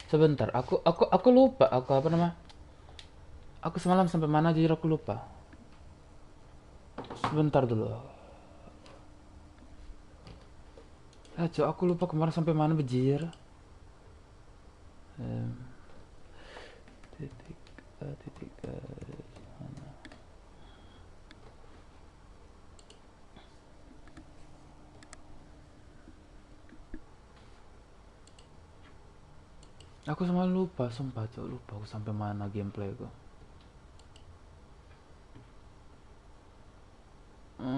Sebentar, aku lupa. Aku apa nama? Aku semalam sampai mana jujur aku lupa. Sebentar dulu. Cok, aku lupa kemarin sampai mana bejir. Em, titik titik mana? Aku semalam lupa, sumpah cok, lupa aku sampai mana gameplay aku. Hmm.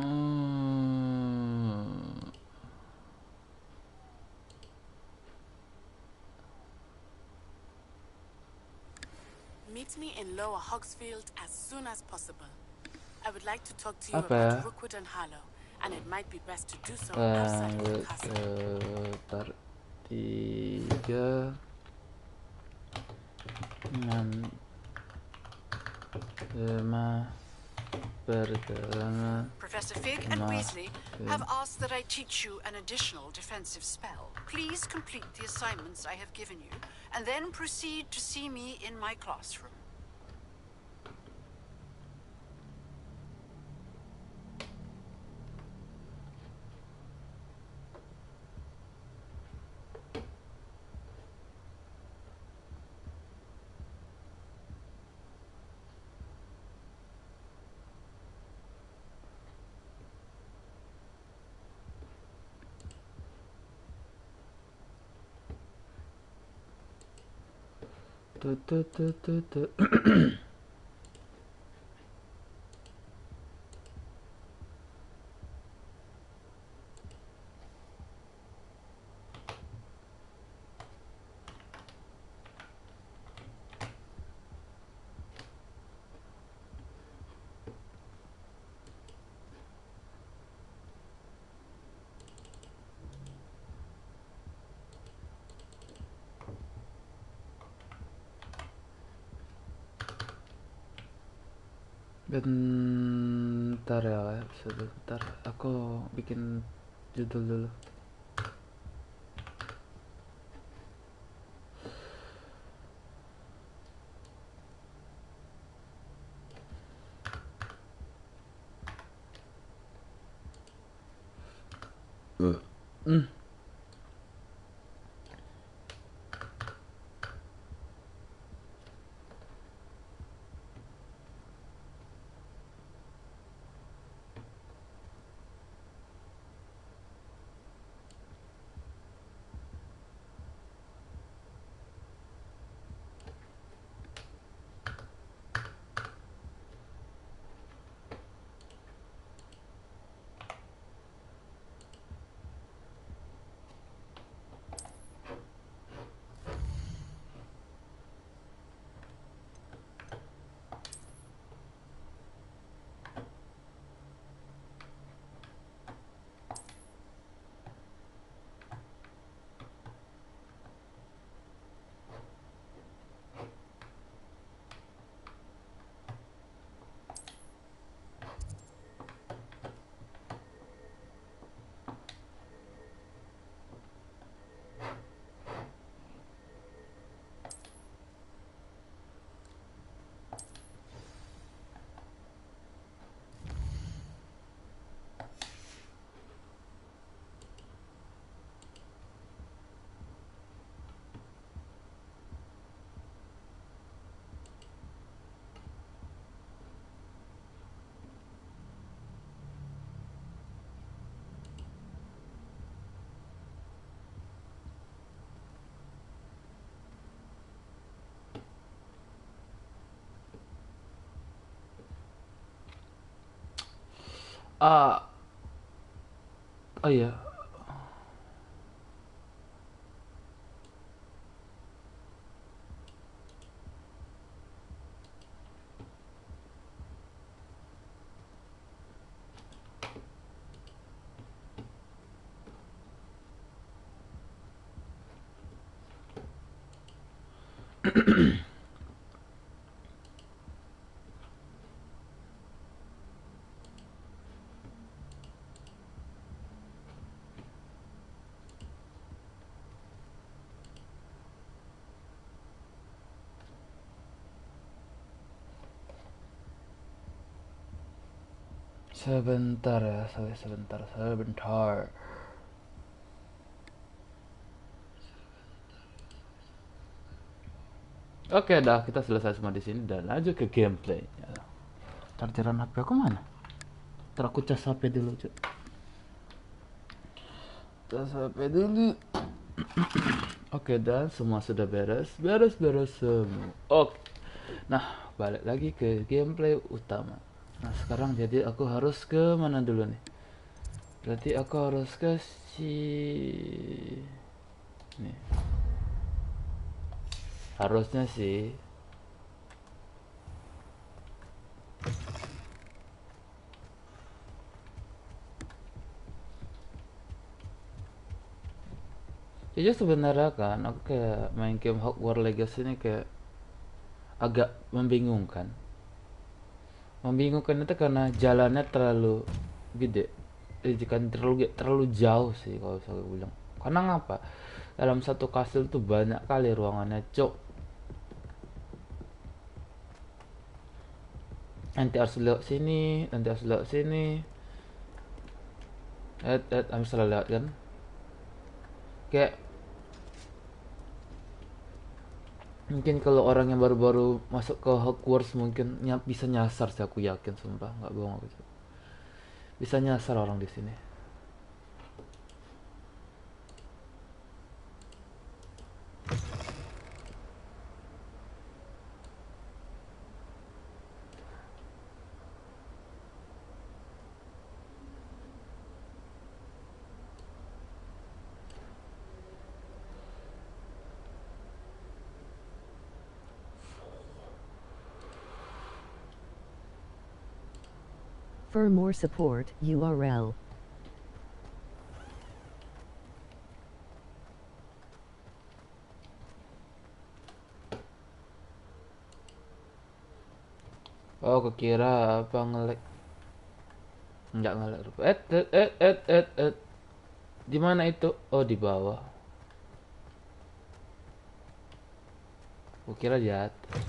Meet me in Lower Hogsfield as soon as possible. I would like to talk to you Apa about ya? Rookwood and Harlow, and it might be best to do so outside of the castle. Tar 3 6 5 petualangan Professor Fig and Weasley have makin. asked that I teach you an additional defensive spell. Please complete the assignments I have given you, and then proceed to see me in my classroom. Tuh. Bentar ya, sebentar. Aku bikin judul dulu. Hmm. Ah, oh iya. Sebentar ya, sebentar. Oke, dah kita selesai semua di sini dan lanjut ke gameplay. Chargeran HP aku mana? Ntar aku cas HP dulu, Cuk. Cas HP dulu. Oke, dan semua sudah beres semua. Oke. Nah, balik lagi ke gameplay utama. Nah, sekarang jadi aku harus ke mana dulu nih? Berarti aku harus ke nih. Harusnya sih. Jadi sebenarnya kan aku kayak main game Hogwarts Legacy ini kayak agak membingungkan. Membingungkan itu karena jalannya terlalu gede. Kan terlalu jauh sih kalau saya bilang. Karena ngapa? Dalam satu kastil tuh banyak kali ruangannya, Cok. Nanti harus lewat sini, harus salah lewat kan? Kayak mungkin kalau orang yang baru-baru masuk ke Hogwarts mungkin bisa nyasar sih, aku yakin, sumpah nggak bohong aku. Bisa nyasar orang di sini. For more support, URL. Oh, kekira apa ngelek? Enggak ngelek. Di mana itu? Oh, di bawah. Kukira di atas.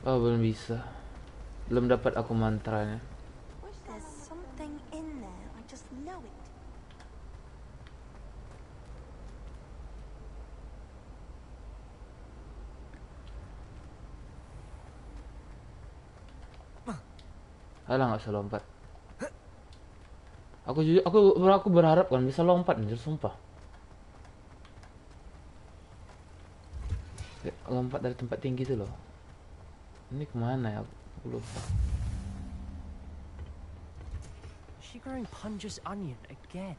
Oh, belum bisa. Belum dapat aku mantranya. There's something in there. I just know it. Alah, nggak usah lompat. Aku berharap kan bisa lompat, anjir, sumpah. Lompat dari tempat tinggi itu loh. Ini kemana ya? Aku lupa. She growing Punja's onion again.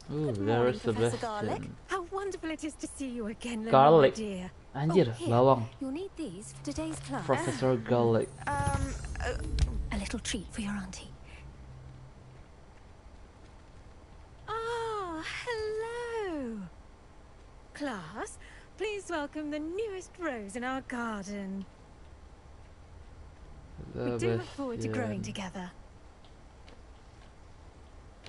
Good there's morning, Professor Garlic. Sebastian. How wonderful it is to see you again, Lily, Garlic. my dear. Anjir, here. bawang. You'll need these for today's class. Profesor Garlic. A little treat for your auntie. Ah, hello. Class, please welcome the newest rose in our garden. We do look forward to growing together.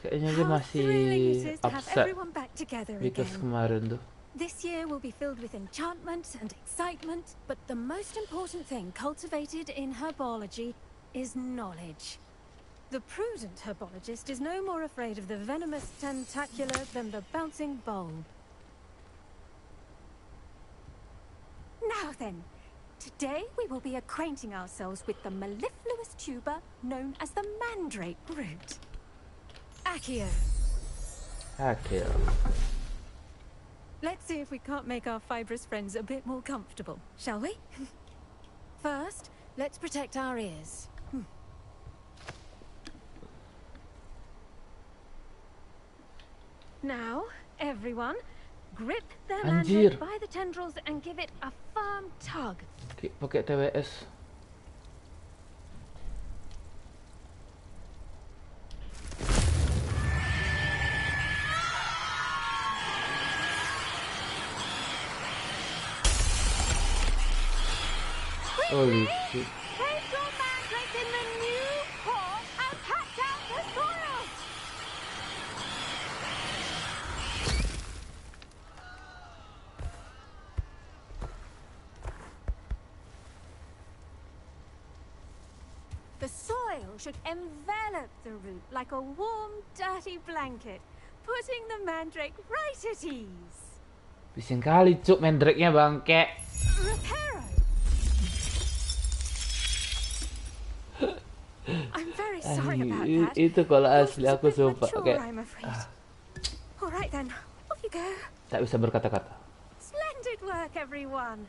Kayaknya dia How masih thrilling it is to have upset everyone back together because again. kemarin tuh. This year will be filled with enchantment and excitement, but the most important thing cultivated in herbology is knowledge. The prudent herbologist is no more afraid of the venomous tentacular than the bouncing bulb. Now then, today we will be acquainting ourselves with the mellifluous tuber known as the mandrake root. Accio. Accio. Let's see if we can't make our fibrous friends a bit more comfortable, shall we? First, let's protect our ears. Now, everyone, grip their Anjir. mandrake by the tendrils and give it a firm tug. Pakai TWS. Holy shit. Place your mandrake in the new pot and patch out the soil. The soil should envelop the root like a warm, dirty blanket, putting the mandrake right at ease. Bising kali cuk mandrake-nya bangke. Reparo. I'm very sorry about that. Itu kalau Yours asli was a aku bit sumpah mature, kayak I'm afraid. All right then, off you go. tak bisa berkata-kata. Splendid work, everyone.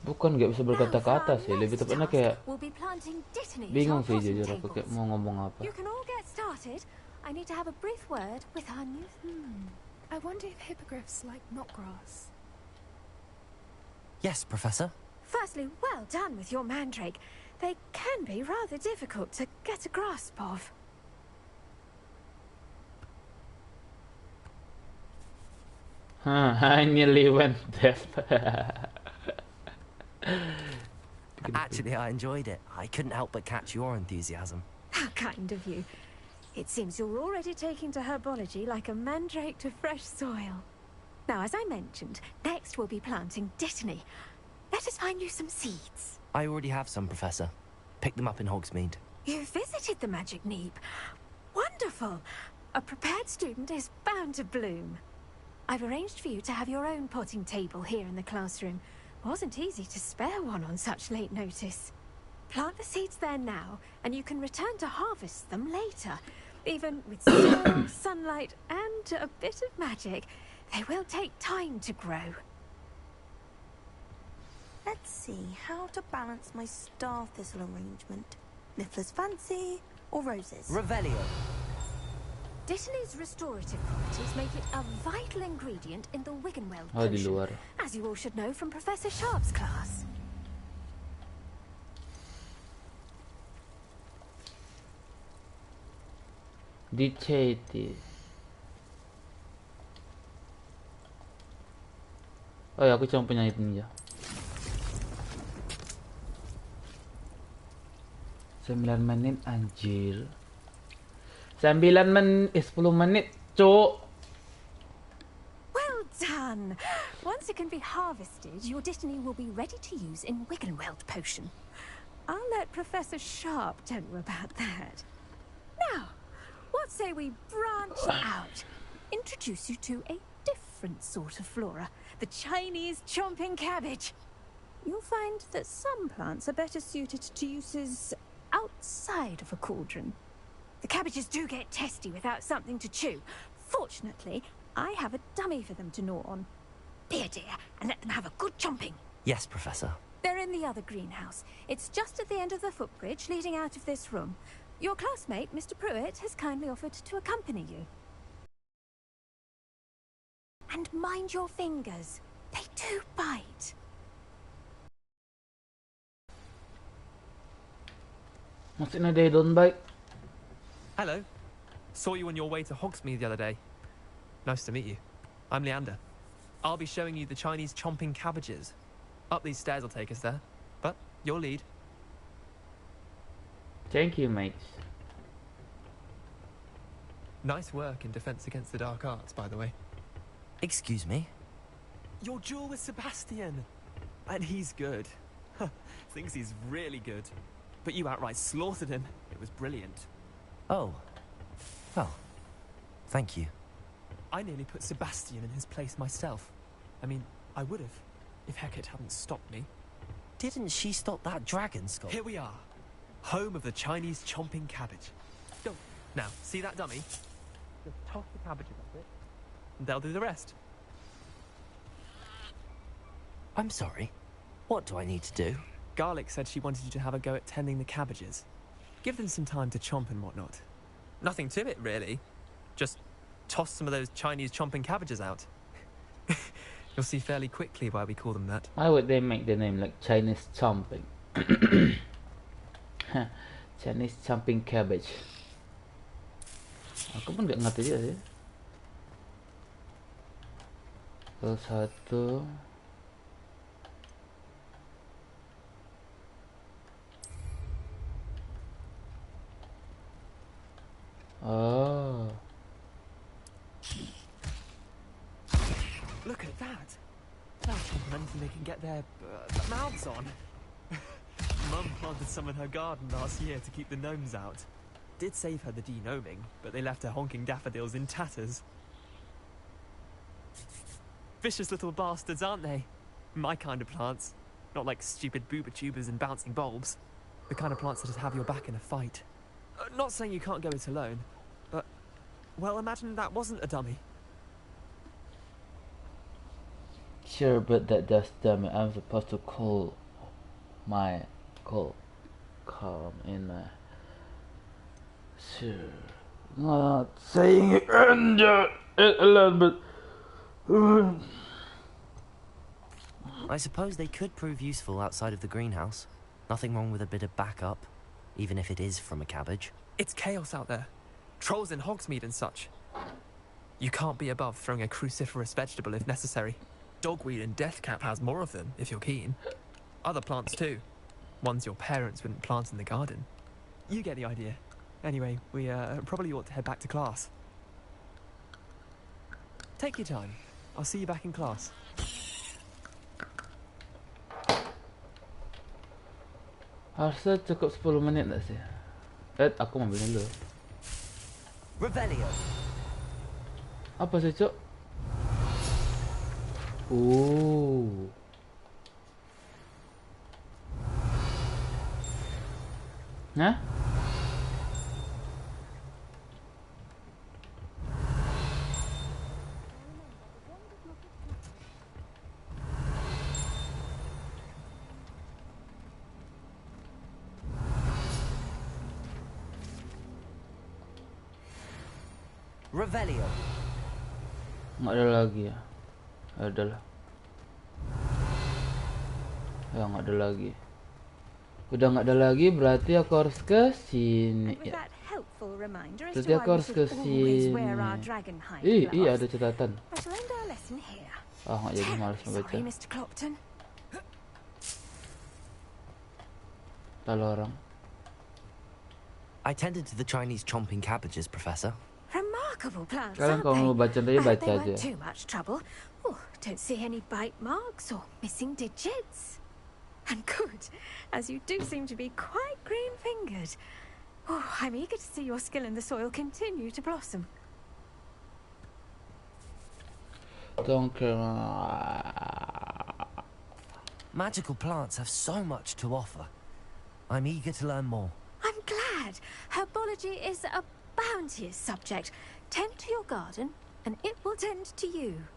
Bukan nggak bisa berkata-kata sih, lebih tepatnya kayak We'll be planting dittany bingung at sih our jujur potting aku kayak tables. mau ngomong apa. You can all get started. I need to have a brief word with our new. I wonder if hippogriffs like not grass. Yes, Professor. Firstly, well done with your mandrake. They can be rather difficult to get a grasp of. I nearly went deaf. Actually, I enjoyed it. I couldn't help but catch your enthusiasm. How kind of you. It seems you're already taking to herbology like a mandrake to fresh soil. Now, as I mentioned, next we'll be planting dittany. Let us find you some seeds. I already have some, Professor. Picked them up in Hogsmeade. You visited the magic neep. Wonderful. A prepared student is bound to bloom. I've arranged for you to have your own potting table here in the classroom. Wasn't easy to spare one on such late notice. Plant the seeds there now, and you can return to harvest them later. Even with soil, sunlight, and a bit of magic, they will take time to grow. Let's see how to balance my star thistle arrangement. Niffler's fancy or roses? Revelio. Dittany's restorative properties make it a vital ingredient in the Wiggenweld Oh, di potion, luar. as you all should know from Professor Sharp's class. Diceti. Oh ya, aku cuma punya itu ninja. 9 menit anjir. 10 menit, cuk. Well done! Once it can be harvested, your dittany will be ready to use in Wiggenweld potion. I'll let Professor Sharp tell you about that. Now, what say we branch out? Introduce you to a different sort of flora, the Chinese chomping cabbage. You'll find that some plants are better suited to uses outside of a cauldron. The cabbages do get testy without something to chew. Fortunately, I have a dummy for them to gnaw on. Be a dear and let them have a good chomping. Yes, Professor. They're in the other greenhouse. It's just at the end of the footbridge leading out of this room. Your classmate, Mr. Pruitt, has kindly offered to accompany you. And mind your fingers. They do bite. Maksudnya they don't bite. Hello. Saw you on your way to Hogsmeade the other day. Nice to meet you. I'm Leander. I'll be showing you the Chinese chomping cabbages. Up these stairs will take us there. But your lead. Thank you, mate. Nice work in Defense Against the Dark Arts, by the way. Excuse me? Your duel with Sebastian. And he's good. Thinks he's really good. But you outright slaughtered him. It was brilliant. Oh. Well, thank you. I nearly put Sebastian in his place myself. I mean, I would have, if Hecate hadn't stopped me. Didn't she stop that dragon skull? Here we are. Home of the Chinese chomping cabbage. Go. Now, see that dummy? Just toss the cabbages at it, and they'll do the rest. I'm sorry. What do I need to do? Garlic said she wanted you to have a go at tending the cabbages. Give them some time to chomp and whatnot. Nothing to it, really. Just toss some of those Chinese chomping cabbages out. You'll see fairly quickly why we call them that. Why would they make the name like Chinese chomping? Chinese chomping cabbage. Aku pun nggak ngerti juga sih. Satu. they can get their mouths on. Mum planted some in her garden last year to keep the gnomes out. Did save her the de-gnoming, but they left her honking daffodils in tatters. Vicious little bastards, aren't they? My kind of plants. Not like stupid booba tubers and bouncing bulbs. The kind of plants that have your back in a fight. Not saying you can't go it alone, but... well, imagine that wasn't a dummy. Sure, but that does dummy. I'm supposed to calm in my... Sure. Not saying it alone, but... I suppose they could prove useful outside of the greenhouse. Nothing wrong with a bit of backup, even if it is from a cabbage. It's chaos out there. Trolls in Hogsmeade and such. You can't be above throwing a cruciferous vegetable if necessary. Dogweed and deathcap has more of them, if you're keen. Other plants too. Ones your parents wouldn't plant in the garden. You get the idea. Anyway, we probably ought to head back to class. Take your time. I'll see you back in class. Harusnya cukup 10 menit tak sih? Aku ambil dulu. Revelio. Apa sih, Cok? Oh. Hah? Revelio. Nggak ada lagi ya? Ada lah. Ya nggak ada lagi. Udah nggak ada lagi, berarti aku harus ke sini. Ya. Berarti aku harus ke sini. Iya ada catatan. Ah nggak jadi malas membaca. Lalu orang. I tended to the Chinese chomping cabbages, Professor. Plants, Kalian kalau mau baca aja baca aja. Too much trouble. Oh, don't see any bite marks or missing digits. And good, as you do seem to be quite green-fingered. Oh, I'm eager to see your skill in the soil continue to blossom. Magical plants have so much to offer. I'm eager to learn more. I'm glad. Herbology is a bounteous subject. Tend to your garden, and it will tend to you.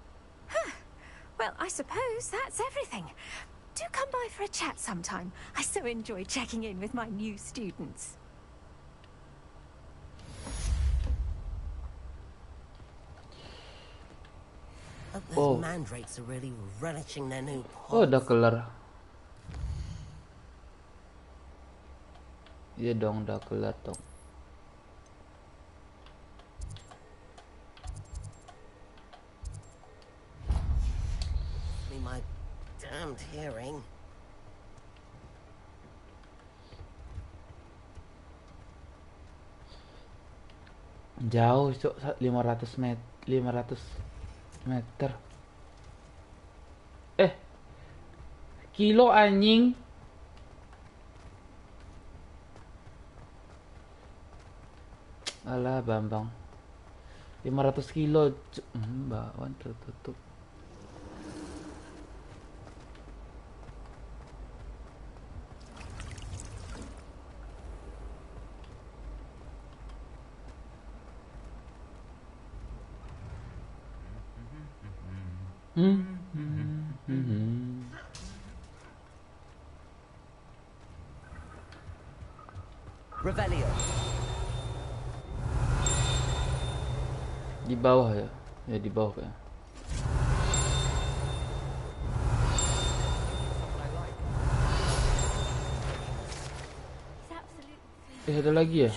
Huh. Well, I suppose that's everything. Do come by for a chat sometime. I so enjoy checking in with my new students. Those mandrakes are really relishing their new pods. Oh, udah kelar. Iya dong, udah kelar dong. My damned hearing. Jauh, Cok. 500 meter. Kilo anjing. Alah, Bambang. 500 kilo. Bakwan tertutup. Revelio. Di bawah ya? Ya di bawah ya. Ada lagi ya?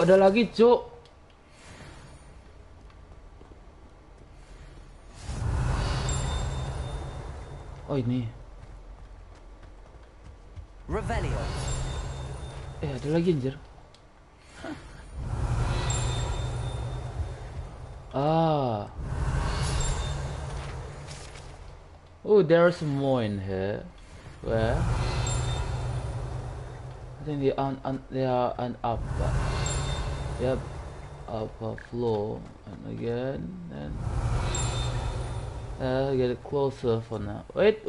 Ada lagi, Cuk. Oh, ini. Revelio. Ada lagi anjir. Ah. Oh, there's more in here. Where? I think they are an up. Yep, upper floor, and again, and get it closer for now. Wait.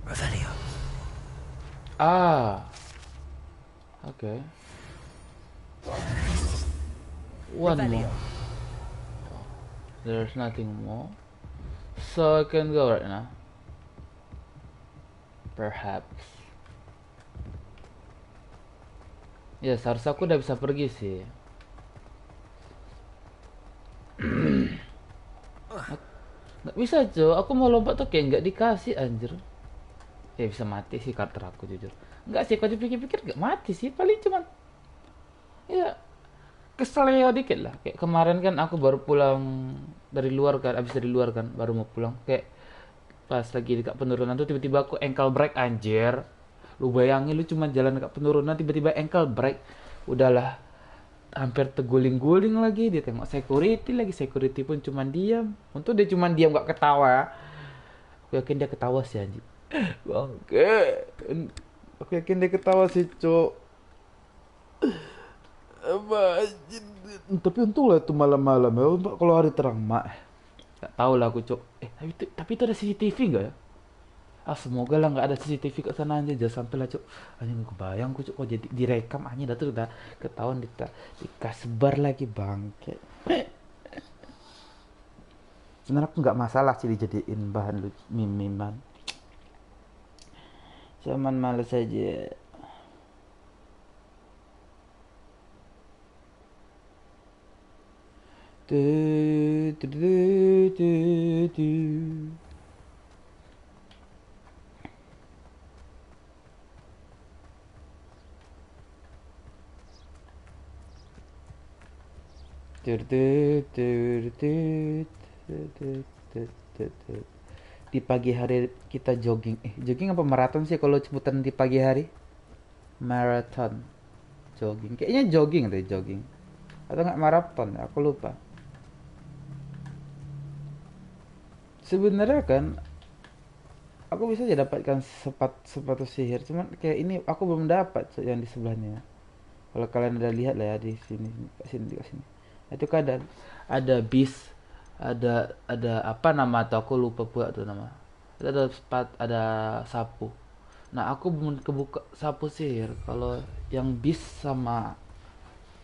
Revelio. Ah. Okay. One more. There's nothing more. So I can go right now. Perhaps. Ya, seharusnya aku udah bisa pergi sih. Nggak bisa, cuy. Aku mau lompat tuh kayak nggak dikasih, anjir. Ya bisa mati sih karakter aku, jujur. Nggak sih, kalau dipikir-pikir nggak mati sih. Paling cuman ya keseleo dikit lah. Kayak kemarin kan aku baru pulang dari luar kan, abis dari luar kan, baru mau pulang. Kayak pas lagi dekat penurunan tuh tiba-tiba aku ankle break, anjir. Lu bayangin lu cuma jalan dekat penurunan tiba-tiba ankle break. Udahlah, hampir terguling-guling lagi. Dia tengok security pun cuma diam. Untung dia cuma diam, gak ketawa. Aku yakin dia ketawa sih, anjir. Bangke. Aku yakin dia ketawa sih, cok. Apa anjir. Tapi untung lah itu malam-malam ya. Kalau hari terang mak, gak tau lah aku, cok. Tapi itu ada CCTV gak ya? Semoga lah nggak ada CCTV ke sana, aja jangan sampai lah, cok. Anjing nggak kebayang aku, cok, kok jadi direkam, anjing udah ketahuan dikasebar lagi, bangke. Sebenarnya aku nggak masalah sih dijadiin bahan mimiman, cuman males aja. Di pagi hari kita jogging. Jogging apa maraton sih kalau sebutan di pagi hari? Maraton. Jogging. Kayaknya jogging deh, jogging. Atau nggak maraton, aku lupa. Sebenarnya kan aku bisa aja dapatkan sepatu sihir, cuman kayak ini aku belum dapat yang di sebelahnya. Kalau kalian udah lihat lah ya di sini, ke sini. Itu kan ada bis, ada apa nama atau aku lupa pula tuh nama. Ada sapu. Nah, aku belum kebuka sapu sihir. Kalau yang bis sama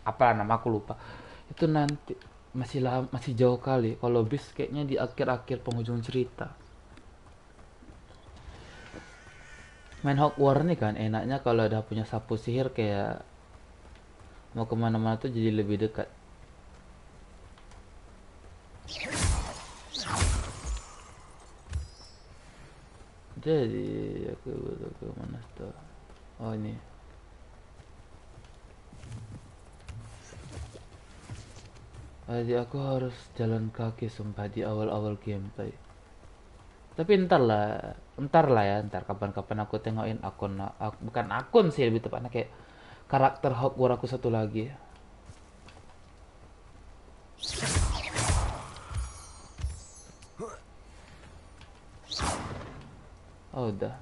apa nama aku lupa. Itu nanti masih jauh kali. Kalau bis kayaknya di akhir-akhir penghujung cerita. Main Hogwarts nih kan enaknya kalau udah punya sapu sihir, kayak mau kemana-mana tuh jadi lebih dekat. Jadi aku butuh ke mana tuh? Oh ini. Jadi aku harus jalan kaki sumpah di awal-awal gameplay. Tapi ntar lah ya, ntar kapan-kapan aku tengokin bukan akun sih, lebih tepatnya kayak karakter Hogwarts aku satu lagi. Oh udah.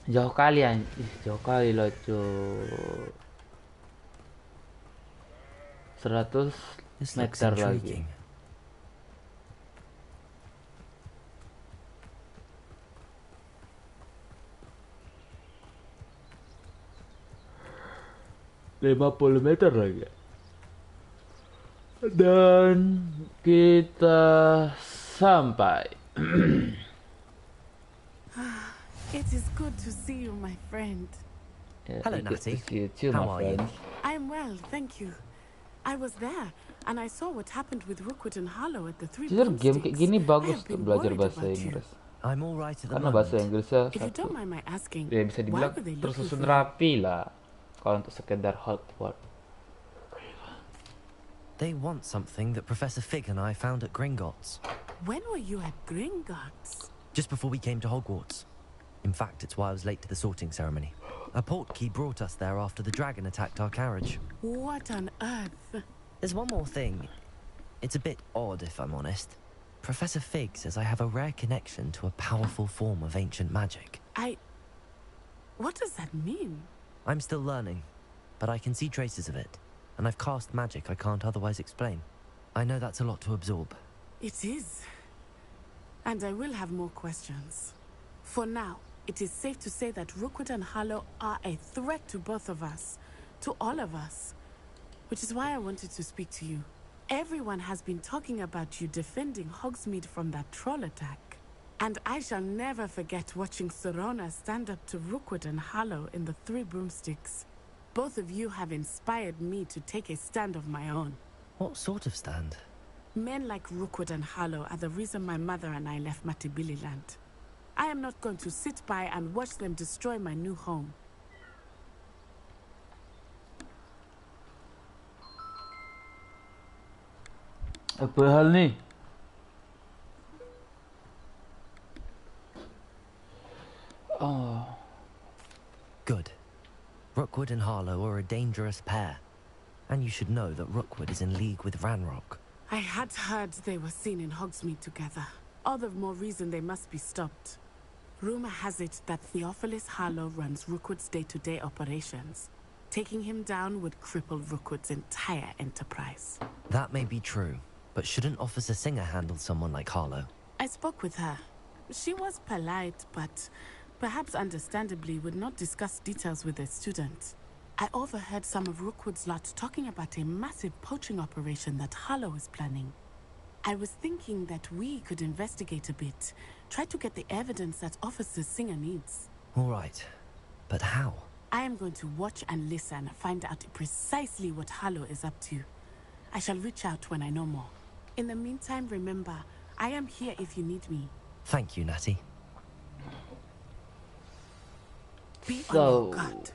Jauh kali jauh kali loh cuy. 100 This looks meter lagi. intriguing. ...50 meter lagi. Dan kita sampai. It is good to see you, my friend. Yeah, Hello, good to Natty. see you too, How my are you? friends. I'm well, thank you. I was there, and I saw what happened with Rookwood and Harlow at the Three Jujur game kayak Broomsticks. gini I bagus have untuk been belajar worried bahasa about you. Inggris. I'm all right at the Karena moment. bahasa Inggrisnya If you don't satu. mind my asking, Ya bisa why dibilang were they looking tersusun for you? rapi lah. Kalau untuk sekedar Hogwarts. They want something that Professor Fig and I found at Gringotts. When were you at Gringotts? Just before we came to Hogwarts. In fact, it's why I was late to the sorting ceremony. A portkey brought us there after the dragon attacked our carriage. What on earth? There's one more thing. It's a bit odd, if I'm honest. Professor Fig says I have a rare connection to a powerful form of ancient magic. What does that mean? I'm still learning, but I can see traces of it, and I've cast magic I can't otherwise explain. I know that's a lot to absorb. It is. And I will have more questions. For now, it is safe to say that Rookwood and Harlow are a threat to both of us, to all of us. Which is why I wanted to speak to you. Everyone has been talking about you defending Hogsmeade from that troll attack. And I shall never forget watching Serona stand up to Rookwood and Harlow in the Three Broomsticks. Both of you have inspired me to take a stand of my own. What sort of stand? Men like Rookwood and Harlow are the reason my mother and I left Matibililand. I am not going to sit by and watch them destroy my new home. Apa hal ni? Oh. Good. Rookwood and Harlow are a dangerous pair. And you should know that Rookwood is in league with Ranrock. I had heard they were seen in Hogsmeade together. All the more reason they must be stopped. Rumor has it that Theophilus Harlow runs Rookwood's day-to-day operations. Taking him down would cripple Rookwood's entire enterprise. That may be true, but shouldn't Officer Singer handle someone like Harlow? I spoke with her. She was polite, but perhaps understandably would not discuss details with a student. I overheard some of Rookwood's lot talking about a massive poaching operation that Harlow is planning. I was thinking that we could investigate a bit, try to get the evidence that Officer Singer needs. All right, but how? I am going to watch and listen, find out precisely what Harlow is up to. I shall reach out when I know more. In the meantime, remember, I am here if you need me. Thank you, Natty. Be on your guard.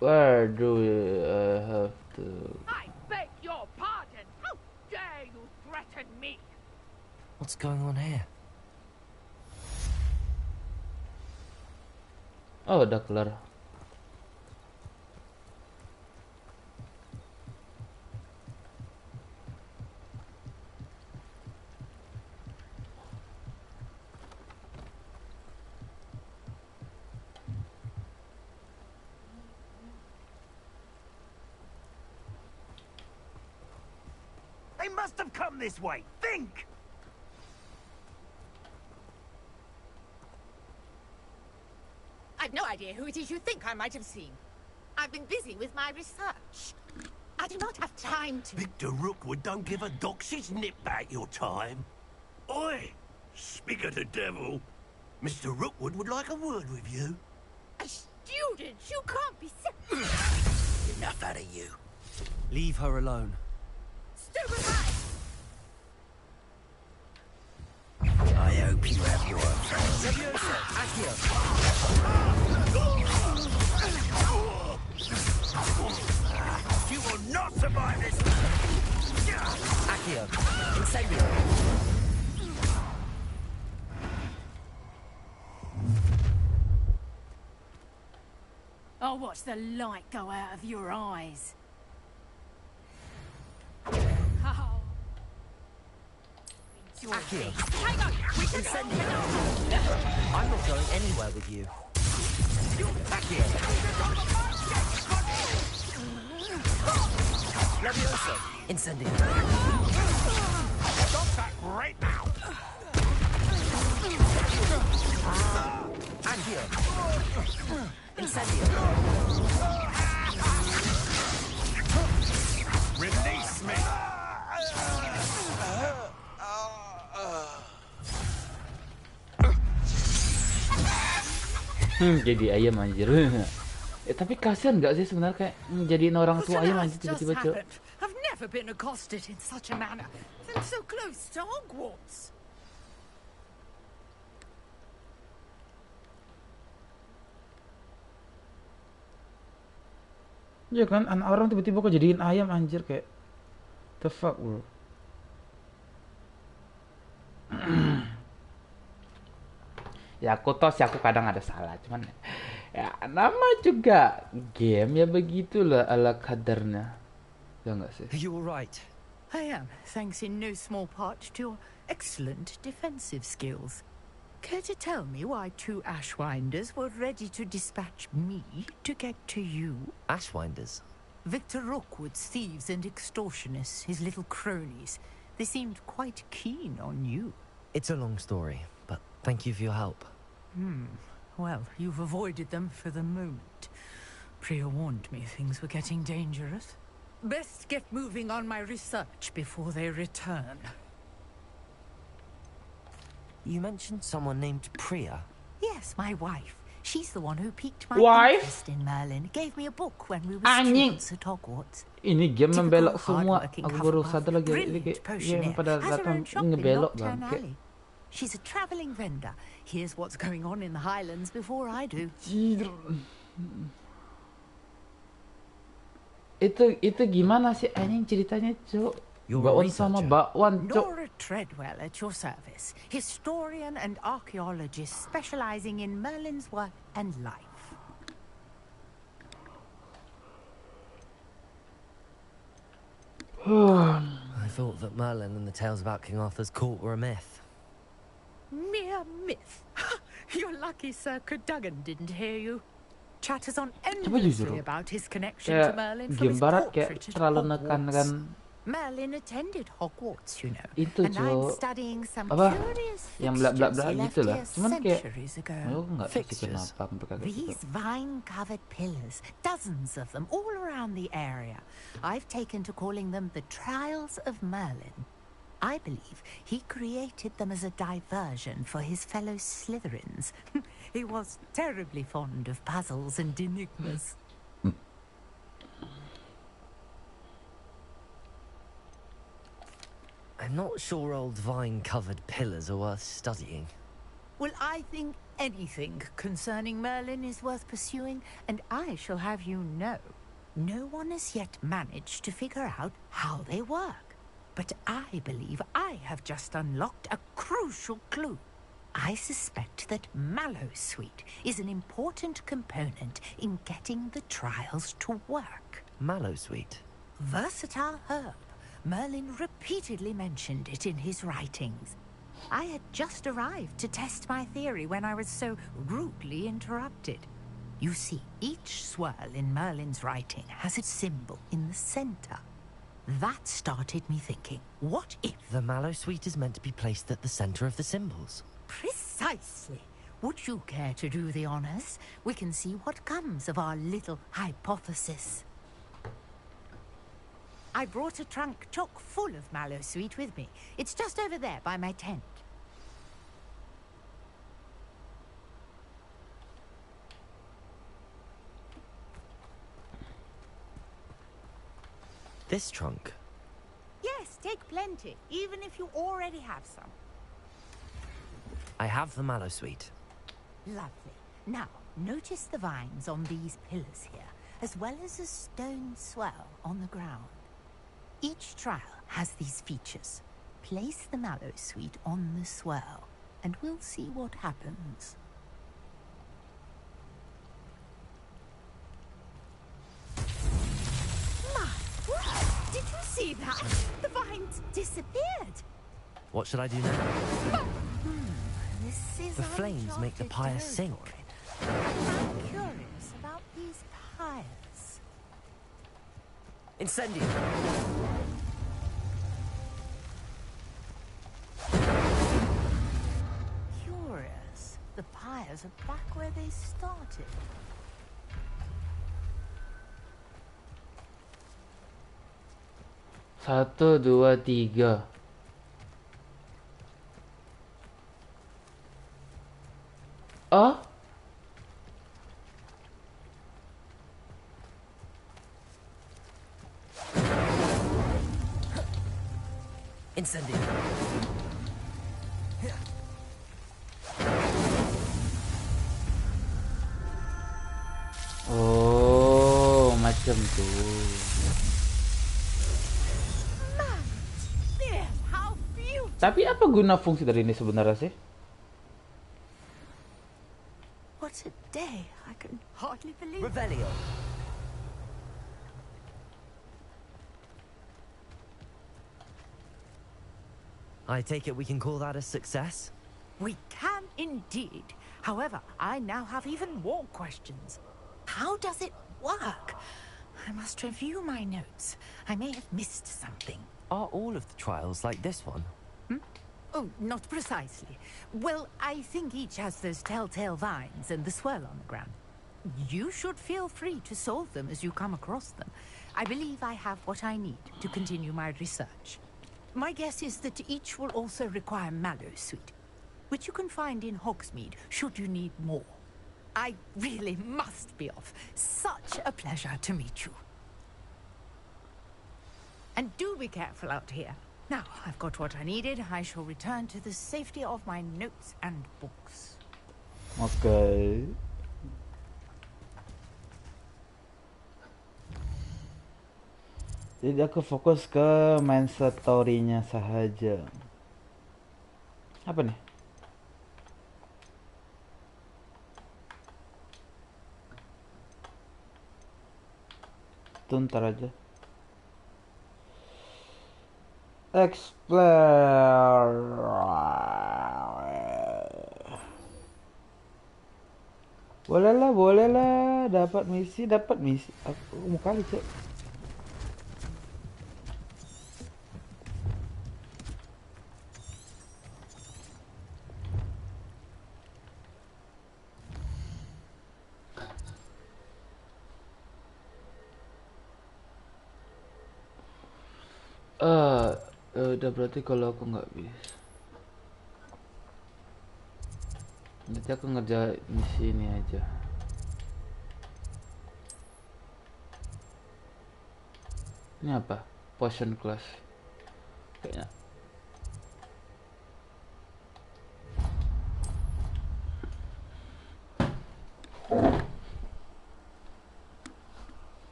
Where do we have to... I beg your pardon! How dare you threaten me? What's going on here? Oh, udah kelar. They must have come this way. Think! I've no idea who it is you think I might have seen. I've been busy with my research. I do not have time to... Victor Rookwood don't give a doxy's nip back your time. Oi! Speak of the devil. Mr. Rookwood would like a word with you. A student? You can't be... Enough out of you. Leave her alone. Stupefy! I hope you have your You will not survive this! Accio, incendio. I'll watch the light go out of your eyes. your Akio. face. Hang on! We can I'm not going anywhere with you. Akio. Levioso. Incendio. Stop that right now! Akio. Incendio. Release me! Jadi ayam anjir. Tapi kasihan nggak sih sebenarnya kayak jadiin orang tua ayam anjir tiba-tiba, Cok. I've never been accosted in such a manner. And so close to Hogwarts. Ya kan, anak orang tiba-tiba kok jadiin ayam anjir kayak the fuck, bro. Ya aku tahu sih aku kadang ada salah, cuman ya nama juga game ya begitulah ala kadarnya. Ya enggak sih? You're right. I am, thanks in no small part to your excellent defensive skills. Care to tell me why 2 Ashwinders were ready to dispatch me to get to you? Ashwinders? Victor Rookwood's thieves and extortionists, his little cronies. They seemed quite keen on you. It's a long story, but thank you for your help. Well, you've avoided them for the moment. Priya warned me things were getting dangerous. Best get moving on my research before they return. You mentioned someone named Priya. Yes, my wife. She's the one who piqued my Wife? interest in Merlin. Gave me a book when we were Anjing. students at Hogwarts. Ini game Typical membelok semua. hard-working Aku baru Hufflepuff, sadar lagi ini brilliant kayak potionaire, game pada has her datang own shop in ngebelok Knockturn bang. Alley. She's a travelling vendor. Here's what's going on in the Highlands before I do. Itu gimana sih anjing ceritanya, Cok? You're a Bakwan sama researcher. bakwan, Cok. Nora Treadwell at your service, historian and archaeologist specializing in Merlin's work and life. I thought that Merlin and the tales about King Arthur's court were a myth. Mere myth. You're lucky Sir Cadogan didn't hear you. Chatters on endlessly about his connection to Kayak Merlin from game his barat kayak portrait at terlalu Hogwarts. nekankan Merlin attended Hogwarts, you know. itu, and I'm Cok. studying some Apa curious yang bla bla fixtures bla he left gitu lah. here Cuman kayak centuries ago. aku nggak tahu sih Fixtures. kenapa mereka kayak gitu. These vine-covered pillars, dozens of them all around the area. I've taken to calling them the Trials of Merlin. I believe he created them as a diversion for his fellow Slytherins. He was terribly fond of puzzles and enigmas. I'm not sure old vine-covered pillars are worth studying. Well, I think anything concerning Merlin is worth pursuing, and I shall have you know, no one has yet managed to figure out how they work. But I believe I have just unlocked a crucial clue. I suspect that Mallowsweet is an important component in getting the trials to work. Mallowsweet? Versatile herb. Merlin repeatedly mentioned it in his writings. I had just arrived to test my theory when I was so rudely interrupted. You see, each swirl in Merlin's writing has its symbol in the center. That started me thinking, what if... The Mallowsweet is meant to be placed at the center of the symbols. Precisely. Would you care to do the honors? We can see what comes of our little hypothesis. I brought a trunk chock full of Mallowsweet with me. It's just over there by my tent. This trunk? Yes, take plenty, even if you already have some. I have the Mallowsweet. Lovely. Now, notice the vines on these pillars here, as well as a stone swell on the ground. Each trial has these features. Place the Mallowsweet on the swell, and we'll see what happens. My word! Did you see that? The vines disappeared. What should I do now? This is The flames make the pyre sink. I'm curious about these pyres. Incendio! Curious. The pyres are back where they started. Satu, dua, tiga. Oh? Incendio! Oh, macam tuh. Tapi apa guna fungsi dari ini sebenarnya sih? What a day. I can hardly believe it. Revelio! I take it we can call that a success? We can indeed. However, I now have even more questions. How does it work? I must review my notes. I may have missed something. Are all of the trials like this one? Oh, not precisely. Well, I think each has those telltale vines and the swirl on the ground. You should feel free to solve them as you come across them. I believe I have what I need to continue my research. My guess is that each will also require mallow sweet, which you can find in Hogsmeade should you need more. I really must be off. Such a pleasure to meet you. And do be careful out here. Now, I've got what I needed. I shall return to the safety of my notes and books. Oke. Jadi aku fokus ke main story-nya sahaja. Apa nih? Tuh, ntar aja. Explore. Boleh lah. Dapat misi. Aku mau kali, Cek. Udah berarti kalau aku nggak bisa, nanti aku ngerjain misi ini aja. Ini apa? Potion class kayaknya.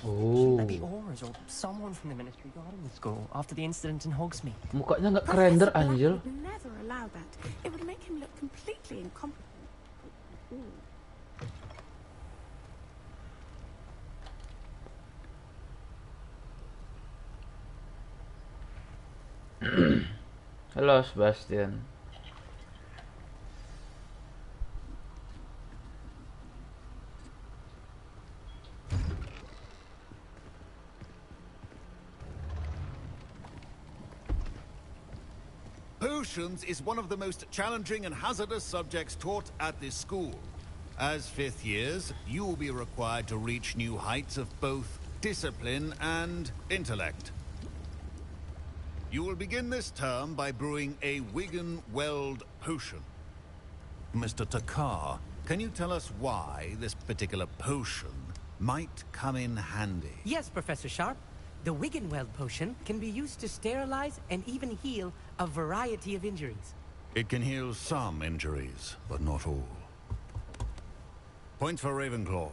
Oh. There be Aurors or someone from the Ministry guarding the school after the incident in Hogsmeade. Mukanya nggak kerender, anjir. Would never allow that. It would make him look completely incompetent. Halo, Sebastian. potions is one of the most challenging and hazardous subjects taught at this school. As fifth years, you will be required to reach new heights of both discipline and intellect. You will begin this term by brewing a Wigan-Weld potion. Mr. Takar, can you tell us why this particular potion might come in handy? Yes, Professor Sharp. The Wigan-Weld potion can be used to sterilize and even heal a variety of injuries. It can heal some injuries, but not all. Point for Ravenclaw.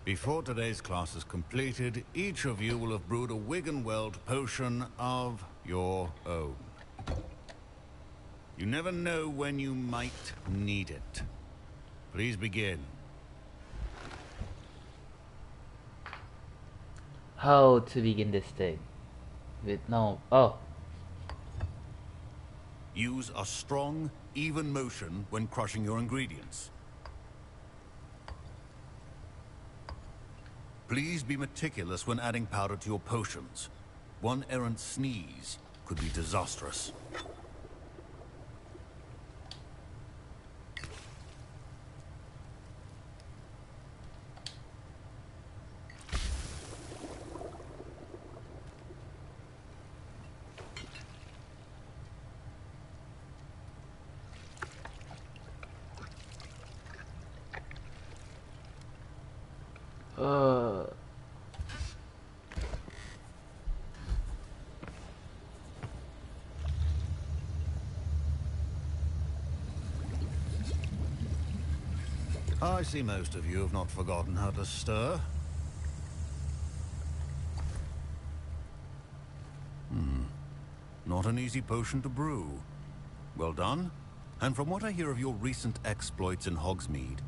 Before today's class is completed, each of you will have brewed a Wigan-Weld potion of your own. You never know when you might need it. Please begin. How to begin this thing? With no... Oh. Use a strong, even motion when crushing your ingredients. Please be meticulous when adding powder to your potions. One errant sneeze could be disastrous. I see most of you have not forgotten how to stir. Not an easy potion to brew. Well done. And from what I hear of your recent exploits in Hogsmeade,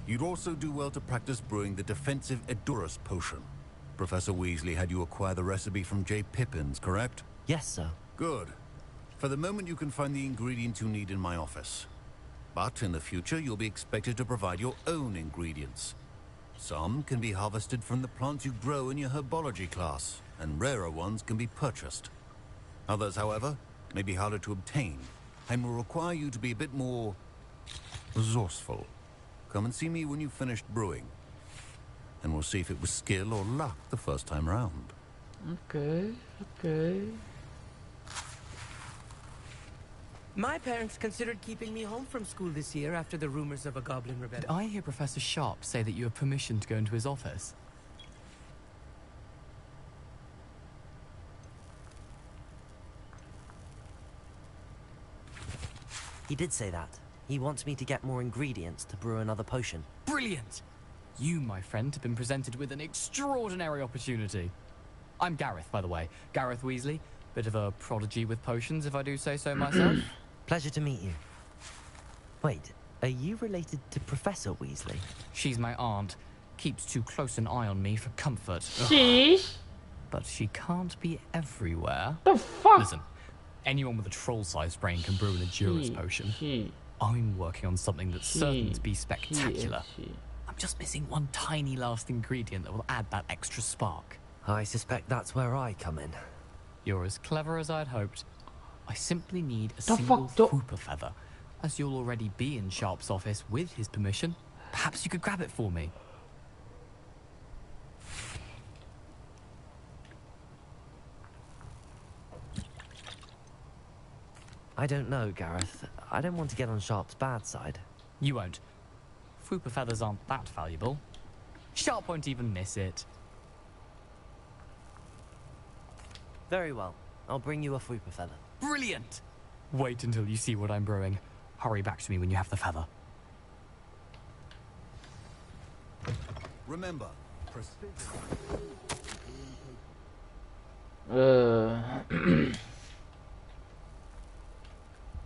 you'd also do well to practice brewing the defensive Edurus potion. Professor Weasley had you acquire the recipe from J. Pippins, correct? Yes, sir. Good. For the moment, you can find the ingredients you need in my office. But in the future, you'll be expected to provide your own ingredients. Some can be harvested from the plants you grow in your herbology class, and rarer ones can be purchased. Others, however, may be harder to obtain, and will require you to be a bit more resourceful. Come and see me when you've finished brewing, and we'll see if it was skill or luck the first time round. Okay, okay. My parents considered keeping me home from school this year after the rumors of a goblin rebellion. Did I hear Professor Sharp say that you have permission to go into his office? He did say that. He wants me to get more ingredients to brew another potion. Brilliant! You, my friend, have been presented with an extraordinary opportunity. I'm Gareth, by the way. Gareth Weasley. Bit of a prodigy with potions, if I do say so myself. Pleasure to meet you. Wait, are you related to Professor Weasley? She's my aunt. Keeps too close an eye on me for comfort. Sheesh. But she can't be everywhere. The fuck? Listen, anyone with a troll-sized brain can brew an Edurus potion. I'm working on something that's certain to be spectacular. I'm just missing one tiny last ingredient that will add that extra spark. I suspect that's where I come in. You're as clever as I'd hoped. I simply need a single Fwooper feather. As you'll already be in Sharp's office with his permission, perhaps you could grab it for me. I don't know, Gareth. I don't want to get on Sharp's bad side. You won't. Fwooper feathers aren't that valuable. Sharp won't even miss it. Very well. I'll bring you a Fwooper feather. Brilliant! Wait until you see what I'm brewing. Hurry back to me when you have the feather. Remember,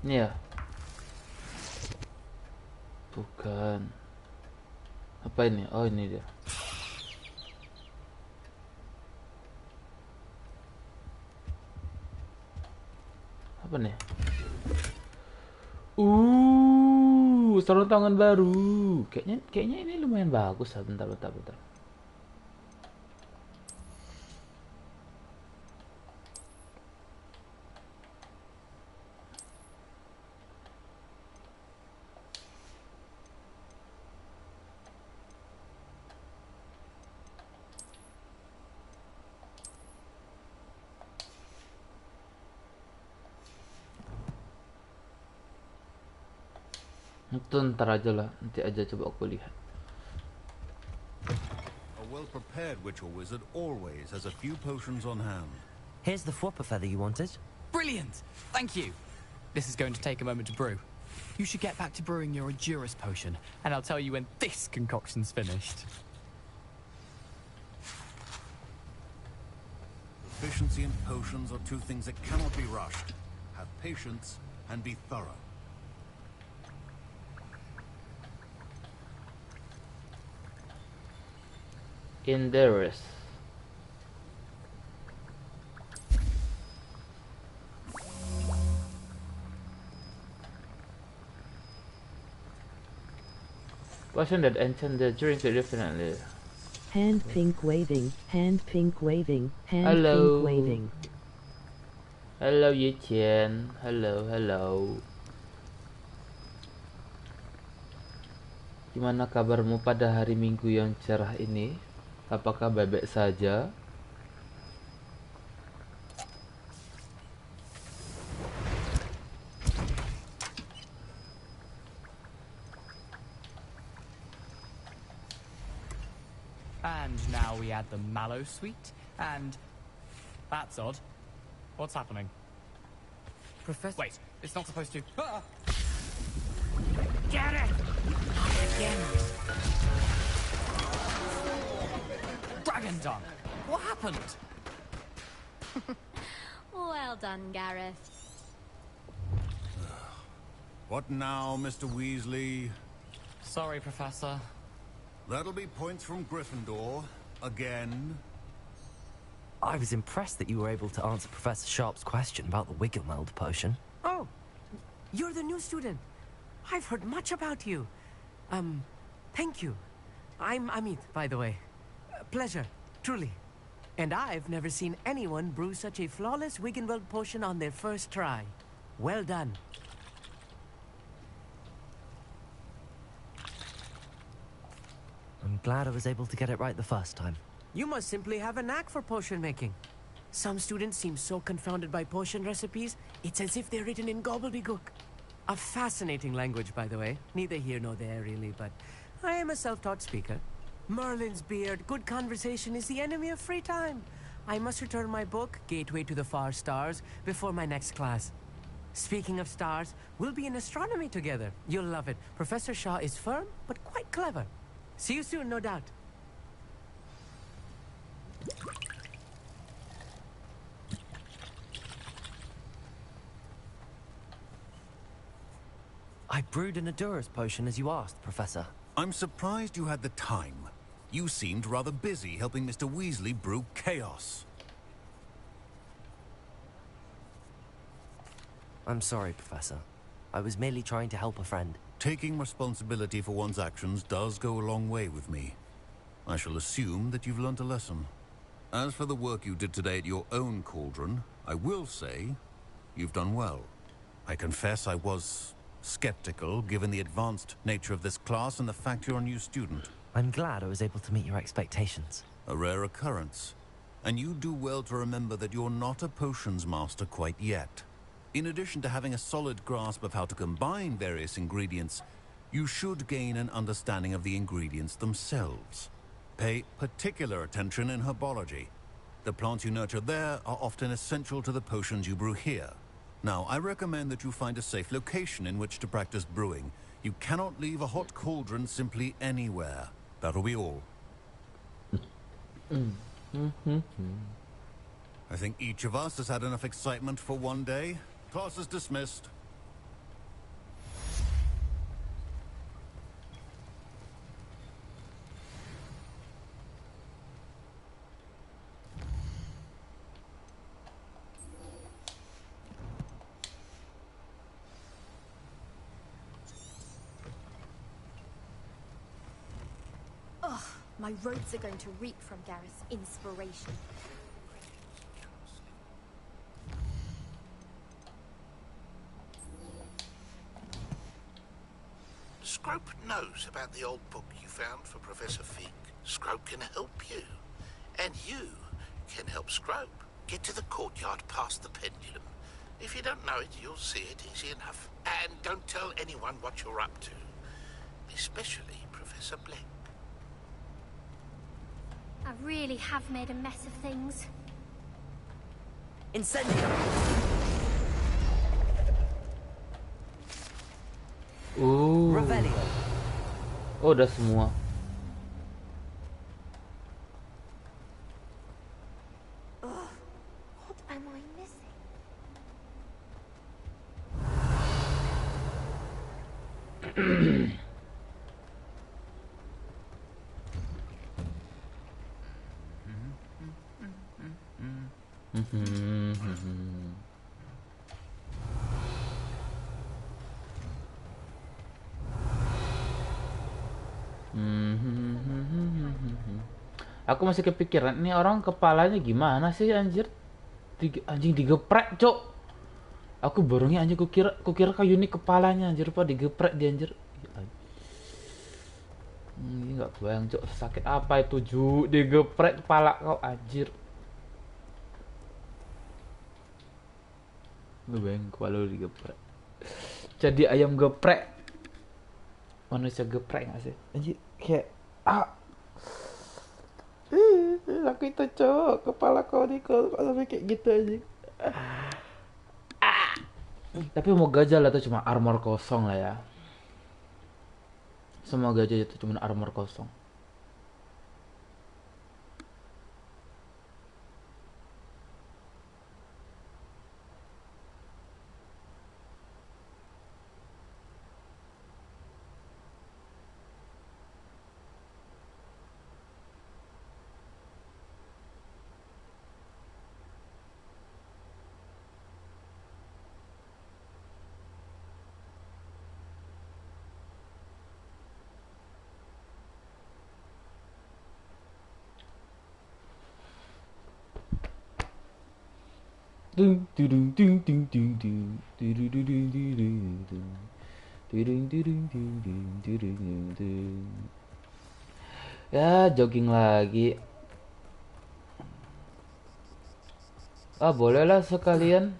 Ya. Bukan. Apa ini? Oh, ini dia. Apa nih? Sarung tangan baru. Kayaknya ini lumayan bagus. Bentar. Itu ntar aja lah, nanti aja coba aku lihat. A well-prepared witch or wizard always has a few potions on hand. Here's the flopper feather you wanted. Brilliant! Thank you! This is going to take a moment to brew. You should get back to brewing your endurance potion, and I'll tell you when this concoction's finished. Efficiency and potions are two things that cannot be rushed. Have patience and be thorough. Endurance. Potion that enchant the drink definitely. Hand pink waving, hand pink waving, hand Hello. pink waving. Hello Yichen. Hello, hello. Gimana kabarmu pada hari Minggu yang cerah ini? Apakah baik-baik saja? And now we add the mallow sweet, and... That's odd. What's happening? Professor... Wait, it's not supposed to... Ah! Get it! Again. Dragon dung! What happened? Well done, Gareth. What now, Mr. Weasley? Sorry, Professor. That'll be points from Gryffindor. Again. I was impressed that you were able to answer Professor Sharp's question about the Wiggenweld potion. Oh, you're the new student. I've heard much about you. Thank you. I'm Amit, by the way. Pleasure, truly. And I've never seen anyone brew such a flawless Wiggenweld potion on their first try. Well done. I'm glad I was able to get it right the first time. You must simply have a knack for potion making. Some students seem so confounded by potion recipes, it's as if they're written in gobbledygook. A fascinating language, by the way. Neither here nor there, really, but I am a self-taught speaker. Merlin's beard, good conversation is the enemy of free time. I must return my book, Gateway to the Far Stars, before my next class. Speaking of stars, we'll be in astronomy together. You'll love it. Professor Shaw is firm, but quite clever. See you soon, no doubt. I brewed an Endurance potion as you asked, Professor. I'm surprised you had the time. You seemed rather busy helping Mr. Weasley brew chaos. I'm sorry, Professor. I was merely trying to help a friend. Taking responsibility for one's actions does go a long way with me. I shall assume that you've learnt a lesson. As for the work you did today at your own cauldron, I will say you've done well. I confess I was skeptical, given the advanced nature of this class and the fact you're a new student. I'm glad I was able to meet your expectations. A rare occurrence. And you do well to remember that you're not a potions master quite yet. In addition to having a solid grasp of how to combine various ingredients, you should gain an understanding of the ingredients themselves. Pay particular attention in herbology. The plants you nurture there are often essential to the potions you brew here. Now, I recommend that you find a safe location in which to practice brewing. You cannot leave a hot cauldron simply anywhere. That'll be all. I think each of us has had enough excitement for one day. Class is dismissed. Ugh, my robes are going to reek from Gareth's inspiration. Scrope knows about the old book you found for Professor Fig. Scrope can help you. And you can help Scrope get to the courtyard past the pendulum. If you don't know it, you'll see it easy enough. And don't tell anyone what you're up to. Especially Professor Blake. I really have made a mess of things. Incendio! Revelio. Oh, udah semua. What am I missing? Aku masih kepikiran ini orang kepalanya gimana sih anjir? Anjing digeprek, cok. Aku borongnya anjir, kukira kayu ini kepalanya anjir, apa digeprek dia anjir. Ini nggak kebayang, cok, sakit apa itu Ju, digeprek kepala kau anjir. Nggak bayang kepala lu digeprek. Jadi ayam geprek. Manusia geprek nggak sih? Anjir, kayak aku itu cok, kepala kau nih kok sampai kayak gitu aja. Tapi semoga aja lah itu cuma armor kosong lah ya. Semoga aja itu cuma armor kosong. Ya, jogging lagi. Bolehlah sekalian.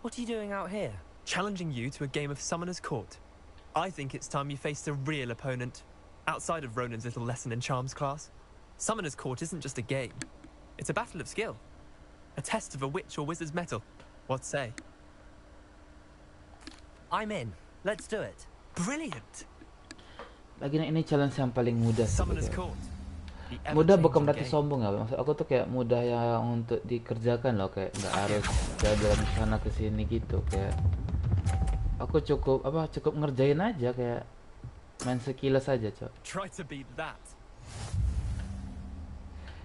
What are you doing out here? Challenging you to a game of Summoner's Court. I think it's time you faced a real opponent, outside of Ronan's little lesson in charms class. Summoner's Court isn't just a game. It's a battle of skill. A test of a witch or wizard's mettle. What say? I'm in. Let's do it. Brilliant. Lagi ini challenge yang paling mudah. Summoner's Court. Mudah bukan berarti sombong ya, maksud aku tuh kayak mudah yang untuk dikerjakan loh, kayak nggak harus jalan sana ke sini gitu, kayak aku cukup ngerjain aja, kayak main sekilas aja, cok. Try to beat that.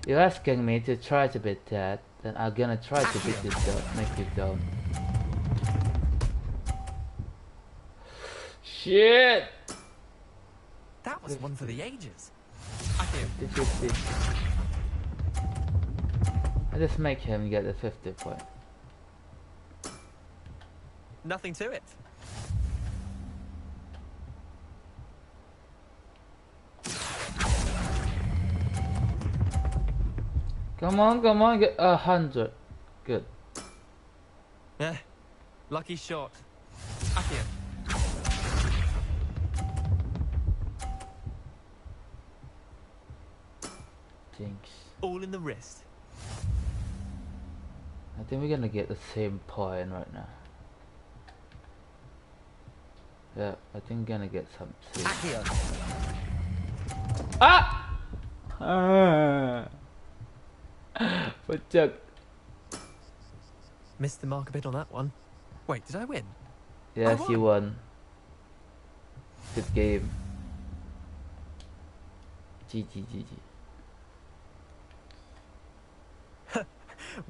You're asking me to try to beat that, then I'm gonna try to beat it down, make it down. Shit! That was one for the ages. 50-50. I just make him get the 50 point. Nothing to it. Come on, get 100. Good. Yeah, lucky shot. Akio. Jinx. All in the wrist. I think we're gonna get the same point right now. Yeah, I think we're gonna get some. Akio. Pecah. Missed the mark a bit on that one. Wait, did I win? Yes, you won. Good game. GG.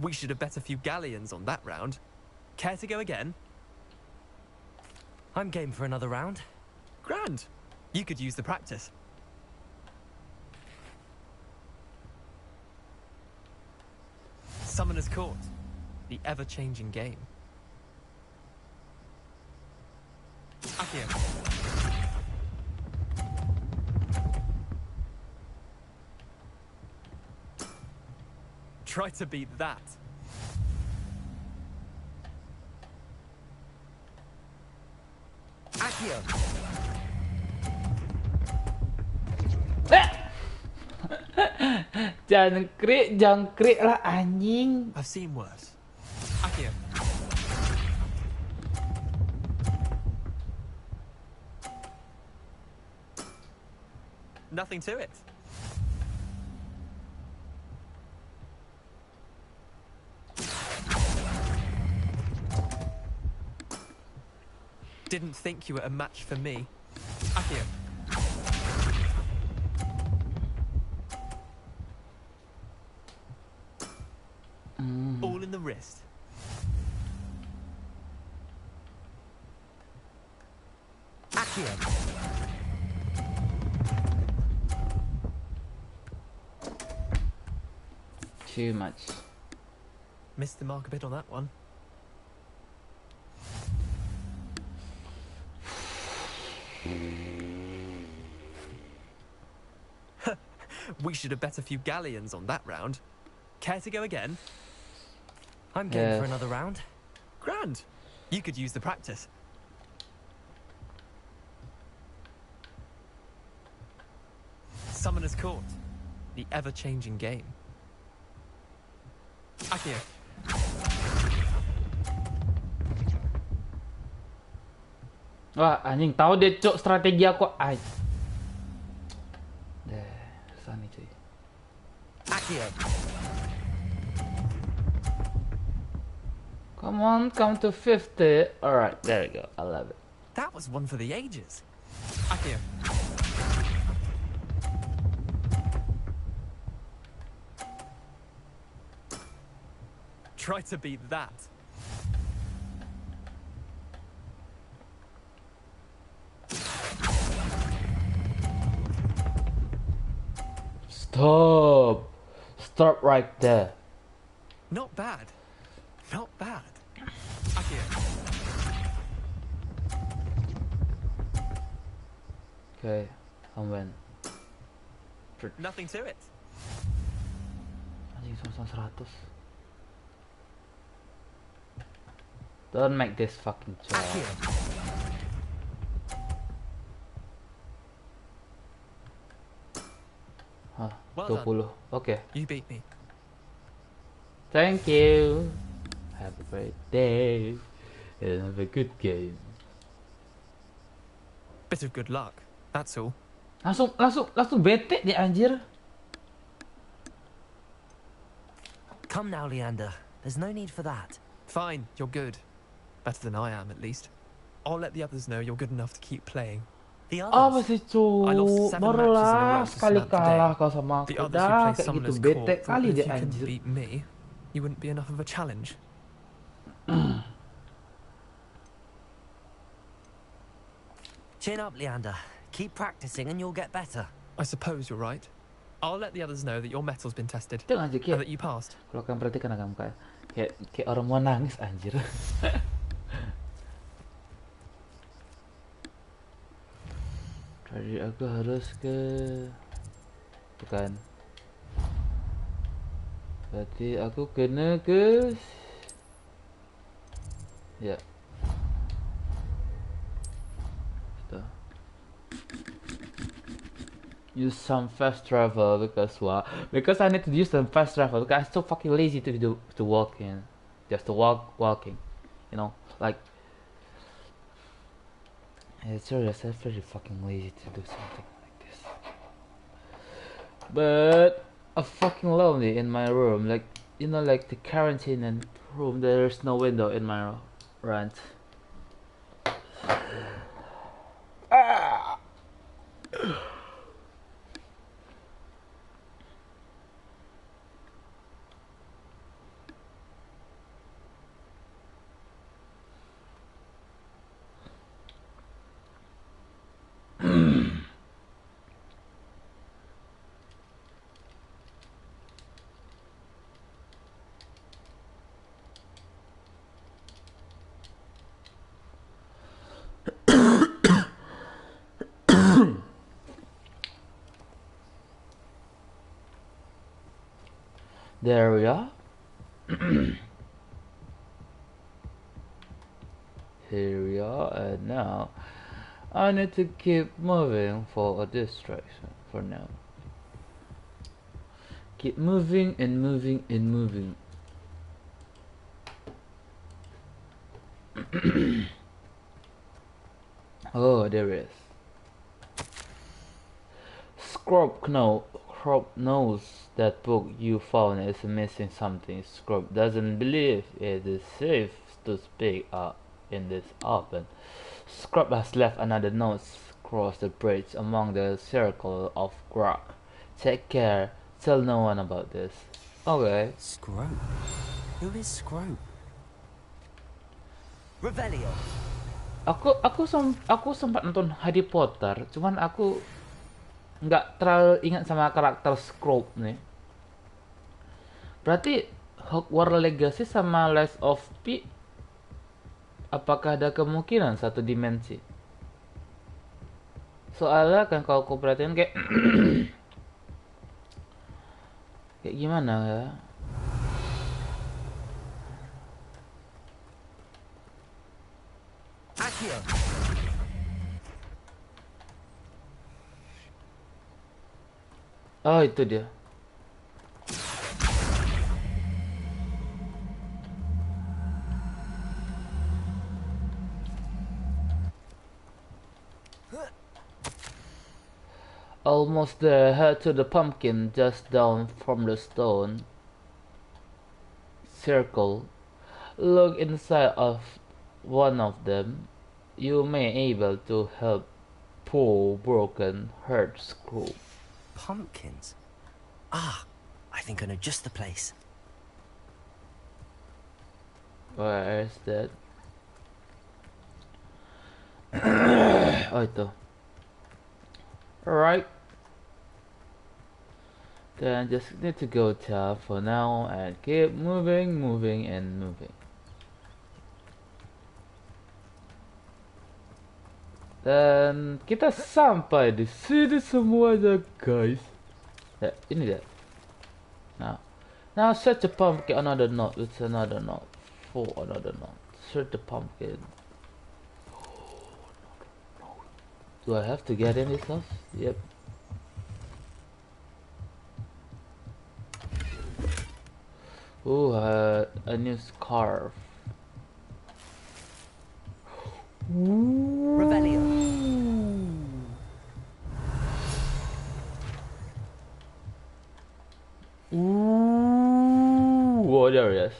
We should have bet a few galleons on that round. Care to go again? I'm game for another round. Grand. You could use the practice. Summoner's Court. The ever-changing game. Akio. Try to beat that. Jangkrik lah anjing. I've seen worse. Akio. Nothing to it. Didn't think you were a match for me. Akio. All in the wrist. Akio. Too much. Missed the mark a bit on that one. We should have bet a few galleons on that round. Care to go again? I'm game for another round. Grand. You could use the practice. Summoner's Court. The ever-changing game. Akio. Wah, anjing tahu deh cok strategi aku. Susah nih cuy. Akio. Come on, come to 50. Alright, there we go. I love it. That was one for the ages. Akio. Try to beat that. Stop. Stop right there. Not bad. Not bad. Akio. Okay, I'm win. Nothing to it. Anjing sama 100. Don't make this fucking job. Hah, Well 20. Okay. You beat me. Thank you. Have a great day and have a good game. Bit of good luck. That's all. Langsung bete dia anjir. Come now, Leander. There's no need for that. Fine, you're good. Better than I am, at least. I'll let the others know you're good enough to keep playing. The Apa sih cu? I lost 7 Baru matches in a lah row to sekali Snap kalah today. kau sama aku. The others who Dah play kayak gitu Summoner's bete Court kali thought if dia you couldn't anjir. beat me, you wouldn't be enough of a challenge. Chin up, Leander. Keep practicing and you'll get better. I suppose you're right. I'll let the others know that your metal's been tested Itu anjir and kayak that you passed. kalau kalian perhatikan agak muka kayak orang mau nangis anjir. Jadi aku harus ke bukan. Berarti aku kena ke ya. Sudah. Use some fast travel because I need to use some fast travel because I'm so fucking lazy to walk in. Just to walking. You know, like it's serious, I'm very fucking lazy to do something like this. But I'm fucking lonely in my room, like you know, like the quarantine and room. There's no window in my rent. There we are. Here we are, and now I need to keep moving for a distraction for now. Keep moving and moving and moving. Oh, there is. Scrub knows that book you found is missing something. Scrub doesn't believe it is safe to speak up in this open. Scrub has left another note across the bridge among the circle of grog. Take care. Tell no one about this. Okay. Scrub? Who is Scrub? Revelio. Aku sempat nonton Harry Potter, cuman aku nggak terlalu ingat sama karakter Scrub nih. Berarti Hogwarts Legacy sama Lies of P, apakah ada kemungkinan satu dimensi? Soalnya kan kalau aku perhatiin kayak kayak gimana ya? Oh, itu dia. Almost there, head to the pumpkin just down from the stone circle. Look inside of one of them. You may able to help poor broken heart Screw. Pumpkins? Ah, I think I know just the place. Where is that? Oh, itu. Alright. Then just need to go down for now and keep moving, moving, and moving. Dan kita sampai di sini semuanya, guys. Ya, ini dia. Now search the pumpkin. Another note. It's another note. For another note. Search the pumpkin. Do I have to get in this house? Yep. Ooh, a new scarf. Revelio. Ooh, oh, there it is.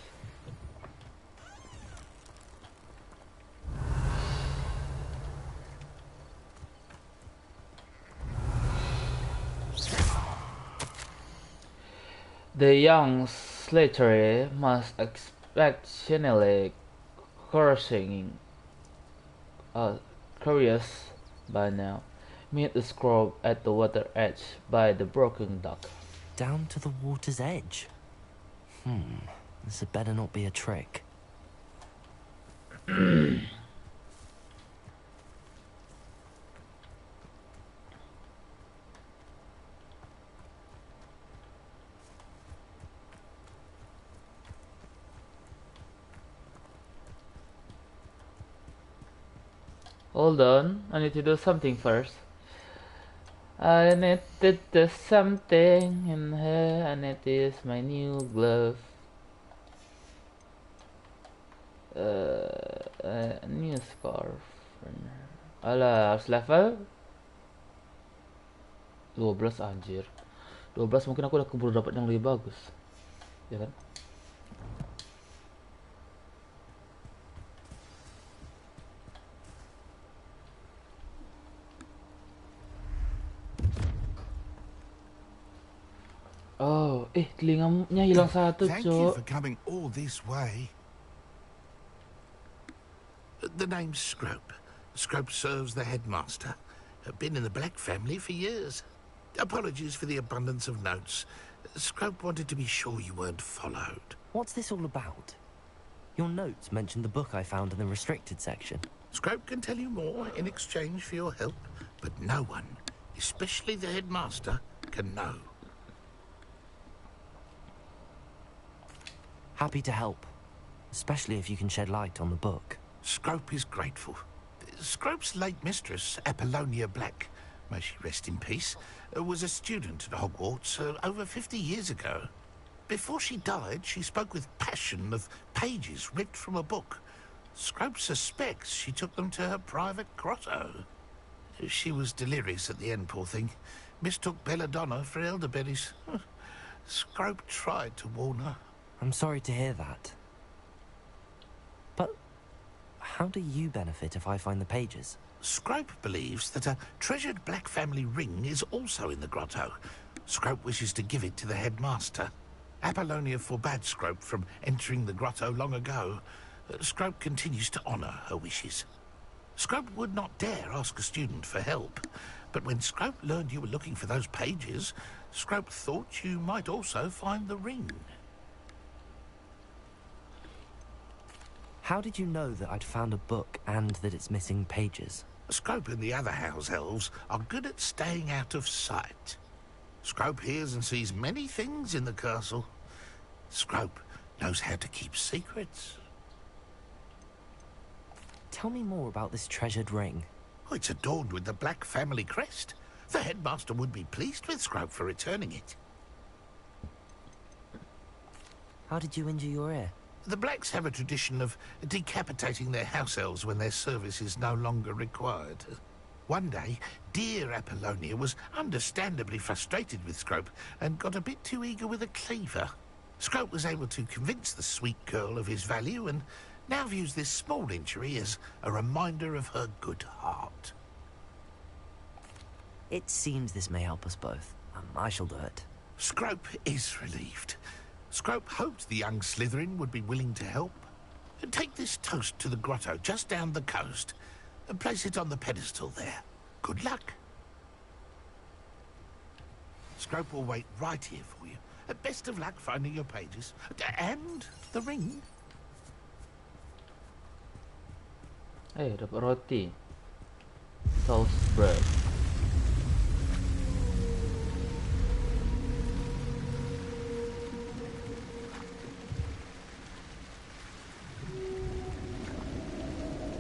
The young Slattery must expectantly curious by now. Meet the scroll at the water edge by the broken dock. Down to the water's edge? This had better not be a trick. Hold on, I need to do something first. I need to do something in here, and it is my new glove. New scarf. Alah, harus level 12 anjir. 12 mungkin aku udah keburu dapat yang lebih bagus. Ya kan? Oh, telinganya hilang satu, Thank you for Cok. coming all this way. The name's Scrope. Scrope serves the headmaster. Been in the Black family for years. Apologies for the abundance of notes. Scrope wanted to be sure you weren't followed. What's this all about? Your notes mentioned the book I found in the restricted section. Scrope can tell you more in exchange for your help, but no one, especially the headmaster, can know. Happy to help, especially if you can shed light on the book. Scrope is grateful. Scrope's late mistress, Apollonia Black, may she rest in peace, was a student at Hogwarts over 50 years ago. Before she died, she spoke with passion of pages ripped from a book. Scrope suspects she took them to her private grotto. She was delirious at the end, poor thing. Mistook belladonna for elderberries. Scrope tried to warn her. I'm sorry to hear that. But how do you benefit if I find the pages? Scrope believes that a treasured black family ring is also in the grotto. Scrope wishes to give it to the headmaster. Apollonia forbade Scrope from entering the grotto long ago. Scrope continues to honour her wishes. Scrope would not dare ask a student for help, but when Scrope learned you were looking for those pages, Scrope thought you might also find the ring. How did you know that I'd found a book and that it's missing pages? Scrope and the other house elves are good at staying out of sight. Scrope hears and sees many things in the castle. Scrope knows how to keep secrets. Tell me more about this treasured ring. Oh, it's adorned with the black family crest. The headmaster would be pleased with Scrope for returning it. How did you injure your ear? The Blacks have a tradition of decapitating their house elves when their service is no longer required. One day, dear Apollonia was understandably frustrated with Scrope and got a bit too eager with a cleaver. Scrope was able to convince the sweet girl of his value and now views this small injury as a reminder of her good heart. It seems this may help us both. I shall do it. Scrope is relieved. Scrope hoped the young Slytherin would be willing to help. Take this toast to the grotto just down the coast and place it on the pedestal there. Good luck. Scrope will wait right here for you. Best of luck finding your pages. And the ring. Dapat roti. Toast bread.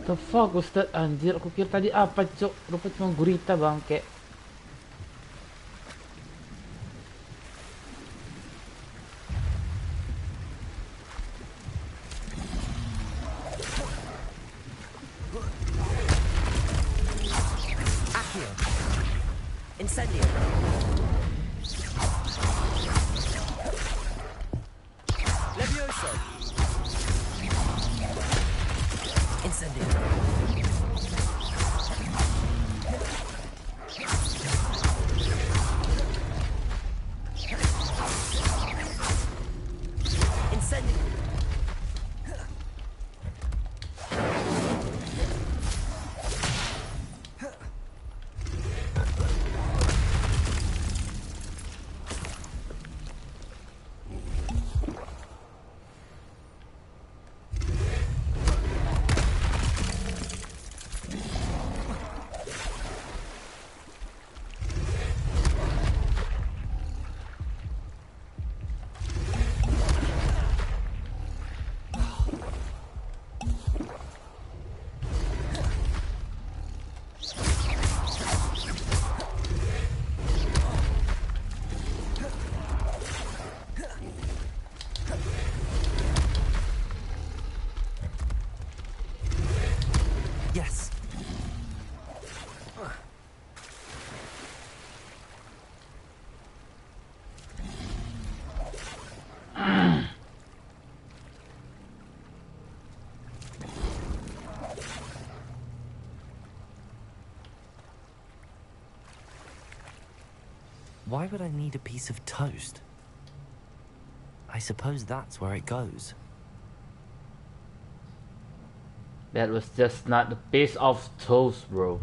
The fuck was that, anjir? Aku kira tadi apa, cok? Rupanya cuma gurita, bangke. Incendio. Levioso. Incendio. Incendio. Yes. Why would I need a piece of toast? I suppose that's where it goes. That was just not a piece of toast, bro.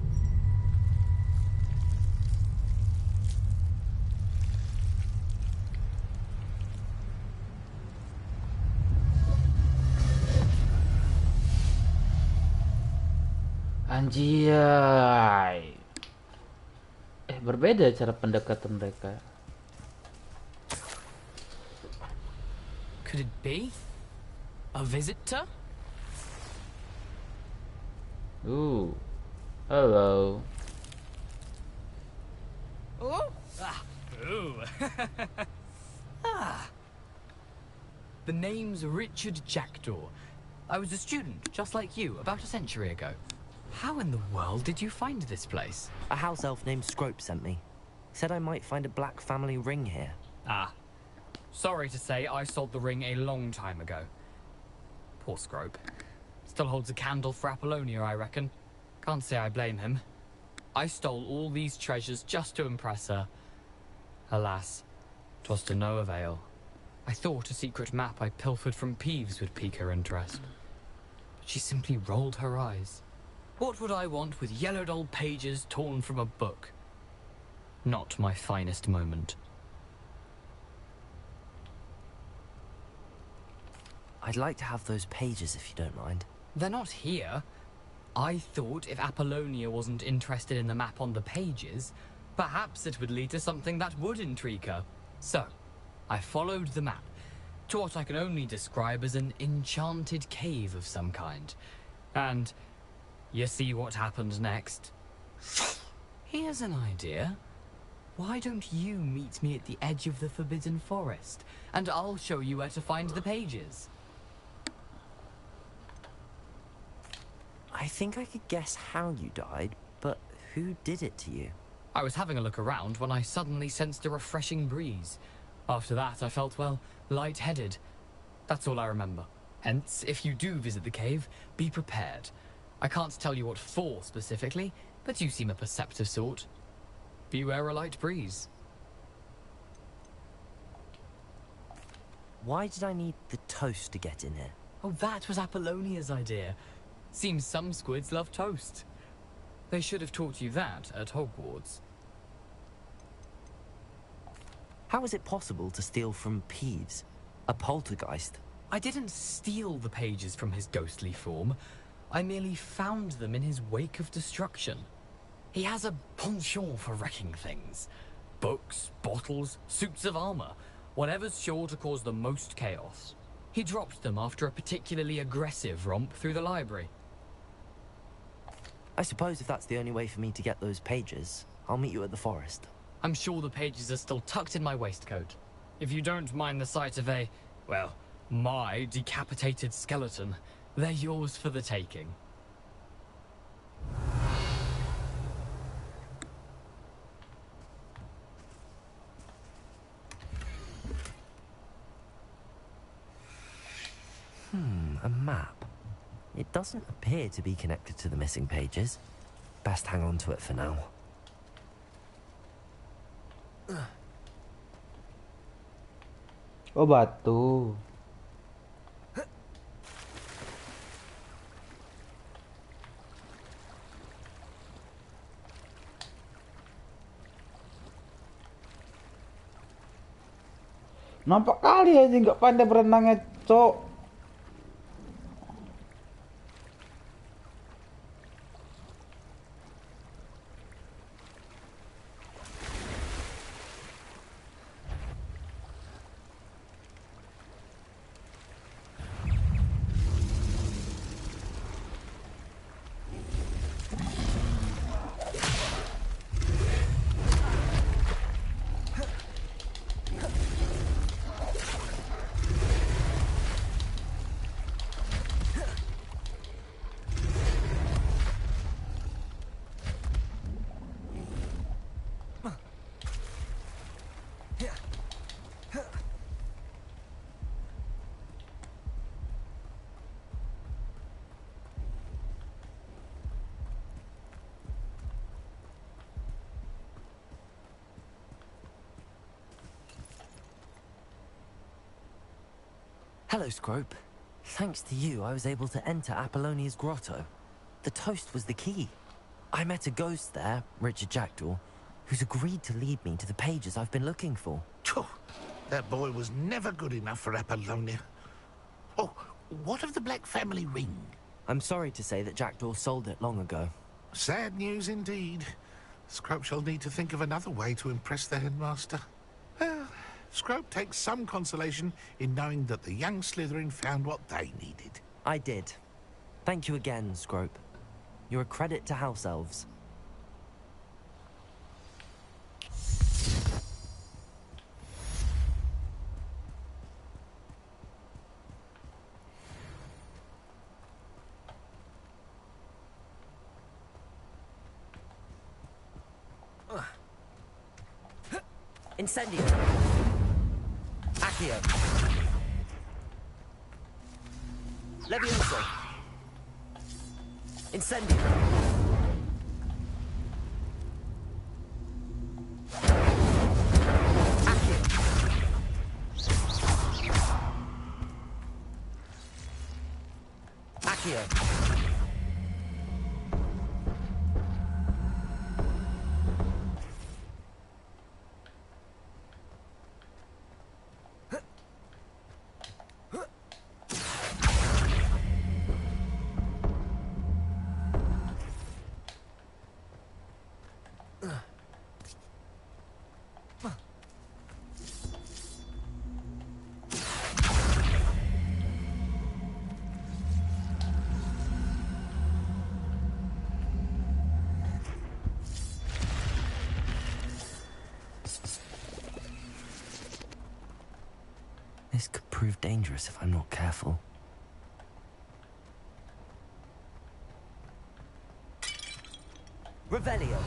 Anjay. Berbeda cara pendekatan mereka. Could it be a visitor? Ooh, Hello. Oh? Ah. Ooh. Ah. The name's Richard Jackdaw. I was a student, just like you, about a century ago. How in the world did you find this place? A house elf named Scrope sent me. Said I might find a black family ring here. Ah. Sorry to say, I sold the ring a long time ago. Poor Scrope. Still holds a candle for Apollonia, I reckon. Can't say I blame him. I stole all these treasures just to impress her. Alas, 'twas to no avail. I thought a secret map I pilfered from Peeves would pique her interest. But she simply rolled her eyes. What would I want with yellowed old pages torn from a book? Not my finest moment. I'd like to have those pages if you don't mind. They're not here. I thought if Apollonia wasn't interested in the map on the pages, perhaps it would lead to something that would intrigue her. So, I followed the map to what I can only describe as an enchanted cave of some kind. And you see what happened next? Here's an idea. Why don't you meet me at the edge of the Forbidden Forest, and I'll show you where to find the pages. I think I could guess how you died, but who did it to you? I was having a look around when I suddenly sensed a refreshing breeze. After that, I felt, well, lightheaded. That's all I remember. Hence, if you do visit the cave, be prepared. I can't tell you what for specifically, but you seem a perceptive sort. Beware a light breeze. Why did I need the toast to get in here? Oh, that was Apollonia's idea. Seems some squids love toast. They should have taught you that at Hogwarts. How is it possible to steal from Peeves? A poltergeist? I didn't steal the pages from his ghostly form. I merely found them in his wake of destruction. He has a penchant for wrecking things. Books, bottles, suits of armor, whatever's sure to cause the most chaos. He dropped them after a particularly aggressive romp through the library. I suppose if that's the only way for me to get those pages, I'll meet you at the forest. I'm sure the pages are still tucked in my waistcoat. If you don't mind the sight of a, well, my decapitated skeleton, they're yours for the taking. A map. It doesn't appear to be connected to the missing pages. Best hang on to it for now. Oh, batu. Nampak kali aja nggak pandai berenangnya, cok. Hello, Scrope. Thanks to you, I was able to enter Apollonia's grotto. The toast was the key. I met a ghost there, Richard Jackdaw, who's agreed to lead me to the pages I've been looking for. That boy was never good enough for Apollonia. Oh, what of the Black family ring? I'm sorry to say that Jackdaw sold it long ago. Sad news indeed. Scrope shall need to think of another way to impress the headmaster. Well, Scrope takes some consolation in knowing that the young Slytherin found what they needed. I did. Thank you again, Scrope. You're a credit to house elves. Incendio. Accio. Levioso. Incendio. Accio. Accio. This could prove dangerous if I'm not careful. Revelio.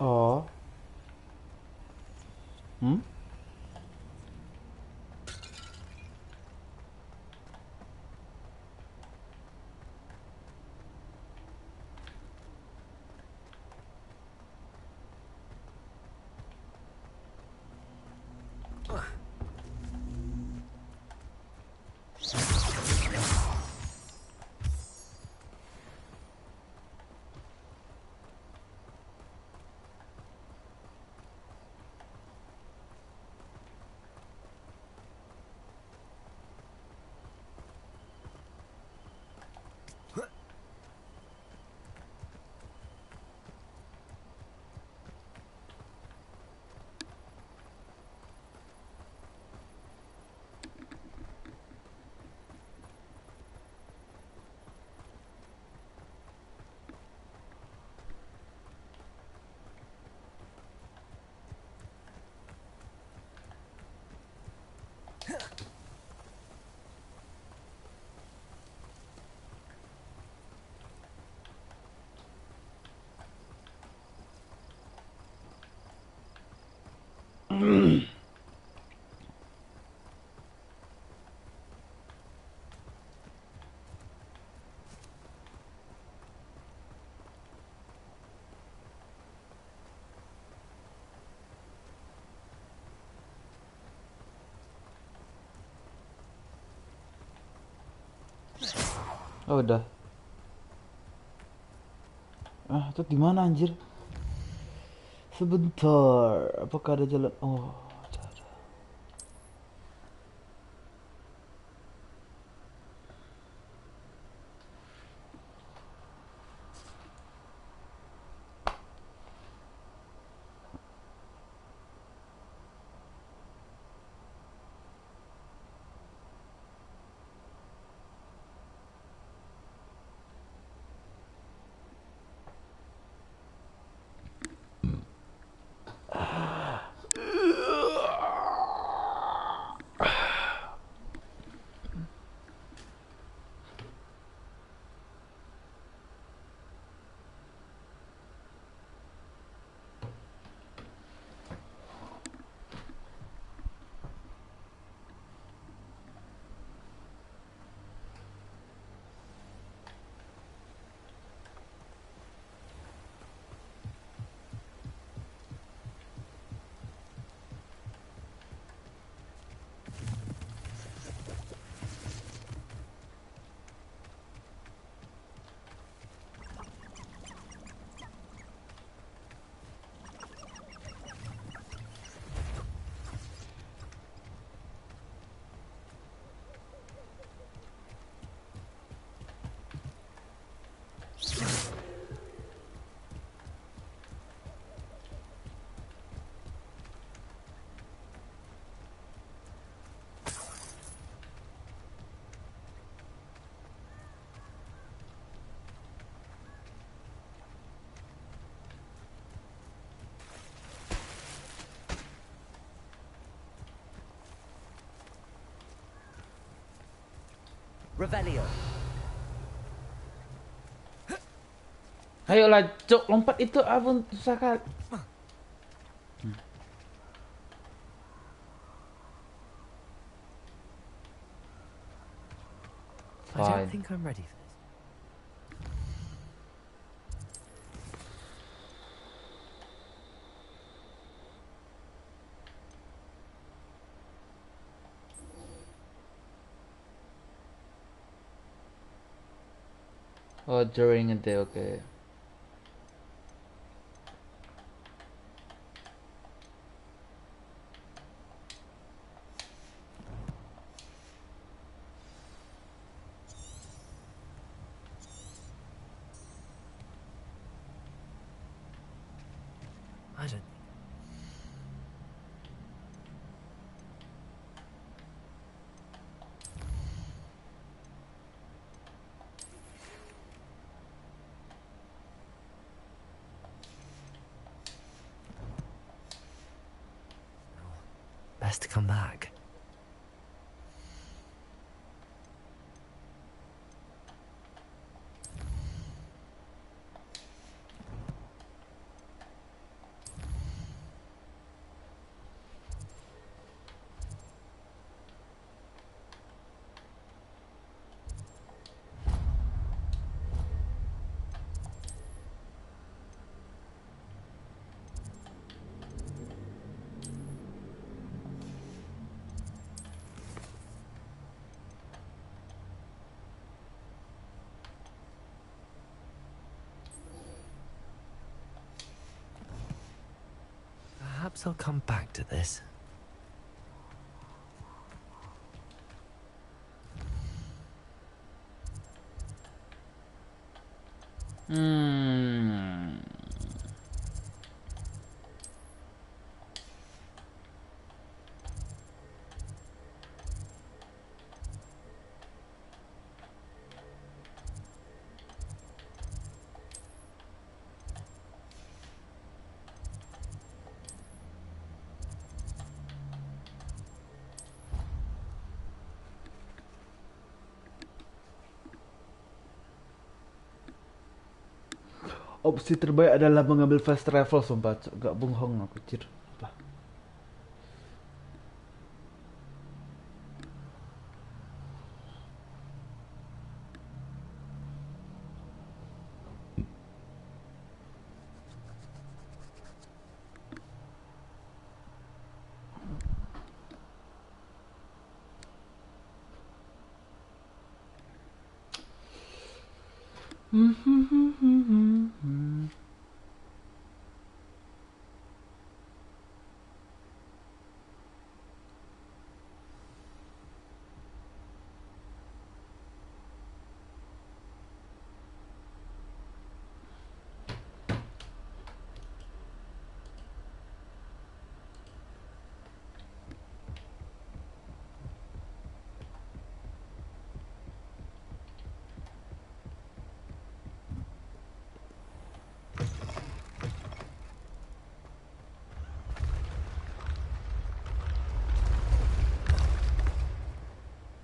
Oh. Oh, udah. Ah, itu di mana anjir? Sebentar, apakah ada jalan? Oh, ada. Revelio. Ayolah, Cok, lompat itu abang susah kali. I don't think I'm ready for this. Oh, during a day, okay. I don't. Best to come back. Perhaps I'll come back to this. Opsi terbaik adalah mengambil fast travel, sumpah. Gak bohong aku, cir. Apa?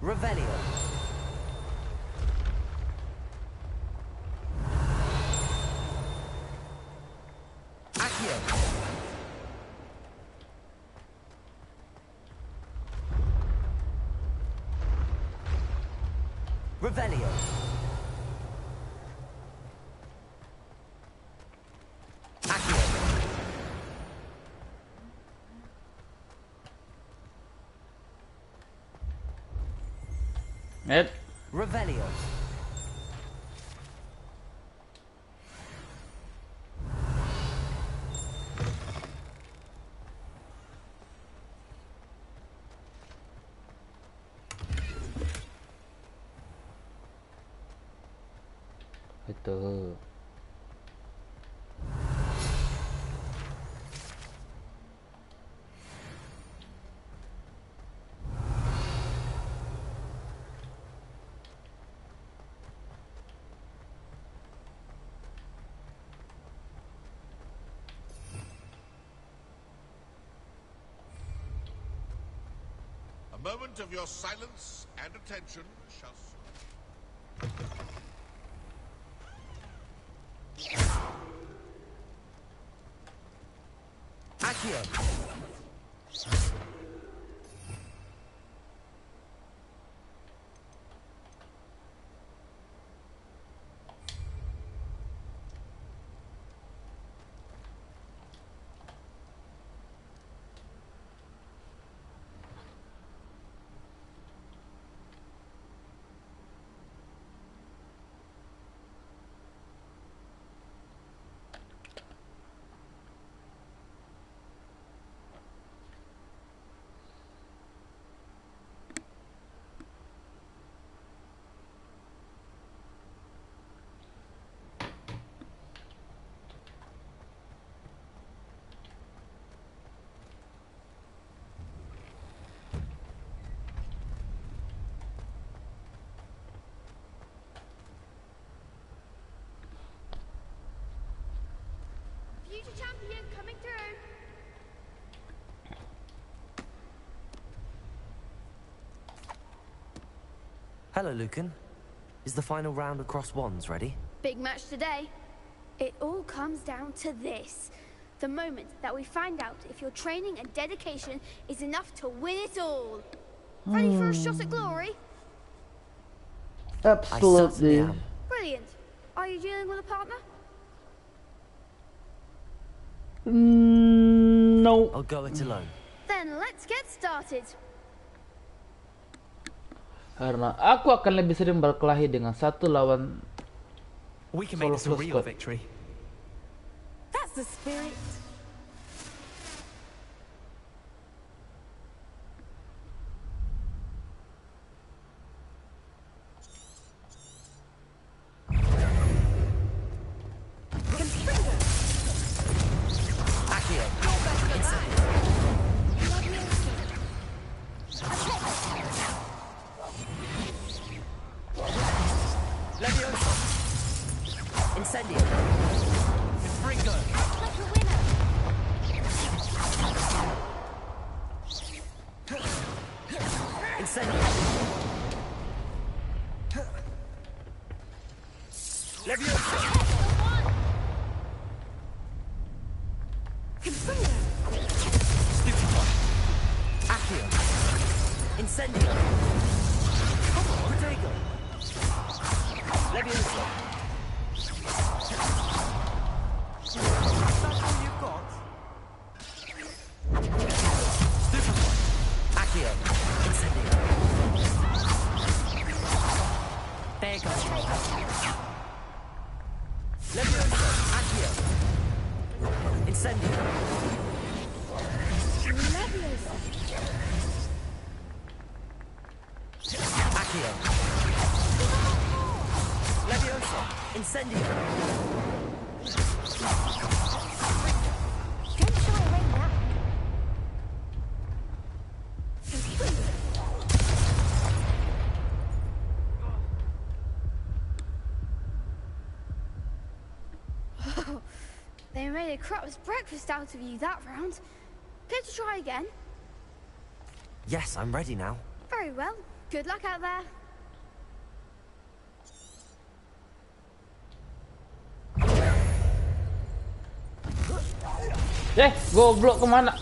Revelio. Accio. Revelio. Accio. Revelio. Itu. A moment of your silence and attention shall... Future champion coming through. Hello, Lucan. Is the final round across wands ready? Big match today. It all comes down to this. The moment that we find out if your training and dedication is enough to win it all. Ready for a shot at glory? Absolutely. Brilliant. Are you dealing with a partner? No. I'll go it alone. Then let's get started. Karena aku akan lebih sering berkelahi dengan satu lawan We can make this a real victory. That's the spirit. They made a crap's breakfast out of you that round. Care to try again? Yes, I'm ready now. Very well. Good luck out there. Goblok kemana?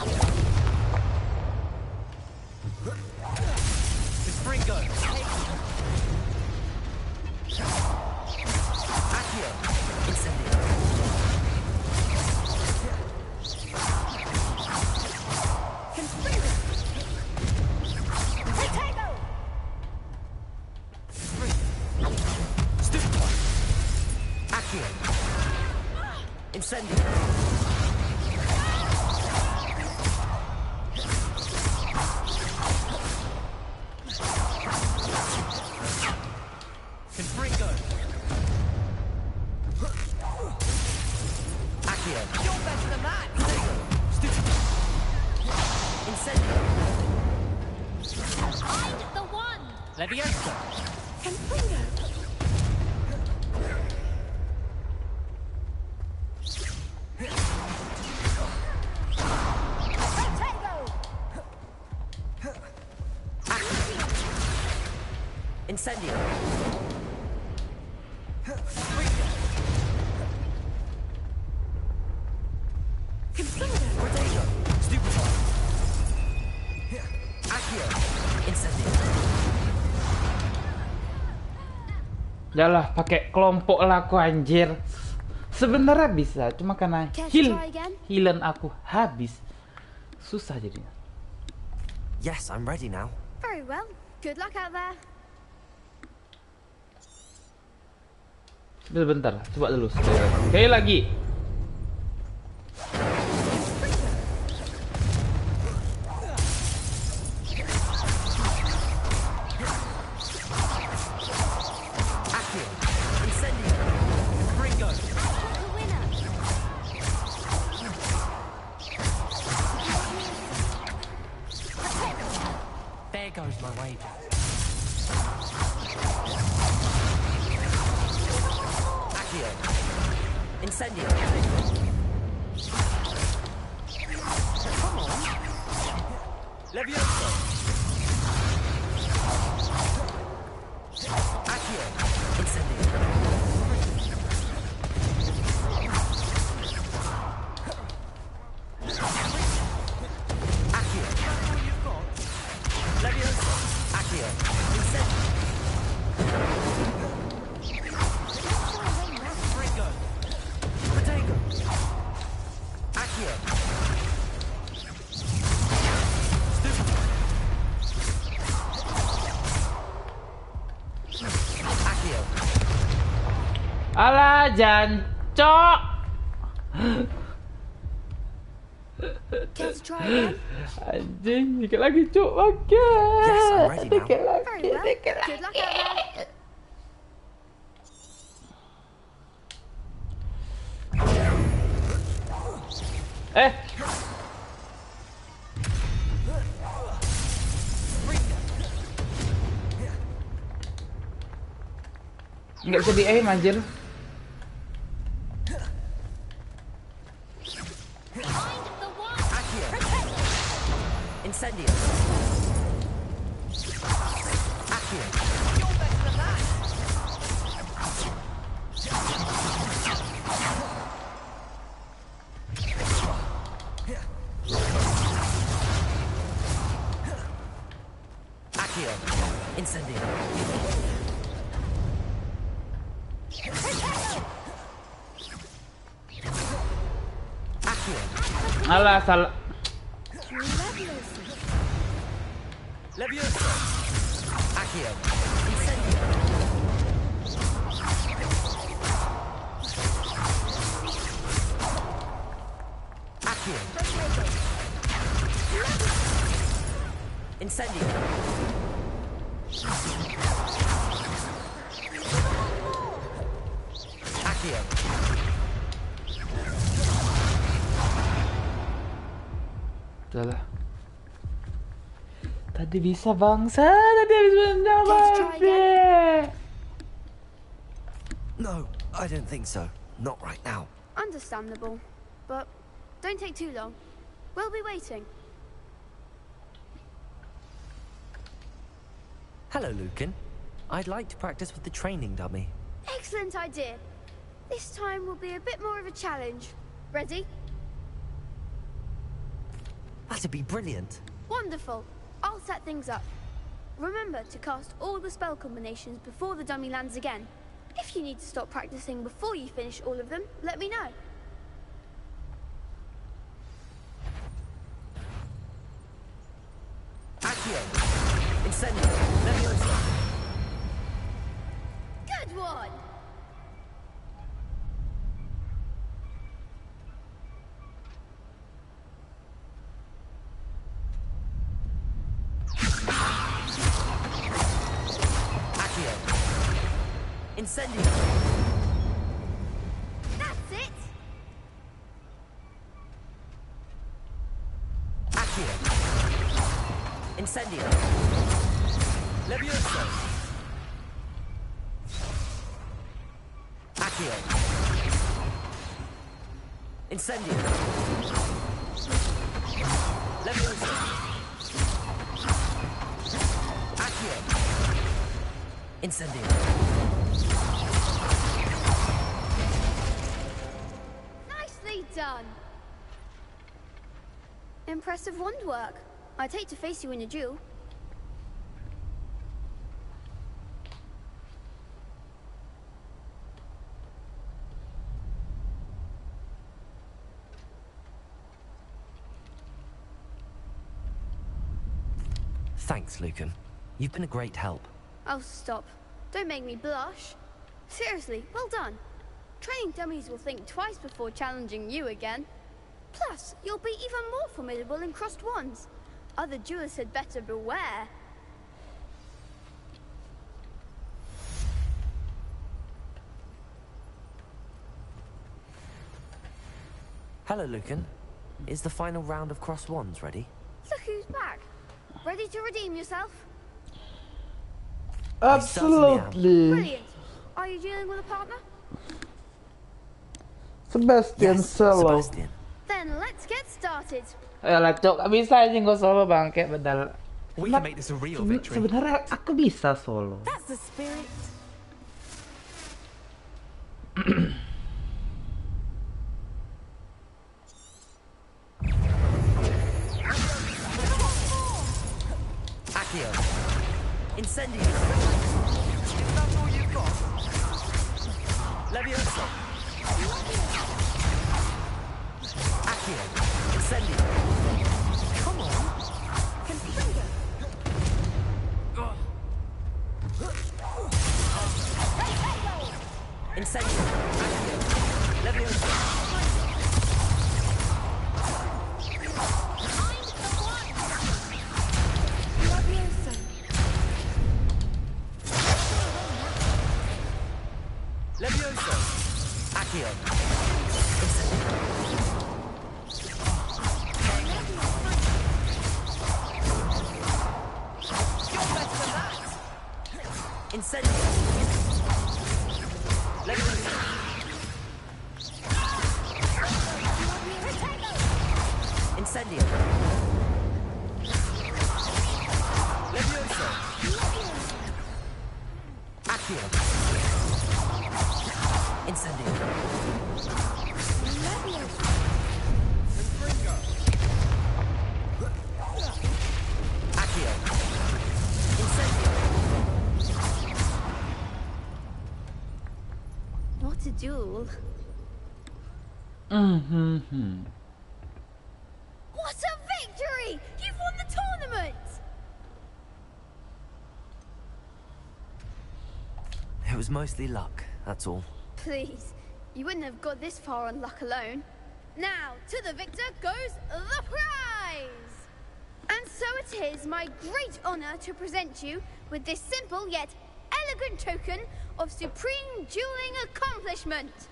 Incendio. Consider. Yalah, pakai kelompok lah aku anjir. Sebenarnya bisa, cuma karena healan aku habis. Susah jadinya. Yes, I'm ready now. Very well. Good luck out there. Bentar, coba dulu sekali lagi. There goes my wager. Accio. Incendio. Come on. Levioso. Accio. Incendio. Accio. Levioso. Accio. Incendio. Protego. Accio. Accio. Alah, jancok. Care to try again? Anjing, dikit lagi cuk, oke. Yes, I'm ready now. Dikit lagi, Very well. dikit lagi. Good luck out there. Nggak bisa di-aim anjir. Incendio. Accio. You're better than that. Accio. Incendio. Accio. Alah, salah. Levioso. Accio. Incendio. Accio. Incendio. Accio. Salah. Tadi bisa bangsa, tadi habis mencoba. No, I don't think so. Not right now. Understandable. But don't take too long. We'll be waiting. Hello, Lucan. I'd like to practice with the training dummy. Excellent idea. This time will be a bit more of a challenge. Ready? That'd be brilliant. Wonderful. I'll set things up. Remember to cast all the spell combinations before the dummy lands again. If you need to stop practicing before you finish all of them, let me know. Accio. Incendio. Levioso. Good one! Accio. Incendio. That's it! Accio. Incendio. Levioso. Accio. Incendio. Levioso. Accio. Incendio. Nicely done! Impressive wand work. I'd hate to face you in a duel. Thanks, Lucan. You've been a great help. Oh, stop. Don't make me blush. Seriously, well done. Training dummies will think twice before challenging you again. Plus, you'll be even more formidable in crossed wands. Other duelists had better beware. Hello, Lucan. Is the final round of cross wands ready? Look who's back. Ready to redeem yourself? Absolutely. Brilliant. Are you dealing with a partner? Sebastian solo. Then let's get started. Lah, Cok, gak bisa aja gue solo bangke bedal. We can make this a real victory. Sebenarnya aku bisa solo. That's the spirit. Accio. Incendio. If that's all you've got. Levioso. Accio. Incendio. Come on. Confringo. Incendio. Accio. Levioso. Levioso. Accio. You're better than that. Incendio. Levioso. Incendio. Levioso. Accio. Incendio. Accio. Incendio. What a duel. What a victory! You've won the tournament! It was mostly luck, that's all. Please, you wouldn't have got this far on luck alone. Now, to the victor goes the prize! And so it is my great honor to present you with this simple yet elegant token of supreme dueling accomplishment.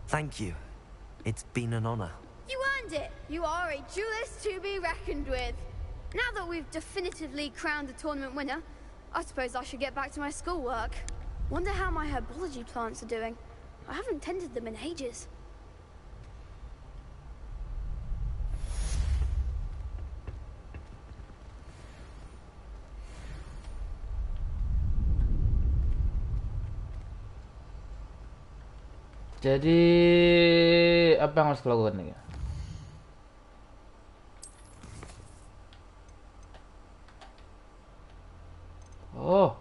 Thank you. It's been an honor. You earned it. You are a duelist to be reckoned with. Now that we've definitively crowned the tournament winner, I suppose I should get back to my schoolwork. Wonder how my herbology plants are doing. I haven't tended them in ages. Jadi apa yang harus dilakukan nih? Oh.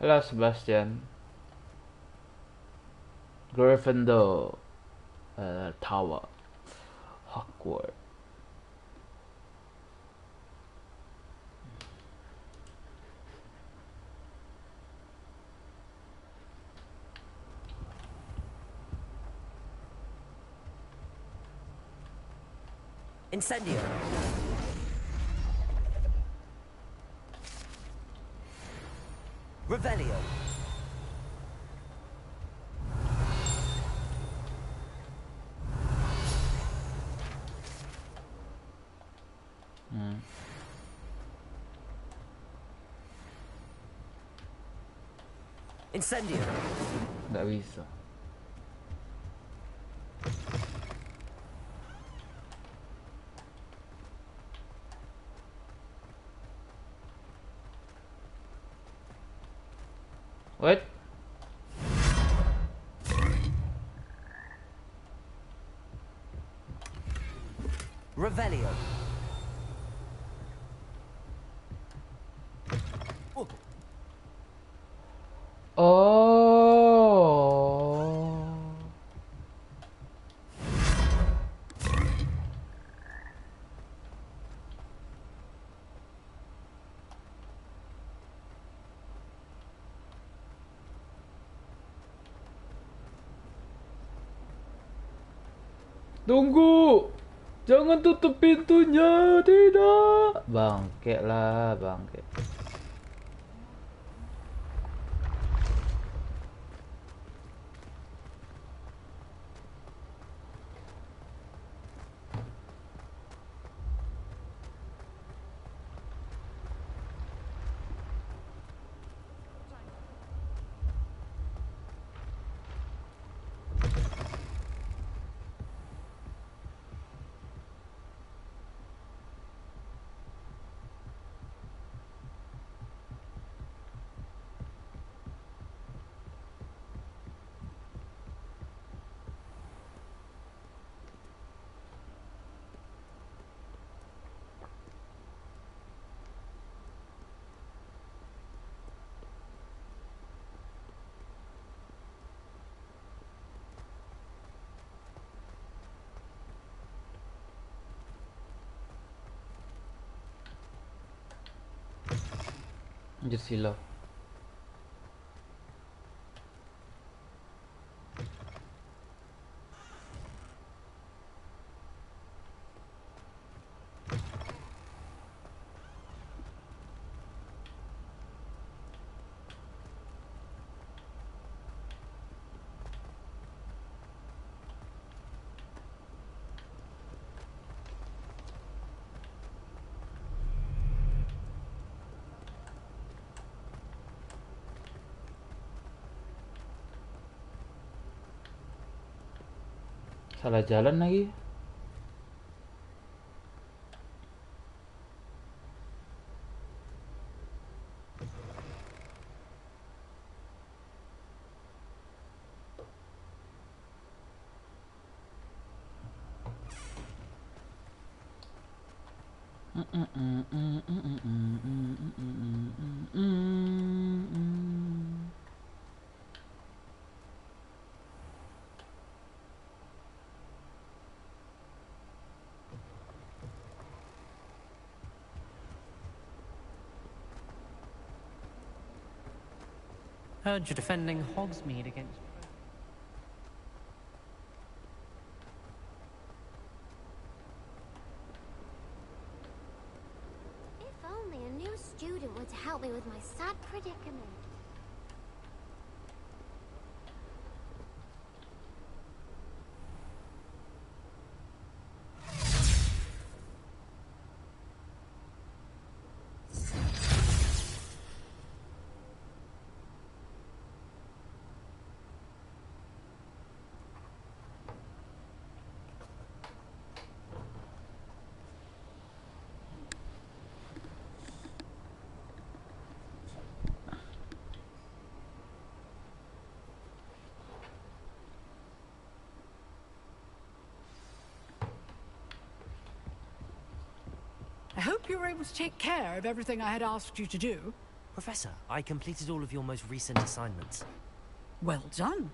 Halo Sebastian. Gryffindor Tower, Hogwarts. Incendio. Revelio. Incendio. Nggak bisa. What? Revelio. Oh. Tunggu. Jangan tutup pintunya. Tidak. Bangke lah, bangke. Anjir silau. Salah jalan lagi. Heard you're defending Hogsmeade against... If only a new student were to help me with my sad predicament. I hope you were able to take care of everything I had asked you to do. Professor, I completed all of your most recent assignments. Well done.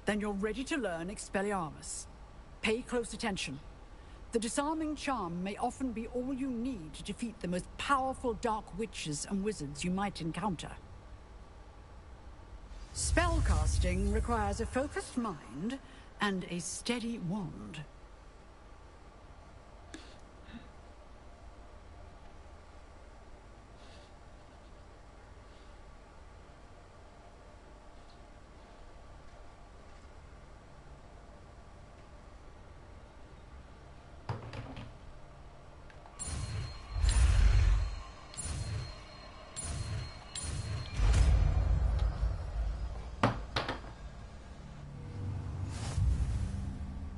Then you're ready to learn Expelliarmus. Pay close attention. The disarming charm may often be all you need to defeat the most powerful dark witches and wizards you might encounter. Spellcasting requires a focused mind and a steady wand.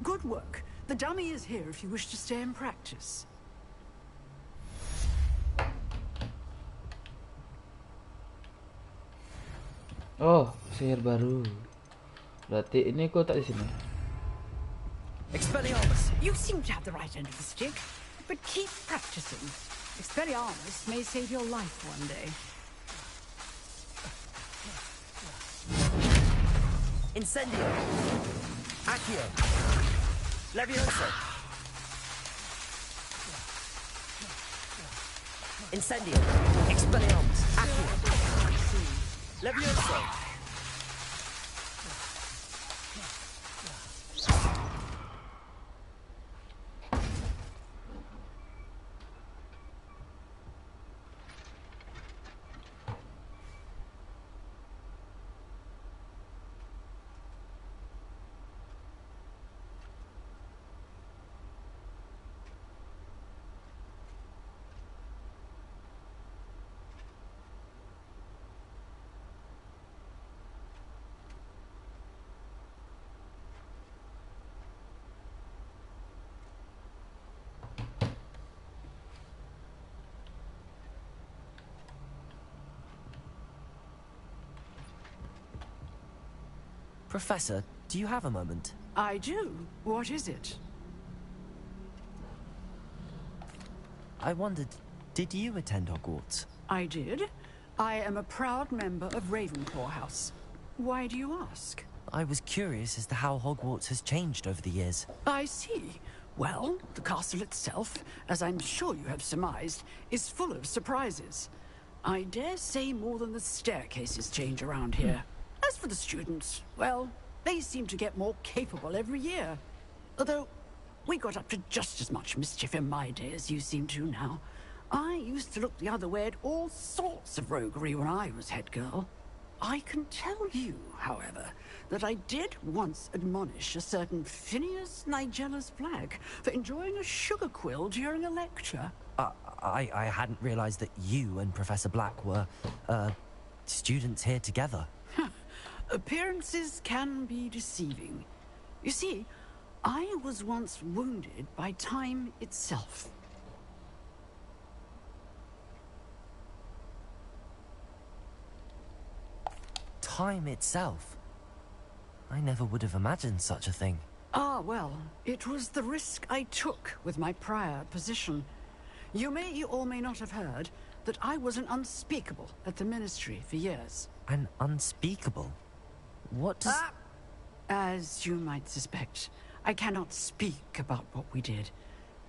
Good work. The dummy is here if you wish to stay and practice. Oh, sihir baru. Berarti ini kok tak di sini. Expelliarmus, you seem to have the right end of the stick. but keep practicing. Expelliarmus may save your life one day. Incendio. Accio. Levioso. Incendio. Expelliarmus. Accio. Levioso. Professor, do you have a moment? I do. What is it? I wondered, did you attend Hogwarts? I did. I am a proud member of Ravenclaw House. Why do you ask? I was curious as to how Hogwarts has changed over the years. I see. Well, the castle itself, as I'm sure you have surmised, is full of surprises. I dare say more than the staircases change around here. As for the students, well, they seem to get more capable every year. Although, we got up to just as much mischief in my day as you seem to now. I used to look the other way at all sorts of roguery when I was head girl. I can tell you, however, that I did once admonish a certain Phineas Nigella's Black for enjoying a sugar quill during a lecture. I hadn't realized that you and Professor Black were, students here together. Appearances can be deceiving. You see, I was once wounded by time itself. Time itself? I never would have imagined such a thing. Ah, well, it was the risk I took with my prior position. You may or may not have heard that I was an unspeakable at the Ministry for years. An unspeakable? What does... As you might suspect, I cannot speak about what we did.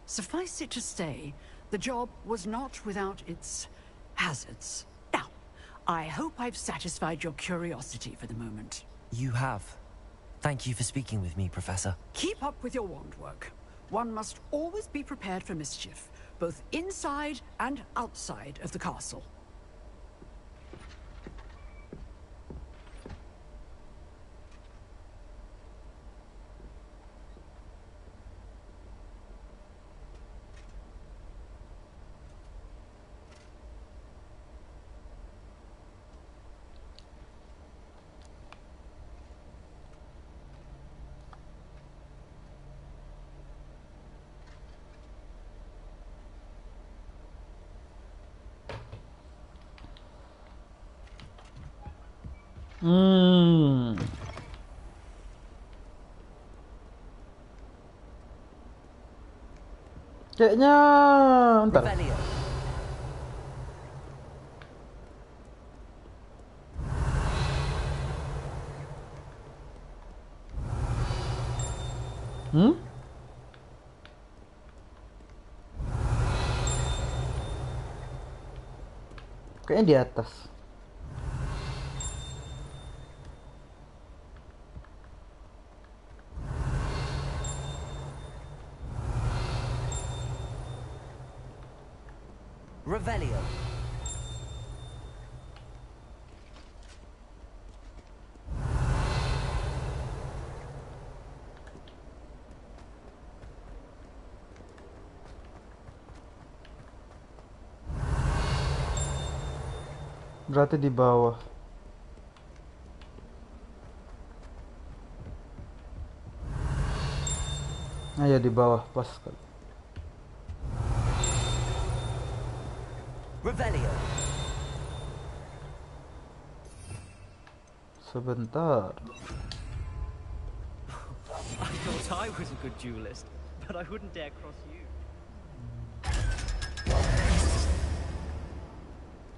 Suffice it to say, the job was not without its hazards. Now, I hope I've satisfied your curiosity for the moment. You have. Thank you for speaking with me, Professor. Keep up with your wand work. One must always be prepared for mischief, both inside and outside of the castle. Kayaknya ntar. Kayaknya di atas. Revelio. Berarti di bawah. Nah ya di bawah pas sekali. Revelio. Sebentar. I thought I was a good duelist, but I wouldn't dare cross you.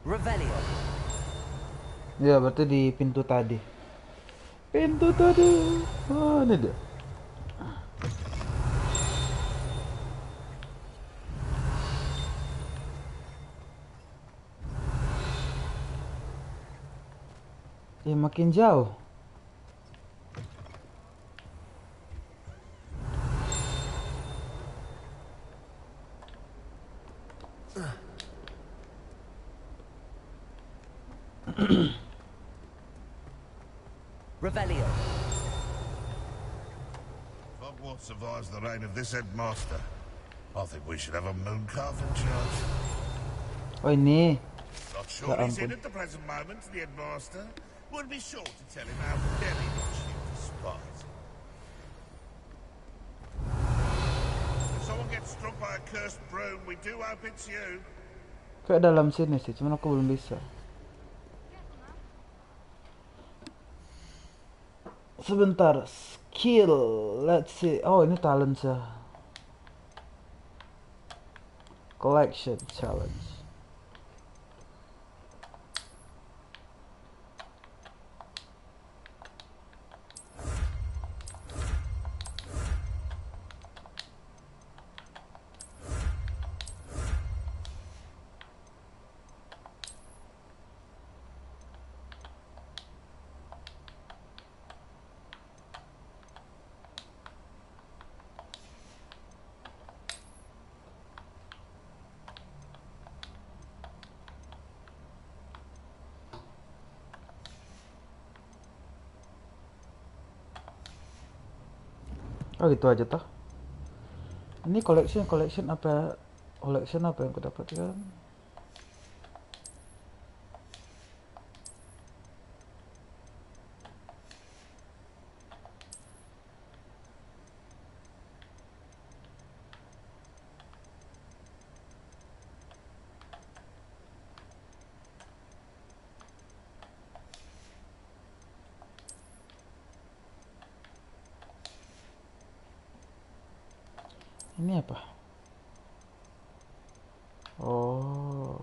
Revelio. Ya, berarti di pintu tadi. Pintu tadi. Oh, ini dia. Makin jauh. Revelio. Hogwarts survives the reign of this headmaster. I think we should have a moon calf in charge. Oh, ini. Not sure he's in at the present moment, the headmaster. Would be sure to tell him how very much you despise him. If someone gets struck by a cursed broom, we do hope it's you. Kayak dalam sini sih, cuman aku belum bisa. Sebentar, skill, let's see. Oh, ini talent ya. Collection challenge. Oh, gitu aja toh. Ini collection apa yang aku dapatkan? Ini apa? Oh.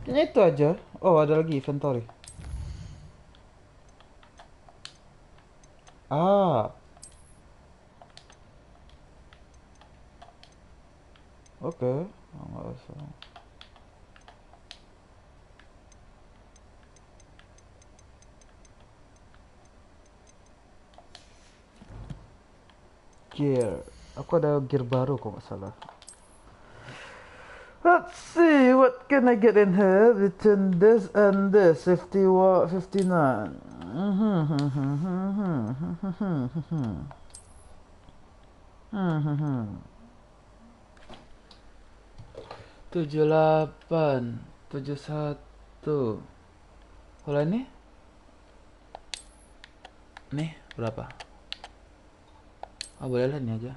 Kayaknya itu aja. Oh, ada lagi inventory. Ah. Oke. Oh, nggak usah. Gear. Aku ada gear baru kok nggak salah. Let's see what can I get in here between this and this. 59. 78, 71. Kalau ini? Nih, berapa? Oh, boleh lah ini aja.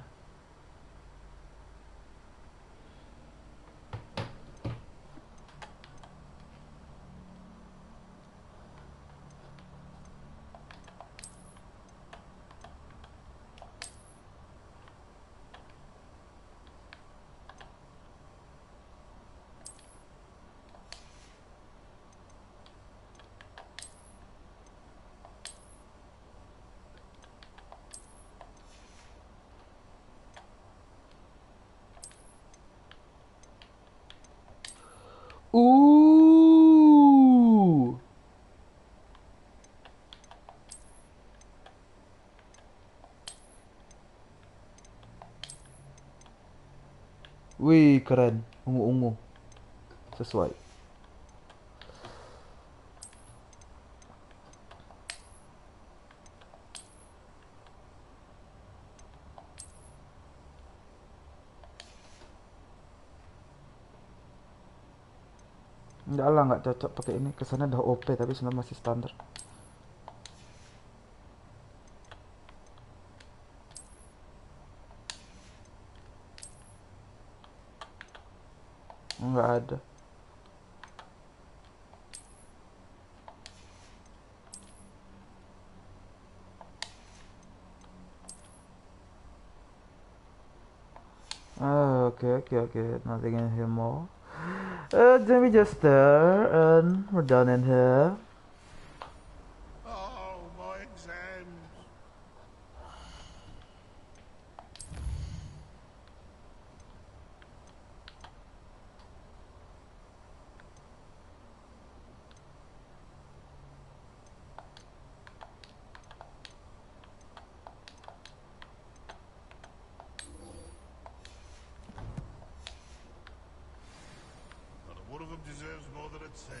Wih, keren. Ungu-ungu. Sesuai. Enggak lah, nggak cocok pakai ini. Kesannya udah OP tapi sebenarnya masih standar. Nggak ada. Oh, okay. Nothing in here more. Let me just there, and we're done in here. Oh, my exams. One of them deserves more than I'd say.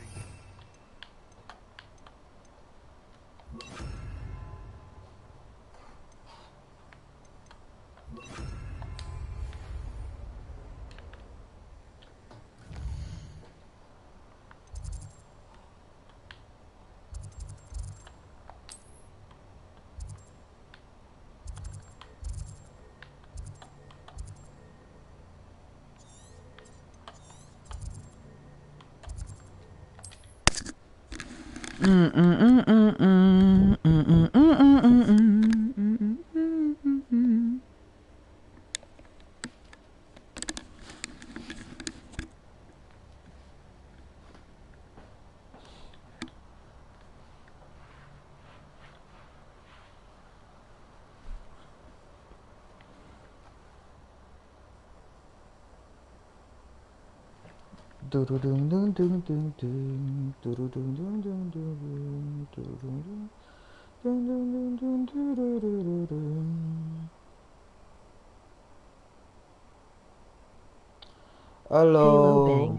Halo.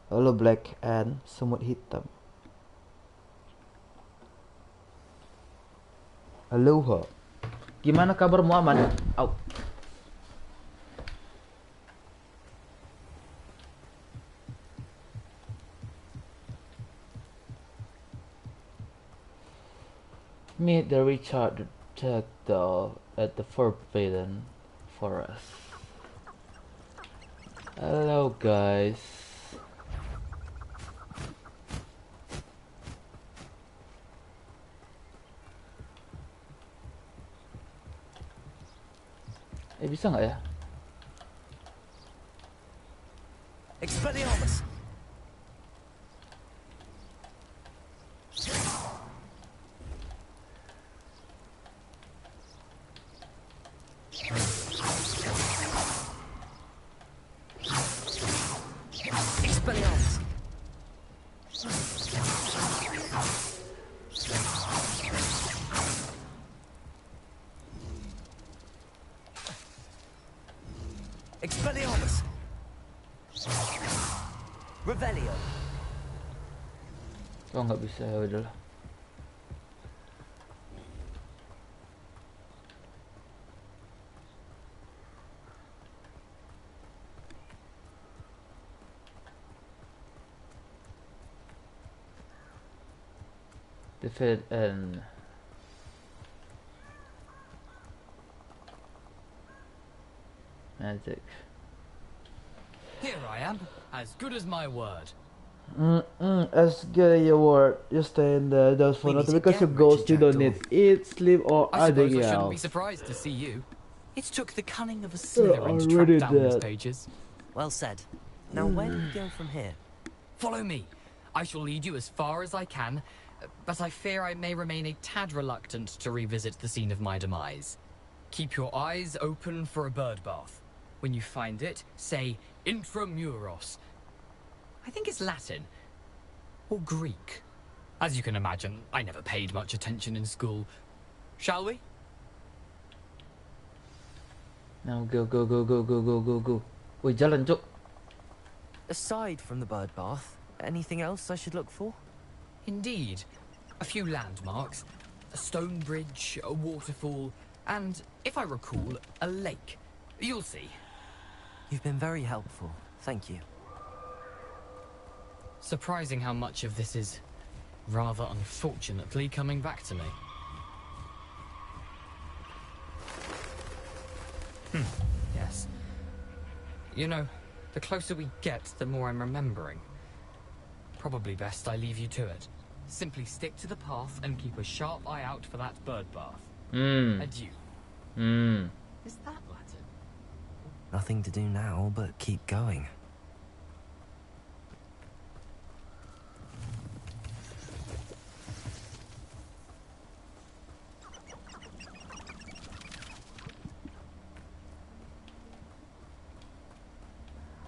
Halo Black and semut hitam. Aloha. Gimana kabarmu, aman? Au. Meet the Richard Jackdaw at the Forbidden Forest. Hello guys. Bisa nggak ya? Expelliarmus. Expelliarmus. Expelliarmus. Revelio. Oh nggak bisa, ya udahlah. Defeat and magic. Here I am, as good as my word. As good as your word. You stay in the those for nothing because your ghost you don't need eat, sleep, or I suppose anything I shouldn't be else. surprised to see you. It took the cunning of a Slytherin to track already down these dead. pages. Well said. Now where do we go from here? Follow me. I shall lead you as far as I can, but I fear I may remain a tad reluctant to revisit the scene of my demise. Keep your eyes open for a bird bath. When you find it, say intramuros. I think it's Latin. Or Greek. As you can imagine, I never paid much attention in school. Shall we? Now go. Woi jalan cuk. Aside from the bird bath, anything else I should look for? Indeed. A few landmarks. A stone bridge, a waterfall, and, if I recall, a lake. You'll see. You've been very helpful. Thank you. Surprising how much of this is, rather unfortunately, coming back to me. Yes. You know, the closer we get, the more I'm remembering. Probably best I leave you to it. Simply stick to the path and keep a sharp eye out for that bird bath. Adieu. Is that Latin? Nothing to do now but keep going.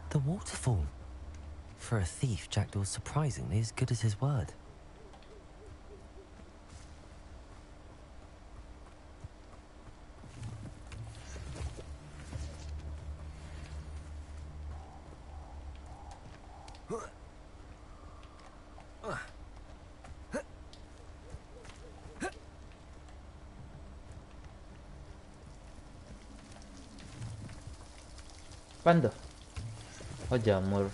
The waterfall. For a thief, Jackdaw's surprisingly as good as his word. Apaan tuh? Oh, jamur.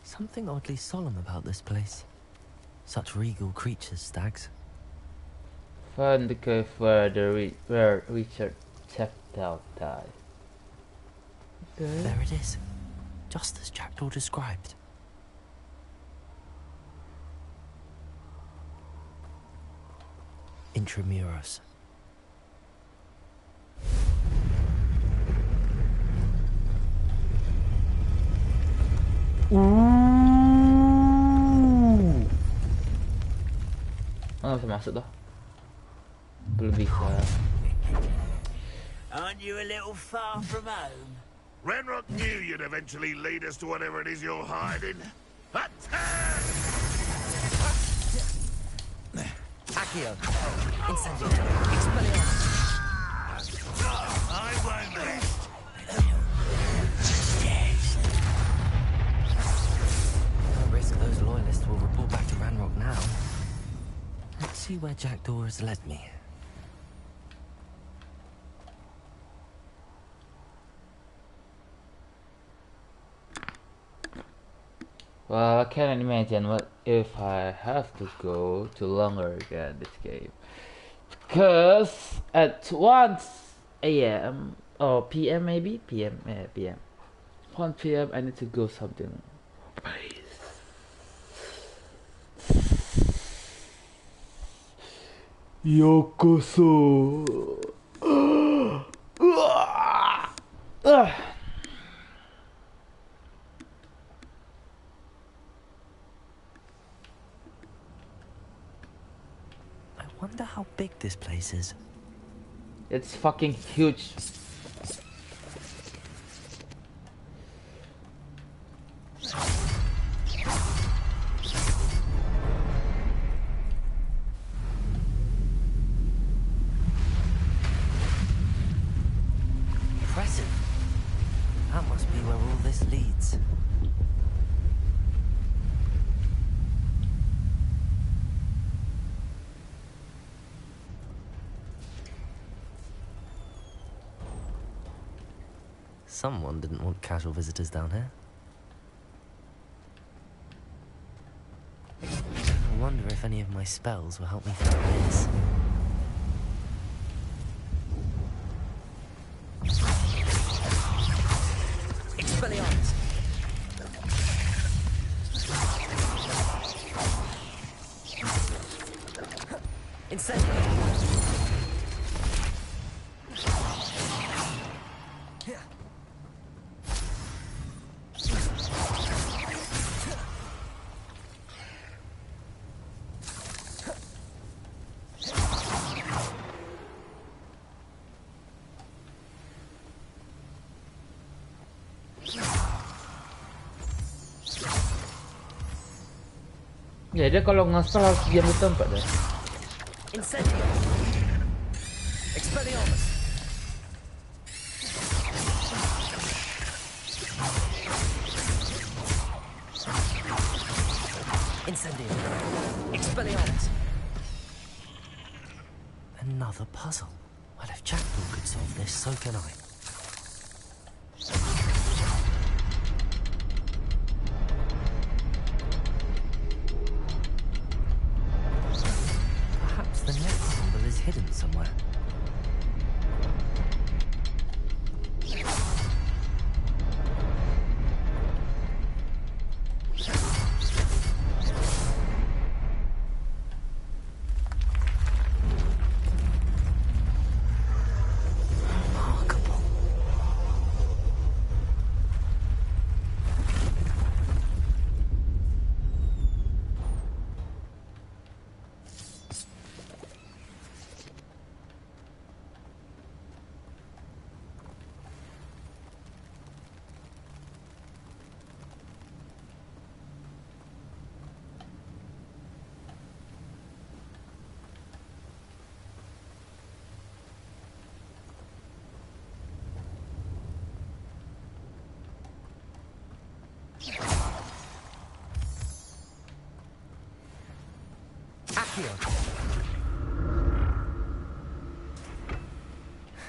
Something oddly solemn about this place. Such regal creatures, stags. Find the cave where Richard Cheptel died. Okay. There it is, just as Jackdaw described. Intramuros. Oh, bisa masuk tuh. Belum bisa. Aren't you a little far from home? Renrock knew you'd eventually lead us to whatever it is you're hiding. Attack! Accio. Incendio. Expelliarmus. I won't rest. Can't risk those loyalists will report back to Ranrock now. Let's see where Jackdaw has led me. Well, I can't imagine what if I have to go to longer again this game. Because at 1 a.m. or p.m. maybe? p.m. p.m. 1 p.m. I need to go something. Yokoso. I wonder how big this place is. It's fucking huge. Impressive. That must be where all this leads. Someone didn't want casual visitors down here. I wonder if any of my spells will help me find this. Expelliarmus. Incendio. Ya dia kalau nge-spell harus diam di tempat deh. Incendio. Expelliarmus. Incendio. Expelliarmus. Another puzzle. Well, if Jackdaw could solve this, so can I. Perhaps the next symbol is hidden somewhere.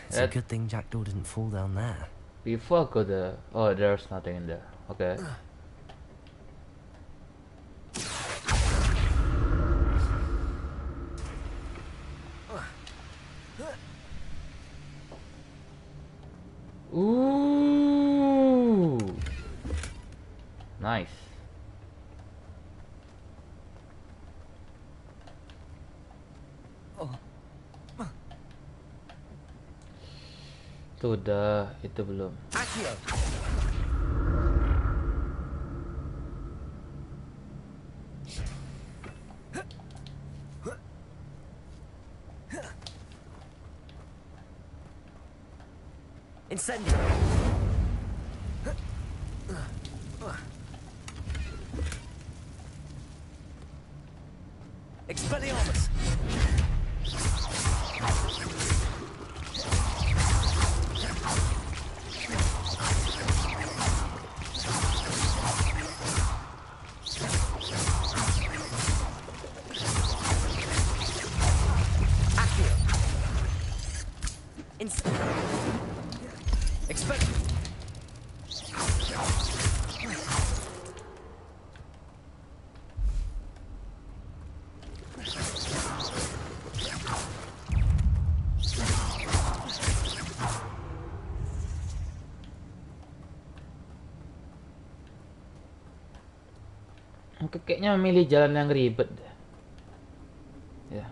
It's a good thing Jackdaw didn't fall down there. Before I go there, oh, there's nothing in there. Okay. Ooh, nice. Itu udah, itu belum. Incendio. Expelliarmus. Kayaknya memilih jalan yang ribet deh. Ya.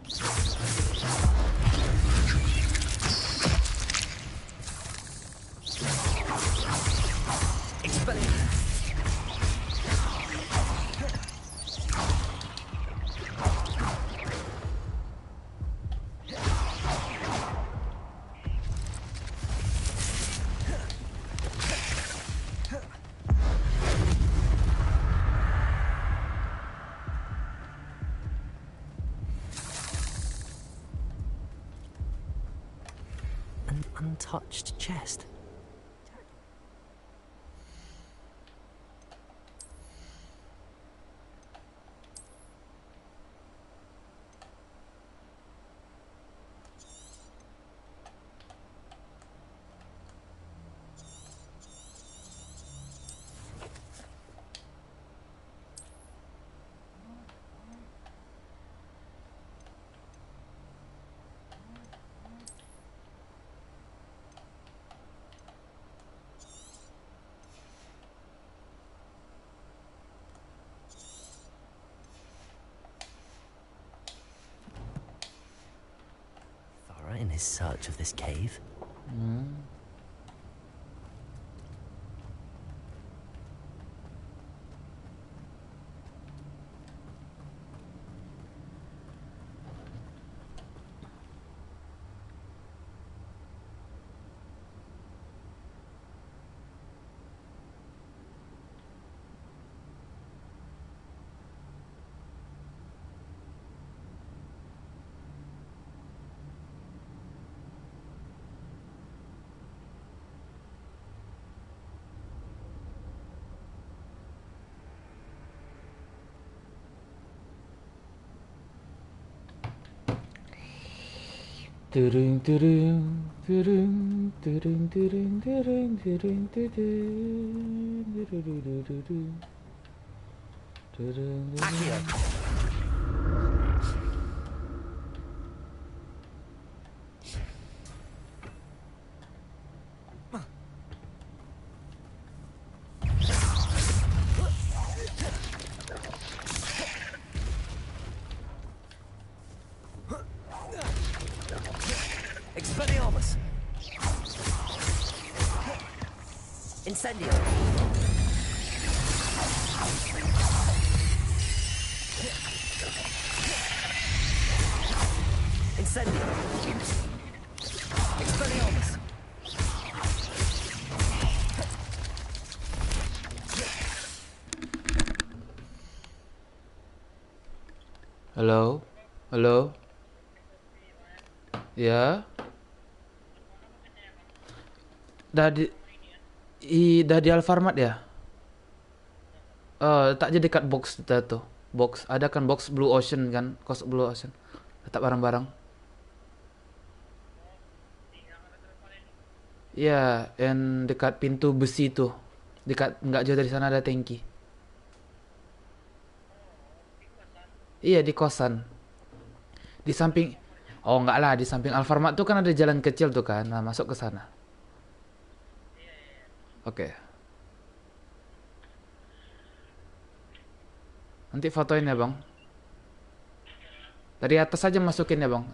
Untouched chest. In his search of this cave. Turun turun turun turun turun turun turun turun turun turun. Incendio. Incendio. Expelliarmus. Halo? Halo? Ya? Dah di Alfamart ya? Letak aja dekat box kita tuh. Box, ada kan box Blue Ocean kan, kos Blue Ocean. Letak barang-barang. Iya, yang dekat pintu besi tuh. Dekat, nggak jauh dari sana ada tangki. Iya, di kosan. Di samping, oh nggak lah, di samping Alfamart tuh kan ada jalan kecil tuh kan. Nah, masuk ke sana. Oke. Nanti fotoin ya bang. Dari atas aja masukin ya bang.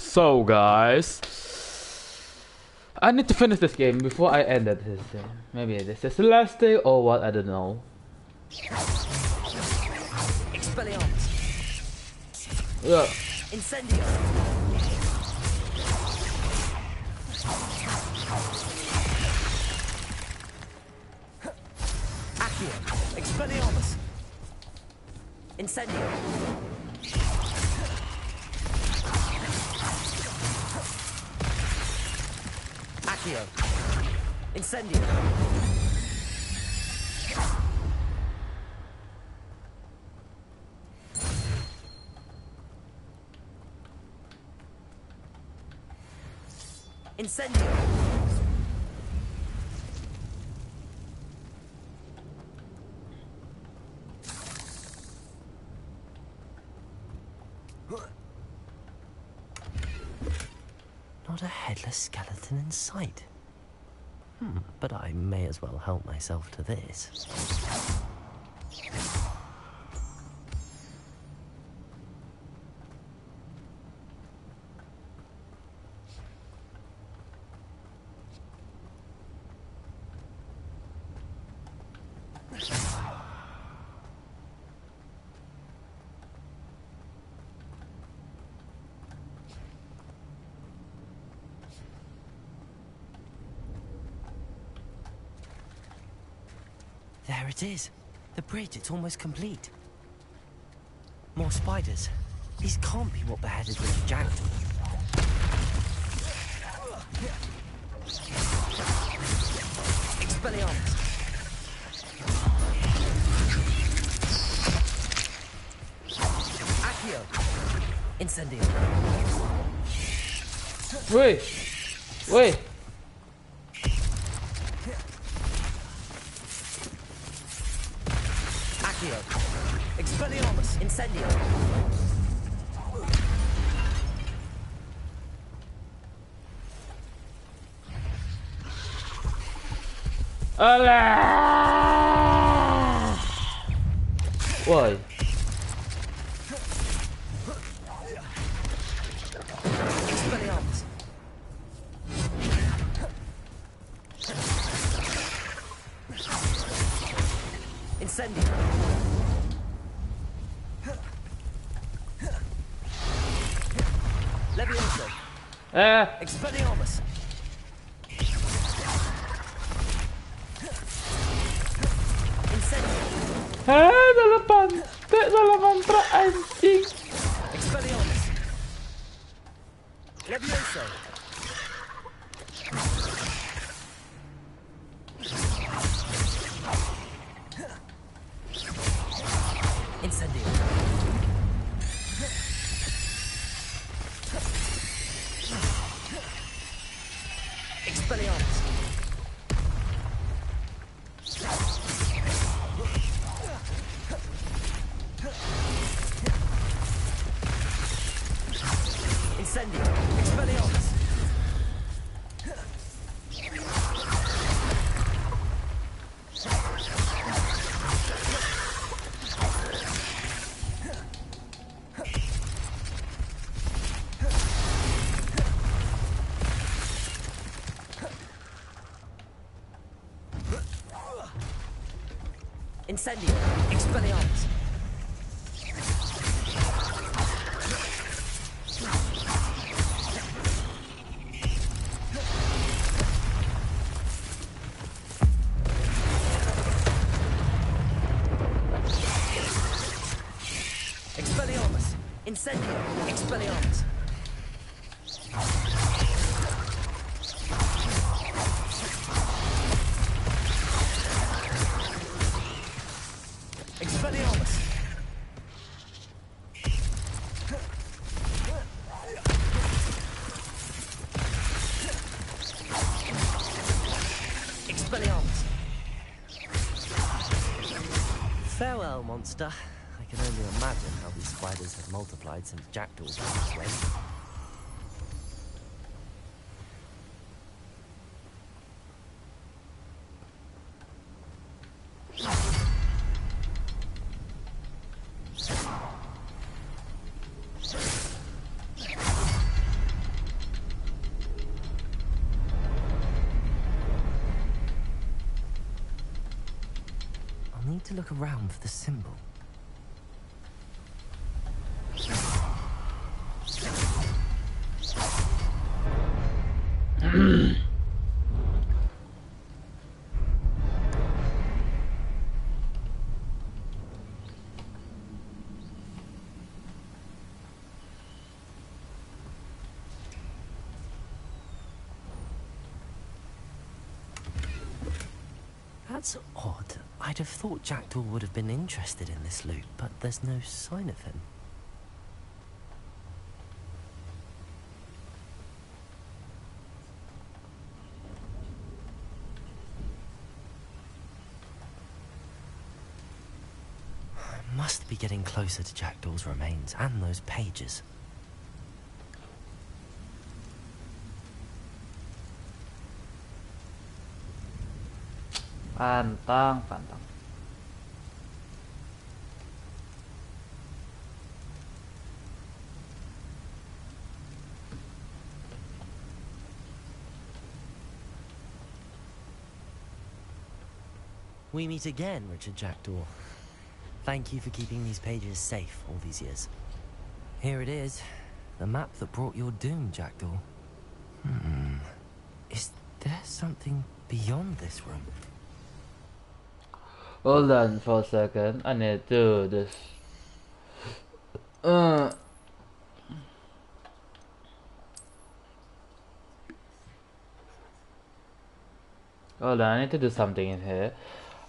So guys, I need to finish this game before I end it. Maybe this is the last day or what, I don't know. Expelliarmus. Yeah. Incendio. Accio. Expelliarmus. Incendio. Accio. Incendio. Incendio. Not a headless skeleton in sight. But I may as well help myself to this. There it is. The bridge, it's almost complete. More spiders. These can't be what beheaded Richard Jackson. Expelliarmus. Accio. Incendio. Wait. Wait. Expelliarmus, Incendio. Alah! Why? Expelliarmus. Incendio. Expelliarmus. Dalam pantai, dalam mantra anjing. Expelliarmus. Levioso. Incendio. Expelliarmus. Incendio. Expelliarmus. Incendio. Expelliarmus. Expelliarmus. Incendio. Expelliarmus. Expelliarmus. Expelliarmus. Farewell, monster. I can only imagine how these spiders have multiplied since jackdaws went this way. I'll need to look around for the symbol. That's odd. I'd have thought Jackdaw would have been interested in this loot, but there's no sign of him. I must be getting closer to Jackdaw's remains and those pages. Pantang, pantang. We meet again, Richard Jackdaw. Thank you for keeping these pages safe all these years. Here it is, the map that brought your doom, Jackdaw. Is there something beyond this room? Hold on for a second. I need to do this. Hold on, I need to do something in here.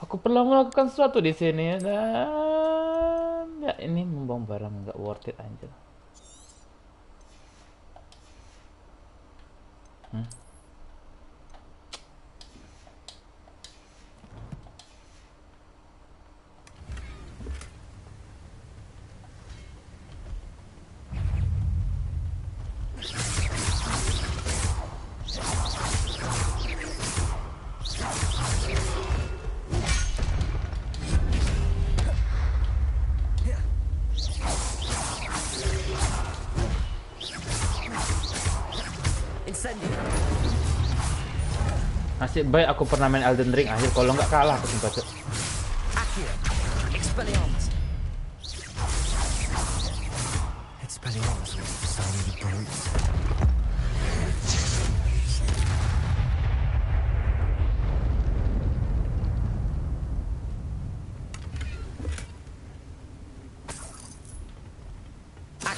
Aku perlu melakukan sesuatu di sini dan ya ini membuang barang nggak worth it anjir. Nasib baik aku pernah main Elden Ring akhir, kalau nggak kalah aku sumpah cok. Expelliarmus. Expelliarmus was so many brutes.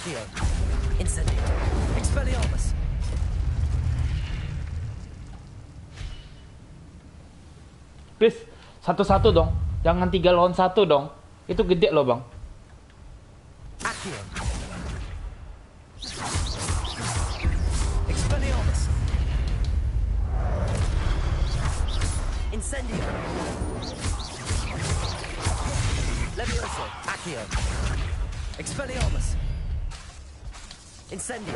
Accio. Incendio. Expelliarmus. Please, satu-satu dong. Jangan 3 lawan 1 dong. Itu gede loh, Bang. Accio. Expelliarmus. Incendio. Levioso. Accio. Expelliarmus. Incendio.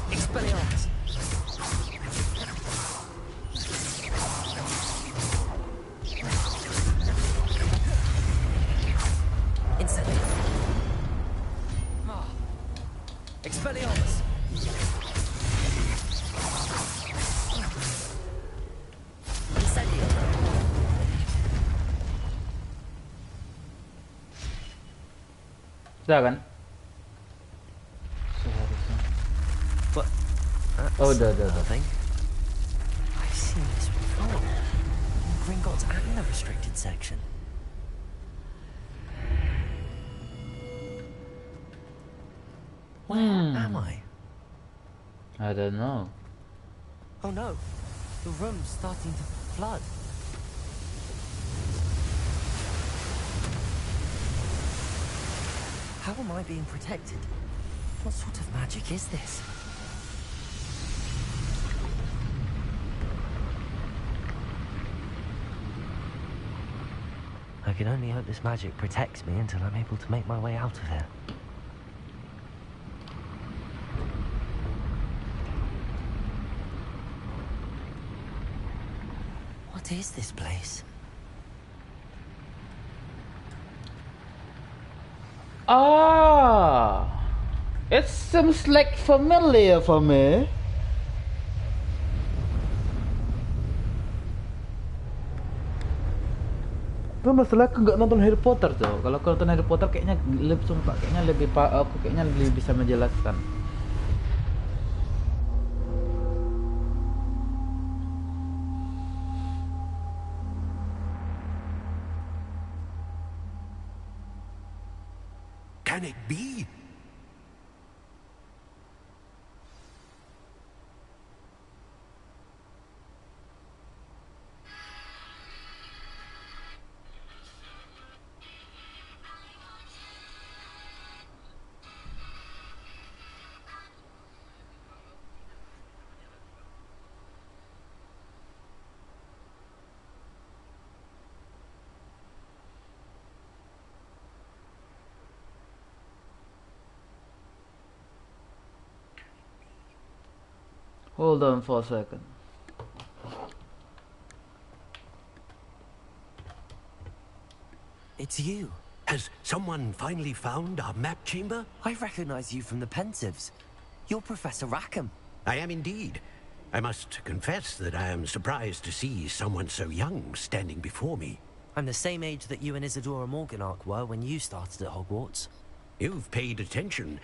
Expelliarmus. Incendio. Expelliarmus. Incendio. Udah kan? What? Oh, udah. I've seen this before. In Gringotts and the restricted section. Where am I? I don't know. Oh no, the room's starting to flood. How am I being protected? What sort of magic is this? I can only hope this magic protects me until I'm able to make my way out of here. What is this place? It seems like familiar for me. Itu masalah aku nggak nonton Harry Potter tuh. Kalau aku nonton Harry Potter kayaknya aku kayaknya lebih bisa menjelaskan. Can it be? Hold on for a second. It's you. Has someone finally found our map chamber? I recognize you from the Pensives. You're Professor Rackham. I am indeed. I must confess that I am surprised to see someone so young standing before me. I'm the same age that you and Isadora Morganach were when you started at Hogwarts. You've paid attention.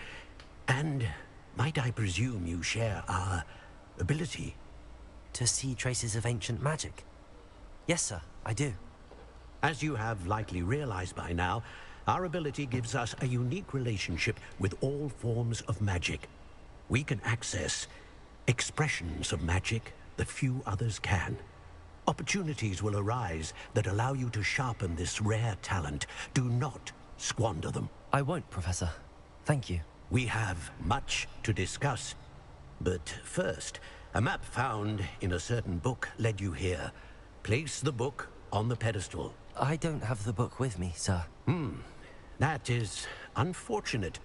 And might I presume you share our ability? To see traces of ancient magic? Yes, sir, I do. As you have likely realized by now, our ability gives us a unique relationship with all forms of magic. We can access expressions of magic that few others can. Opportunities will arise that allow you to sharpen this rare talent. Do not squander them. I won't, Professor. Thank you. We have much to discuss. But first, a map found in a certain book led you here. Place the book on the pedestal. I don't have the book with me, sir. That is unfortunate.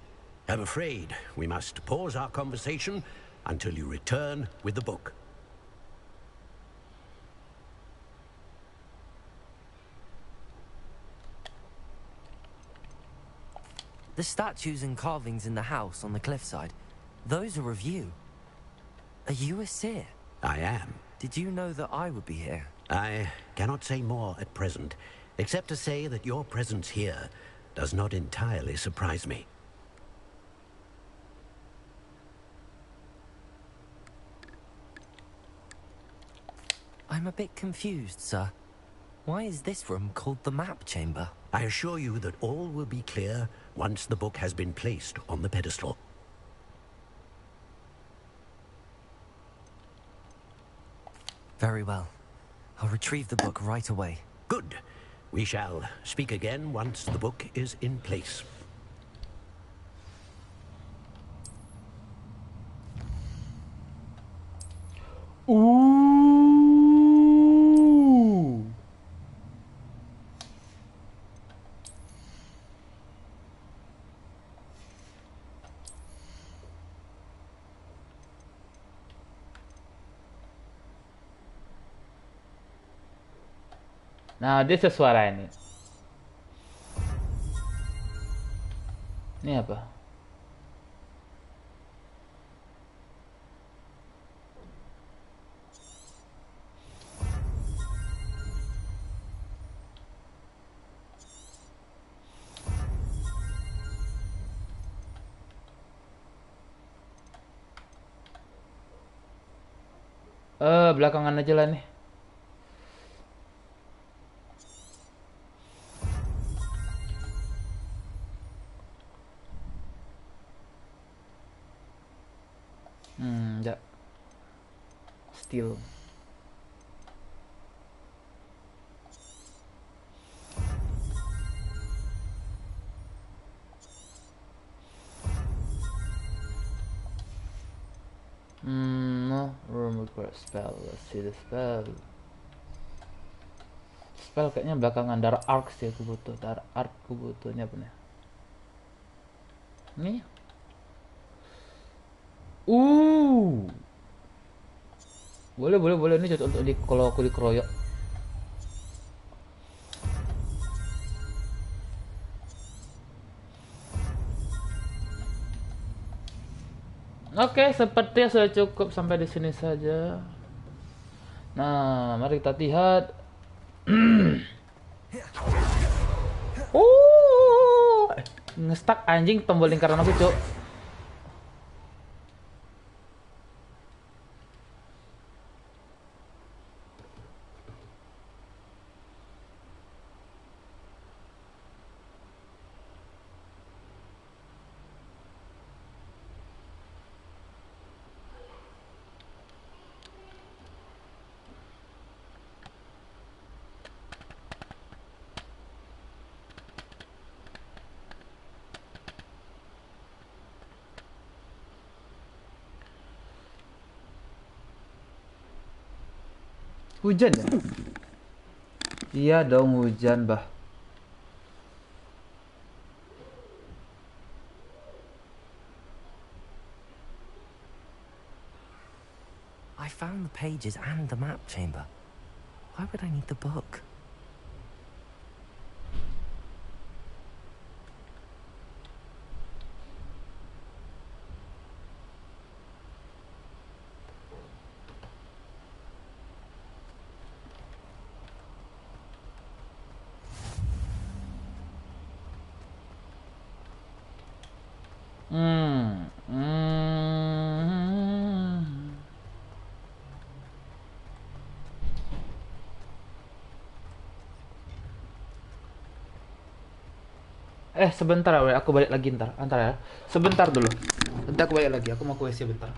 I'm afraid we must pause our conversation until you return with the book. The statues and carvings in the house on the cliffside, those are of you. Are you a seer? I am. Did you know that I would be here? I cannot say more at present, except to say that your presence here does not entirely surprise me. I'm a bit confused, sir. Why is this room called the map chamber? I assure you that all will be clear once the book has been placed on the pedestal. Very well. I'll retrieve the book right away. Good. We shall speak again once the book is in place. Nah, dia suara ini. Ini apa? Belakangan aja lah nih. Ya. Still. No, room requires spell. Let's see the spell. Spell kayaknya belakangan dark arc sih aku butuh. Dark arc aku butuhnya apa nih? Ini. Boleh ini cocok untuk kalau aku dikeroyok. Oke, sepertinya sudah cukup sampai di sini saja. Nah, mari kita lihat. Ngestak anjing tombol lingkaran aku, Cuk. Hujan ya? Iya dong hujan, bah. I found the pages and the map chamber. Why would I need the book? Sebentar ya, aku balik lagi ntar. Antar ya. Sebentar dulu. Nanti aku balik lagi. Aku mau ke WC bentar.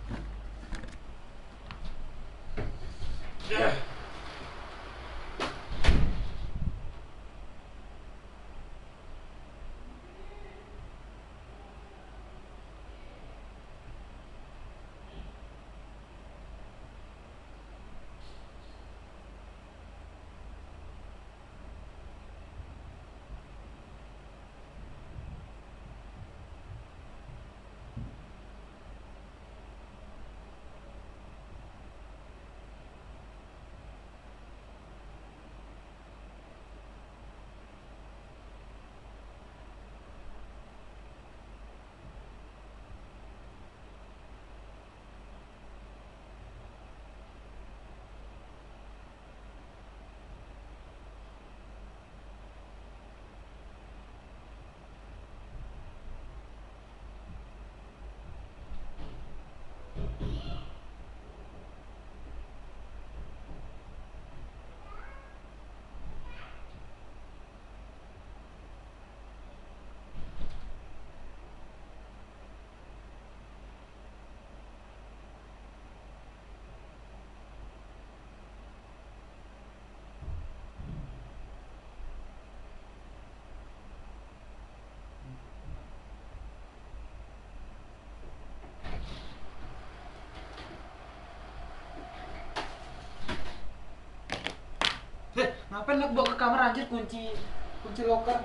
Ngapain nak bawa ke kamar aja kunci loker?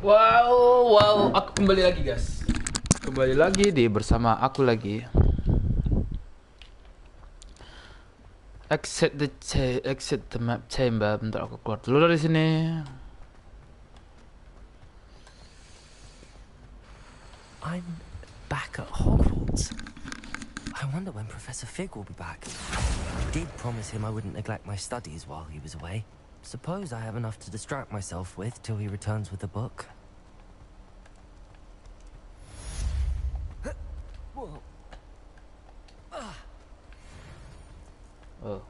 Wow, aku kembali lagi guys. Kembali lagi bersama aku lagi. Exit the map chamber. Bentar aku keluar dulu dari sini. I'm back at Hogwarts. I wonder when Professor Fig will be back. I did promise him I wouldn't neglect my studies while he was away. Suppose I have enough to distract myself with till he returns with the book. Oh.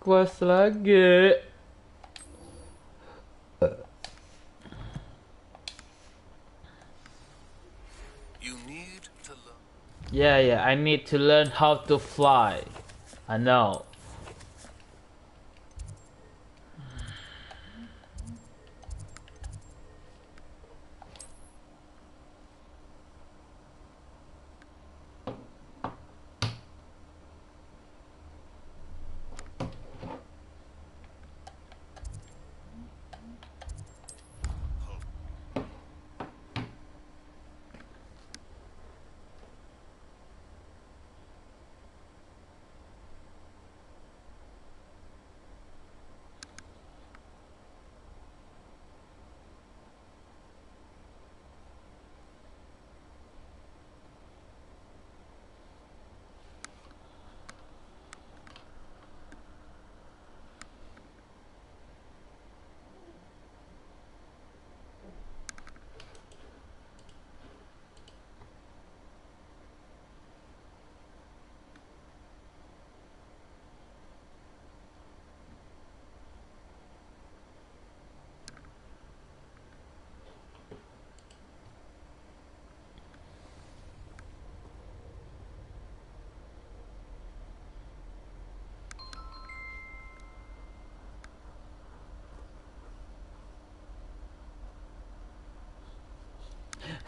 Kuas lagi. You Yeah, I need to learn how to fly. I know.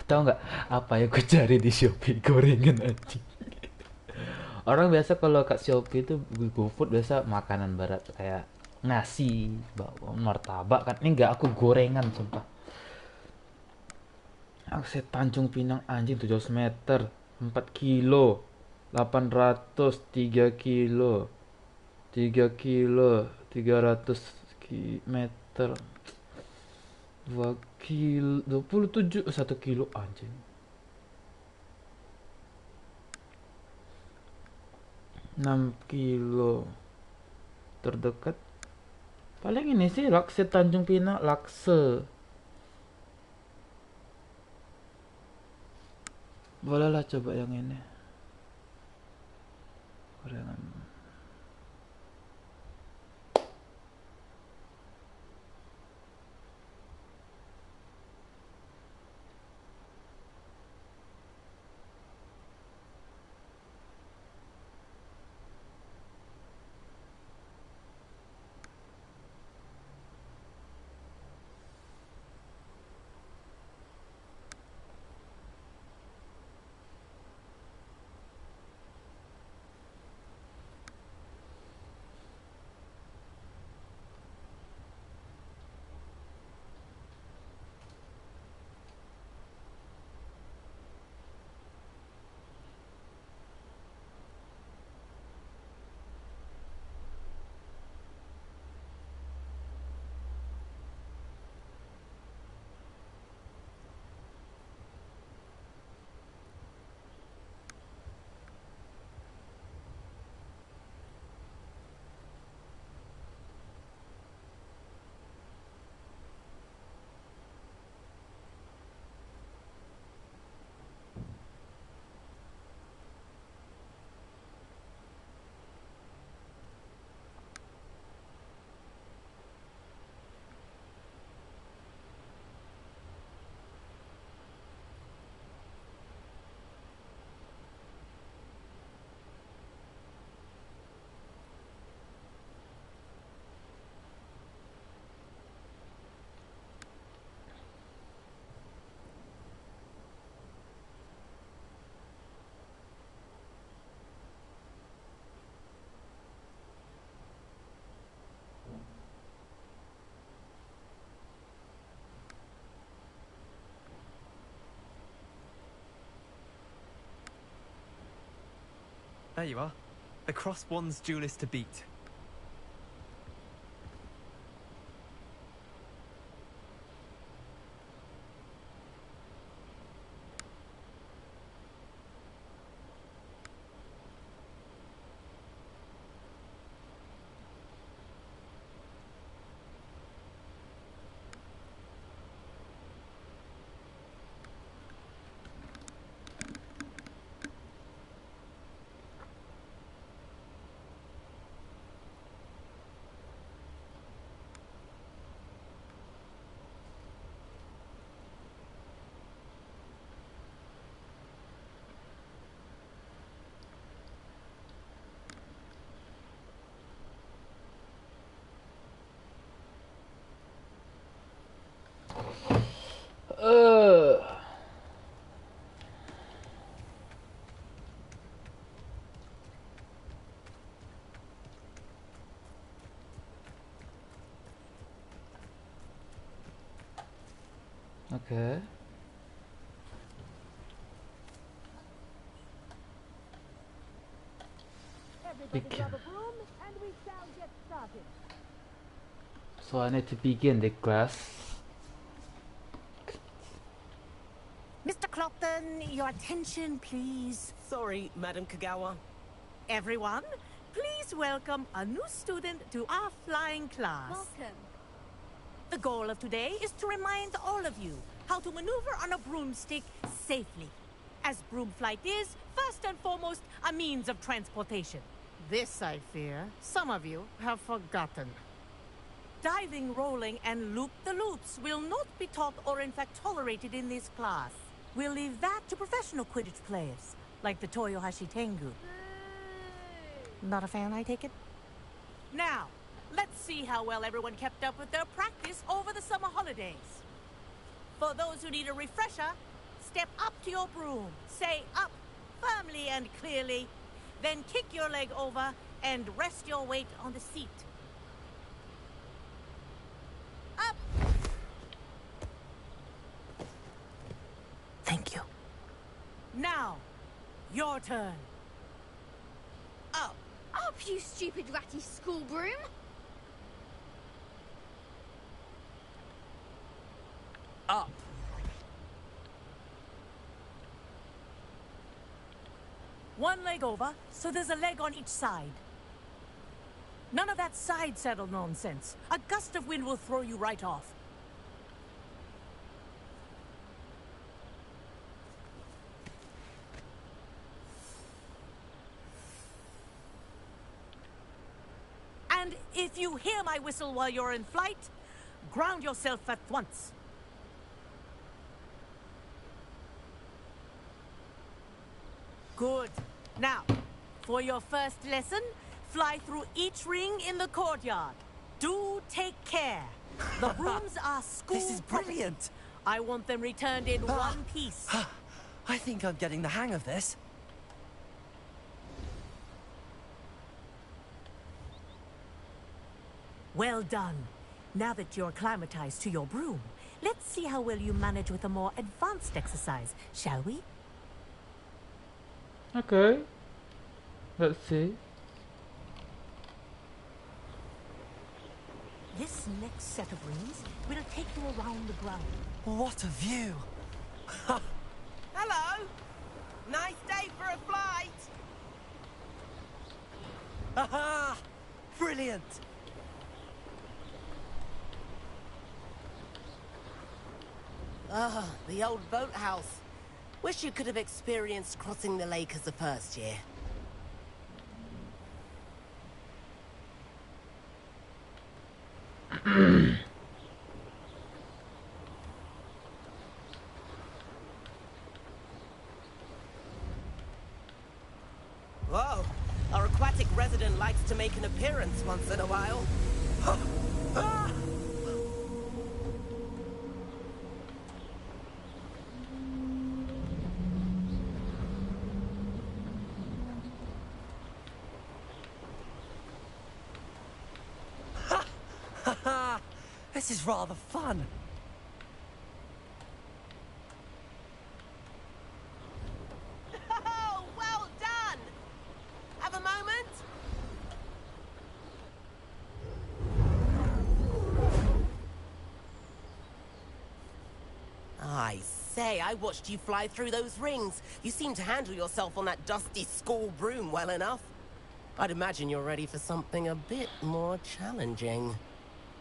Tahu nggak apa yang gue cari di Shopee? Gorengan aja. Orang biasa kalau ke Shopee itu GoFood biasa makanan barat kayak nasi, bawang, martabak kan. Ini enggak, aku gorengan sumpah. Akses Tanjung Pinang anjing 700 meter, 4 kilo, 800, 3 kilo, 3 kilo, 300 meter, 2 kilo, 27, 1 kilo anjing. Kilo terdekat paling ini sih Lakse Tanjung Pinang, Lakse. Bolehlah coba yang ini. Gorengan. There you are. The Cross Wands duelist to beat. Oke. Begin. So I need to begin the class. Mr. Clopton, your attention, please. Sorry, Madam Kagawa. Everyone, please welcome a new student to our flying class. Welcome. The goal of today is to remind all of you how to maneuver on a broomstick safely, as broom flight is, first and foremost, a means of transportation. This, I fear, some of you have forgotten. Diving, rolling, and loop-the-loops will not be taught or in fact tolerated in this class. We'll leave that to professional Quidditch players, like the Toyohashi Tengu. Not a fan, I take it? Now, let's see how well everyone kept up with their practice over the summer holidays. For those who need a refresher, step up to your broom, say up firmly and clearly, then kick your leg over and rest your weight on the seat. Up! Thank you. Now, your turn. Up, you stupid ratty school broom! Up. One leg over, so there's a leg on each side. None of that side saddle nonsense. A gust of wind will throw you right off. And if you hear my whistle while you're in flight, ground yourself at once. Good. Now, for your first lesson, fly through each ring in the courtyard. Do take care. The brooms are school. This is brilliant. I want them returned in one piece. I think I'm getting the hang of this. Well done. Now that you're acclimatized to your broom, let's see how well you manage with a more advanced exercise, shall we? Okay. Let's see. This next set of rings will take you around the ground. What a view! Hello! Nice day for a flight! Aha! Brilliant! Ah, the old boathouse. Wish you could have experienced crossing the lake as a first year. Whoa, our aquatic resident likes to make an appearance once in a while. This is rather fun. Oh, well done! Have a moment? I say, I watched you fly through those rings. You seem to handle yourself on that dusty school broom well enough. I'd imagine you're ready for something a bit more challenging.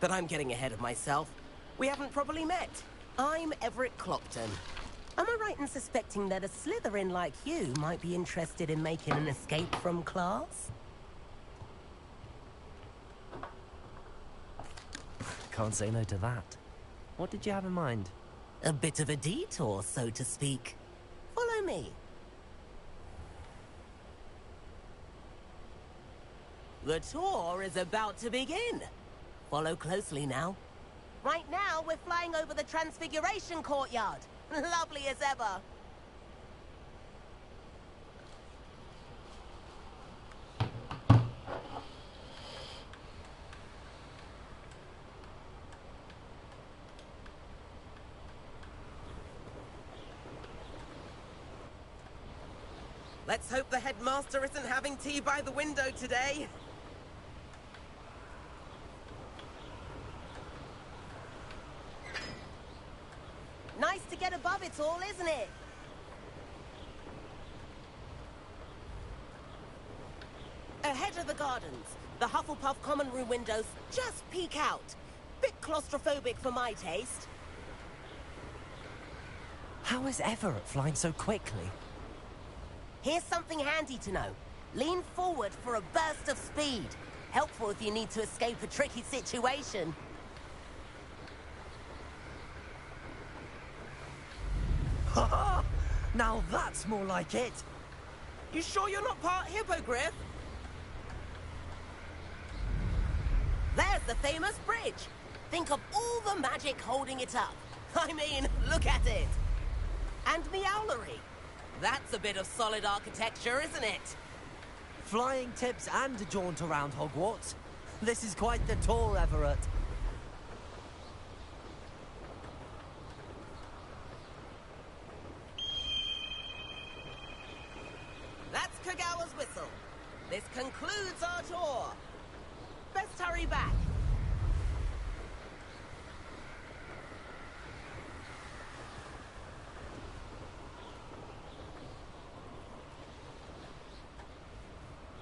But I'm getting ahead of myself. We haven't properly met. I'm Everett Clopton. Am I right in suspecting that a Slytherin like you might be interested in making an escape from class? Can't say no to that. What did you have in mind? A bit of a detour, so to speak. Follow me. The tour is about to begin. Follow closely now. Right now, we're flying over the Transfiguration Courtyard. Lovely as ever. Let's hope the headmaster isn't having tea by the window today. Nice to get above it all, isn't it? Ahead of the gardens, the Hufflepuff common room windows just peek out. Bit claustrophobic for my taste. How is Everett flying so quickly? Here's something handy to know. Lean forward for a burst of speed. Helpful if you need to escape a tricky situation. Now that's more like it. You sure you're not part hippogriff? There's the famous bridge. Think of all the magic holding it up. I mean, look at it. And the owlery. That's a bit of solid architecture, isn't it? Flying tips and a jaunt around Hogwarts. This is quite the tour, Everett. That's Kagawa's whistle. This concludes our tour. Best hurry back.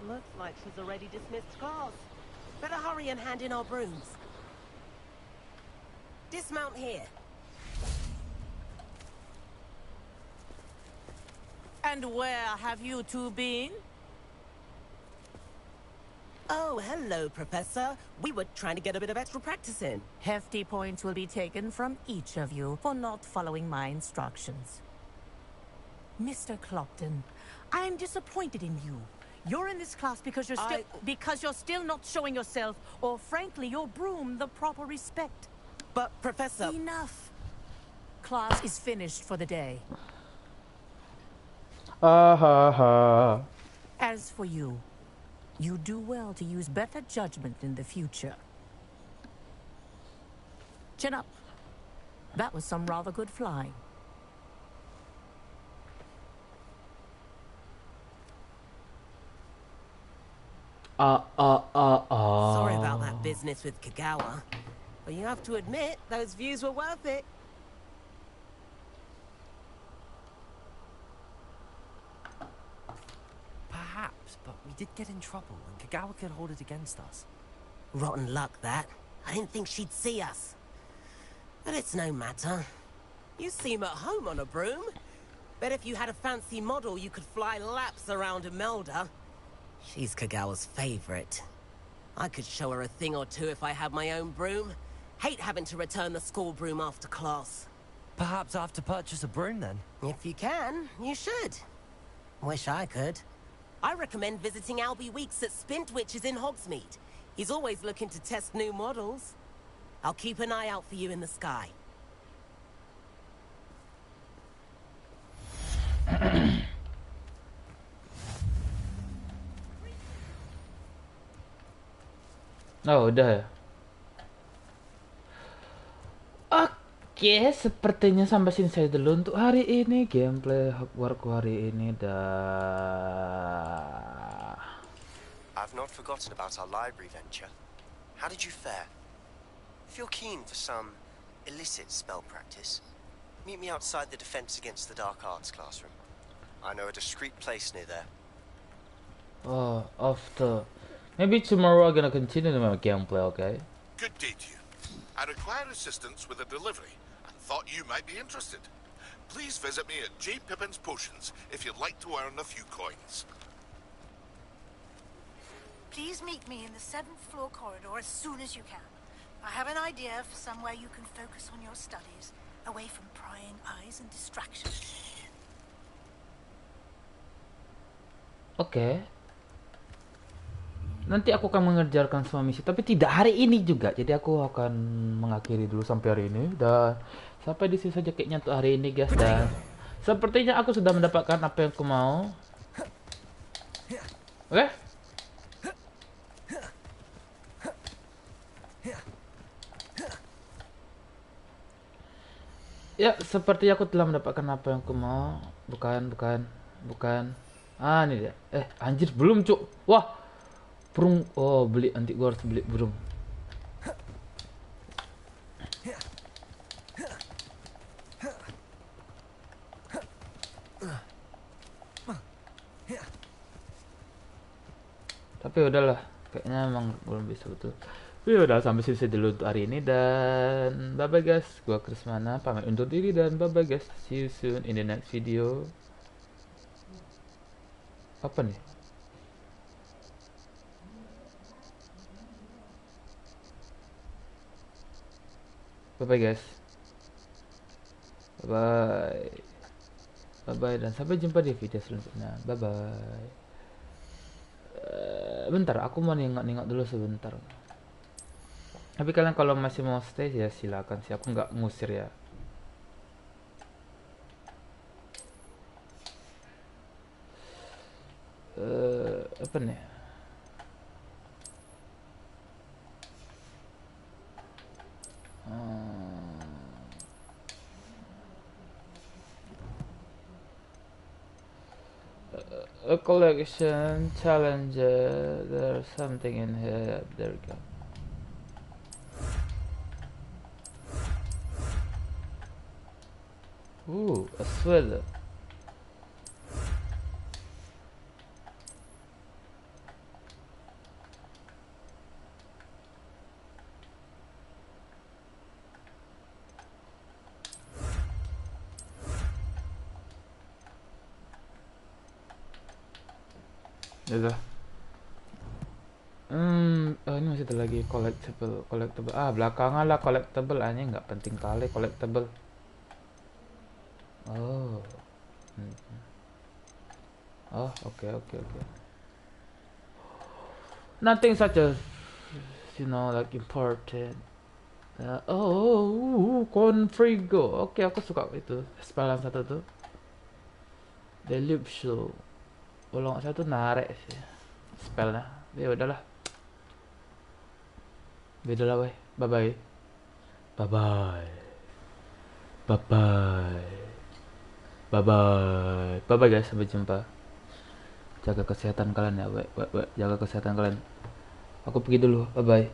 Looks like she's already dismissed class. Better hurry and hand in our brooms. Dismount here. And where have you two been? Oh, hello, Professor. We were trying to get a bit of extra practice in. Hefty points will be taken from each of you for not following my instructions. Mr. Clopton, I am disappointed in you. You're in this class because you're still not showing yourself, or frankly, your broom, the proper respect. But, Professor... Enough. Class is finished for the day. As for you, you do well to use better judgment in the future. Chin up. That was some rather good flying. Sorry about that business with Kagawa. But you have to admit, those views were worth it. Perhaps, but we did get in trouble, and Kagawa could hold it against us. Rotten luck, that. I didn't think she'd see us. But it's no matter. You seem at home on a broom. Bet if you had a fancy model, you could fly laps around Imelda. She's Kagawa's favorite. I could show her a thing or two if I had my own broom. Hate having to return the school broom after class. Perhaps I have to purchase a broom then? If you can, you should. Wish I could. I recommend visiting Albie Weeks at Spint, which is in Hogsmeade. He's always looking to test new models. I'll keep an eye out for you in the sky. Oh, udah ya. Oke, sepertinya sampai sini saya dulu untuk hari ini. Gameplay Hogwarts hari ini dah. I've not forgotten about our library venture. How did you fare? If you're keen for some illicit spell practice, meet me outside the Defense Against the Dark Arts classroom. I know a discreet place near there. Oh, after. Maybe tomorrow I'm gonna continue my gameplay, okay? Good day to you. I require assistance with a delivery and thought you might be interested. Please visit me at J. Pippin's Potions if you'd like to earn a few coins. Please meet me in the 7th floor corridor as soon as you can. I have an idea for somewhere you can focus on your studies, away from prying eyes and distractions. Oke. Nanti aku akan mengerjakan semua misi, tapi tidak hari ini juga. Jadi aku akan mengakhiri dulu sampai hari ini. Dan sampai di sini saja kayaknya untuk hari ini, guys. Dan sepertinya aku sudah mendapatkan apa yang aku mau. Oke? Ya, seperti aku telah mendapatkan apa yang aku mau. Bukan. Ah, ini dia. Anjir, belum, Cuk. Wah. Burung. Oh, beli. Nanti gua harus beli burung. Tapi udahlah, kayaknya emang belum bisa betul. Tapi udah sampai sini dulu untuk hari ini, dan bye bye guys. Gua Krismana pamit undur diri, dan bye bye guys. See you soon in the next video. Apa nih? Bye bye guys. Bye bye. Bye bye, dan sampai jumpa di video selanjutnya. Bye bye. Bentar, aku mau nengok dulu sebentar. Tapi kalian kalau masih mau stay ya silakan sih, aku nggak ngusir ya. Apa nih? A collection challenge. There's something in here. There we go. Ooh, a sweater. Udah. Ini masih ada lagi collectible. Belakangan lah collectible, anjing nggak penting kali collectible. Oh. Oh, oke. Nothing such as, like important. Confrigo. Oke, aku suka itu. Spell yang satu tuh. The Loop Show. Kalau nggak salah tuh narik sih spellnya. Ya udahlah. Beda lah, weh. Bye bye. Bye bye. Bye bye. Bye bye. Bye bye guys, sampai jumpa. Jaga kesehatan kalian ya, weh. Jaga kesehatan kalian. Aku pergi dulu. Bye bye.